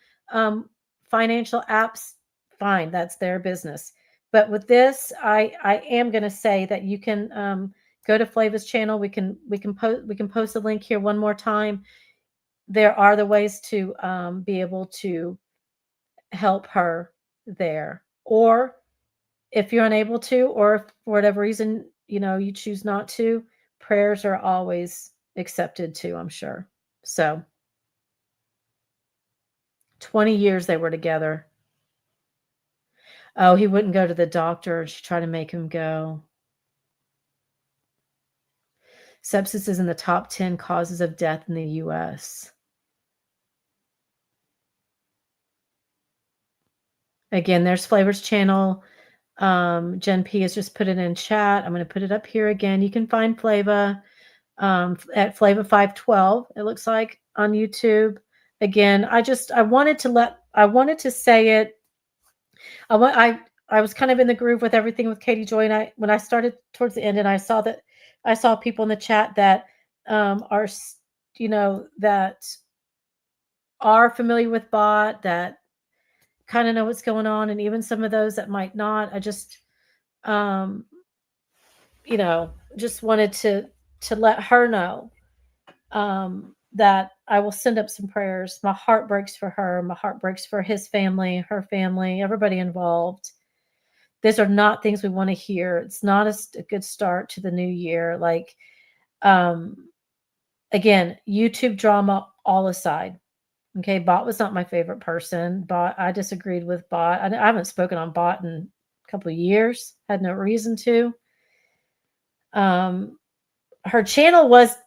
[SPEAKER 1] financial apps, fine, that's their business. But with this, I am going to say that you can go to Flava's channel. We can post a link here one more time. There are the ways to be able to help her there. Or if you're unable to, or if for whatever reason, you choose not to, prayers are always accepted too, I'm sure. So 20 years they were together. Oh, he wouldn't go to the doctor. She tried to make him go. Sepsis is in the top 10 causes of death in the U.S. Again, there's Flavor's channel. Jen P has just put it in chat. I'm going to put it up here again. You can find Flava at Flava512, it looks like, on YouTube. Again, I wanted to say it. I was kind of in the groove with everything with Katie Joy, and when I started towards the end, and I saw people in the chat that are that are familiar with bot, that kind of know what's going on, and even some of those that might not. I just just wanted to let her know that I will send up some prayers. My heart breaks for her. My heart breaks for his family, her family, everybody involved. These are not things we want to hear. It's not a good start to the new year. Like, again, YouTube drama all aside. Okay, Bot was not my favorite person. Bot, I disagreed with Bot. I haven't spoken on Bot in a couple of years. Had no reason to. Her channel was,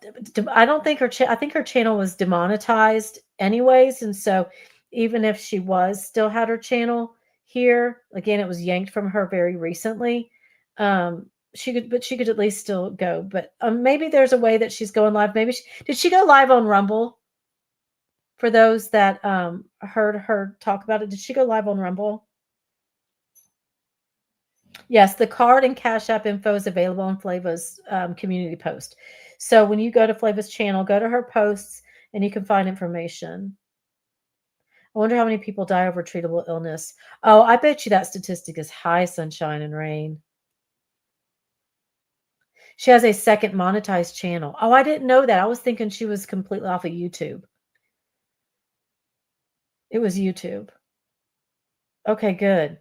[SPEAKER 1] I think her channel was demonetized anyways. And so even if she still had her channel here, again, it was yanked from her very recently. She could at least still go, but maybe there's a way that she's going live. Maybe did she go live on Rumble? For those that heard her talk about it, did she go live on Rumble? Yes, the card and Cash App info is available on Flava's community post. So when you go to Flava's channel, go to her posts and you can find information. I wonder how many people die over treatable illness. Oh, I bet you that statistic is high, Sunshine and Rain. She has a second monetized channel. Oh, I didn't know that. I was thinking she was completely off of YouTube. It was YouTube. Okay, good.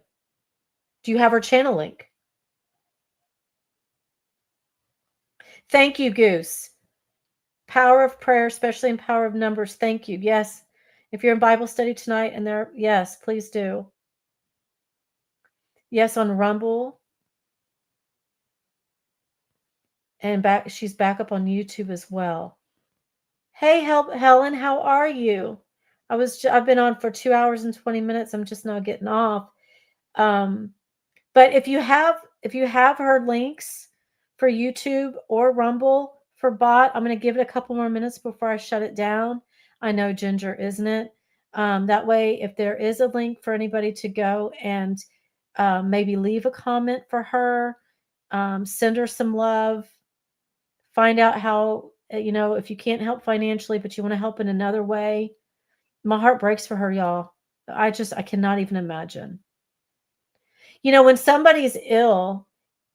[SPEAKER 1] Do you have her channel link? Thank you, Goose. Power of prayer, especially in power of numbers. Thank you. Yes. If you're in Bible study tonight and yes, please do. Yes, on Rumble. And she's back up on YouTube as well. Hey, Helen, how are you? I've been on for 2 hours and 20 minutes. I'm just now getting off. But if you have her links for YouTube or Rumble for Bot, I'm going to give it a couple more minutes before I shut it down. I know, Ginger, isn't it? That way, if there is a link for anybody to go and maybe leave a comment for her, send her some love, find out how, if you can't help financially, but you want to help in another way. My heart breaks for her, y'all. I cannot even imagine. When somebody's ill,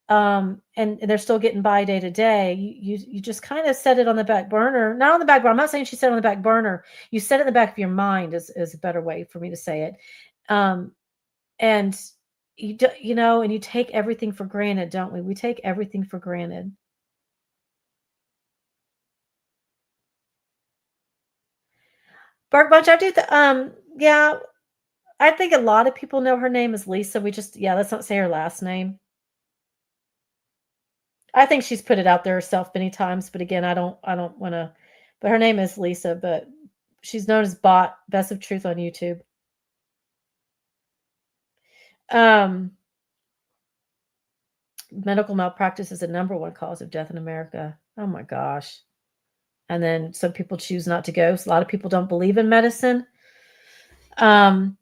[SPEAKER 1] and they're still getting by day to day, you just kind of set it on the back burner. Not on the back burner. I'm not saying she set it on the back burner. You set it in the back of your mind is a better way for me to say it. And and you take everything for granted, don't we? We take everything for granted. Bark Bunch, I do yeah, I think a lot of people know her name is Lisa. Let's not say her last name. I think she's put it out there herself many times, but again, I don't want to, but her name is Lisa, but she's known as Bot, Best of Truth on YouTube. Medical malpractice is the #1 cause of death in America. Oh my gosh. And then some people choose not to go. So a lot of people don't believe in medicine. Yeah,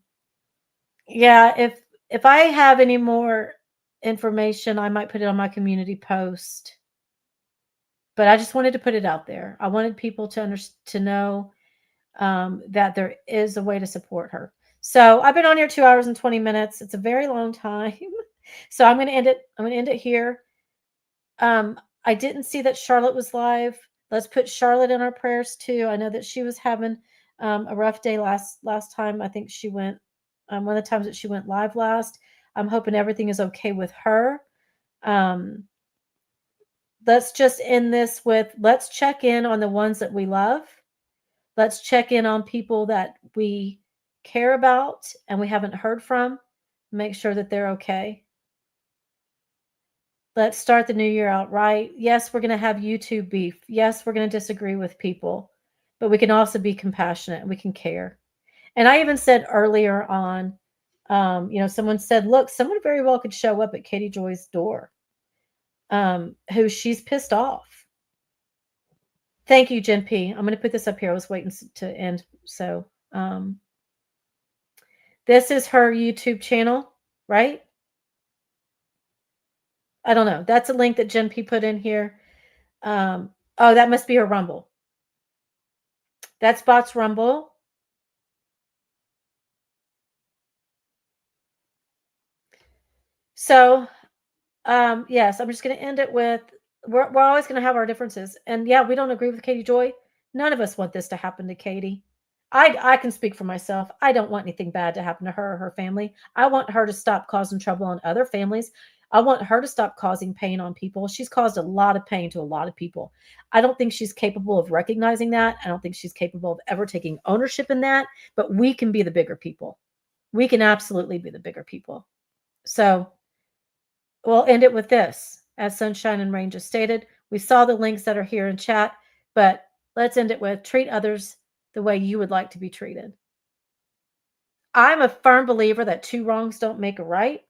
[SPEAKER 1] if I have any more information, I might put it on my community post. But I just wanted to put it out there. I wanted people to know that there is a way to support her. So I've been on here 2 hours and 20 minutes. It's a very long time. So I'm going to end it. I'm going to end it here. I didn't see that Charlotte was live. Let's put Charlotte in our prayers too. I know that she was having a rough day last time. I think she went one of the times that she went live last. I'm hoping everything is okay with her. Let's just end this with, let's check in on the ones that we love. Let's check in on people that we care about and we haven't heard from. Make sure that they're okay. Let's start the new year out right. Yes, we're going to have YouTube beef. Yes, we're going to disagree with people, but we can also be compassionate and we can care. And I even said earlier on, someone said, look, someone very well could show up at Katie Joy's door, who she's pissed off. Thank you, Jen P. I'm going to put this up here. I was waiting to end. So this is her YouTube channel, right? I don't know. That's a link that Jen P put in here. Oh, that must be her Rumble. That's Bot's Rumble. So, yes, I'm just going to end it with, we're always going to have our differences. And yeah, we don't agree with Katie Joy. None of us want this to happen to Katie. I can speak for myself. I don't want anything bad to happen to her or her family. I want her to stop causing trouble on other families. I want her to stop causing pain on people. She's caused a lot of pain to a lot of people. I don't think she's capable of recognizing that. I don't think she's capable of ever taking ownership in that, but we can be the bigger people. We can absolutely be the bigger people. So we'll end it with this. As Sunshine and Rain just stated, we saw the links that are here in chat, but let's end it with, treat others the way you would like to be treated. I'm a firm believer that 2 wrongs don't make a right.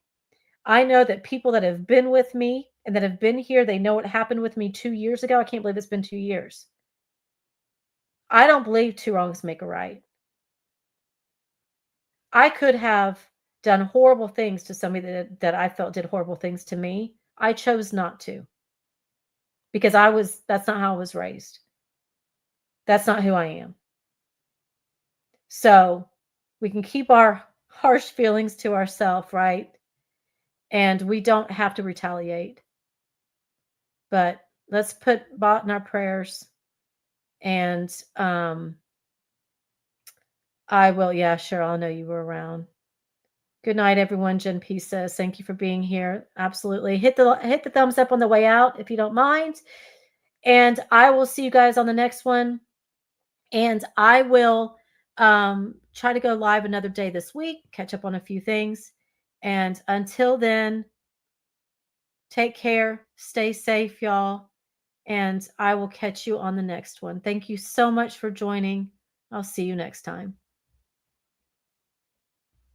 [SPEAKER 1] I know that people that have been with me and that have been here, they know what happened with me 2 years ago. I can't believe it's been 2 years. I don't believe 2 wrongs make a right. I could have done horrible things to somebody that I felt did horrible things to me. I chose not to, because that's not how I was raised. That's not who I am. So we can keep our harsh feelings to ourselves, right? And we don't have to retaliate. But let's put Bot in our prayers. And I will, yeah, Cheryl, I know you were around. Good night, everyone. Jen P says, thank you for being here. Absolutely. Hit the thumbs up on the way out if you don't mind. And I will see you guys on the next one. And I will try to go live another day this week, catch up on a few things. And until then, take care, stay safe, y'all. And I will catch you on the next one. Thank you so much for joining. I'll see you next time.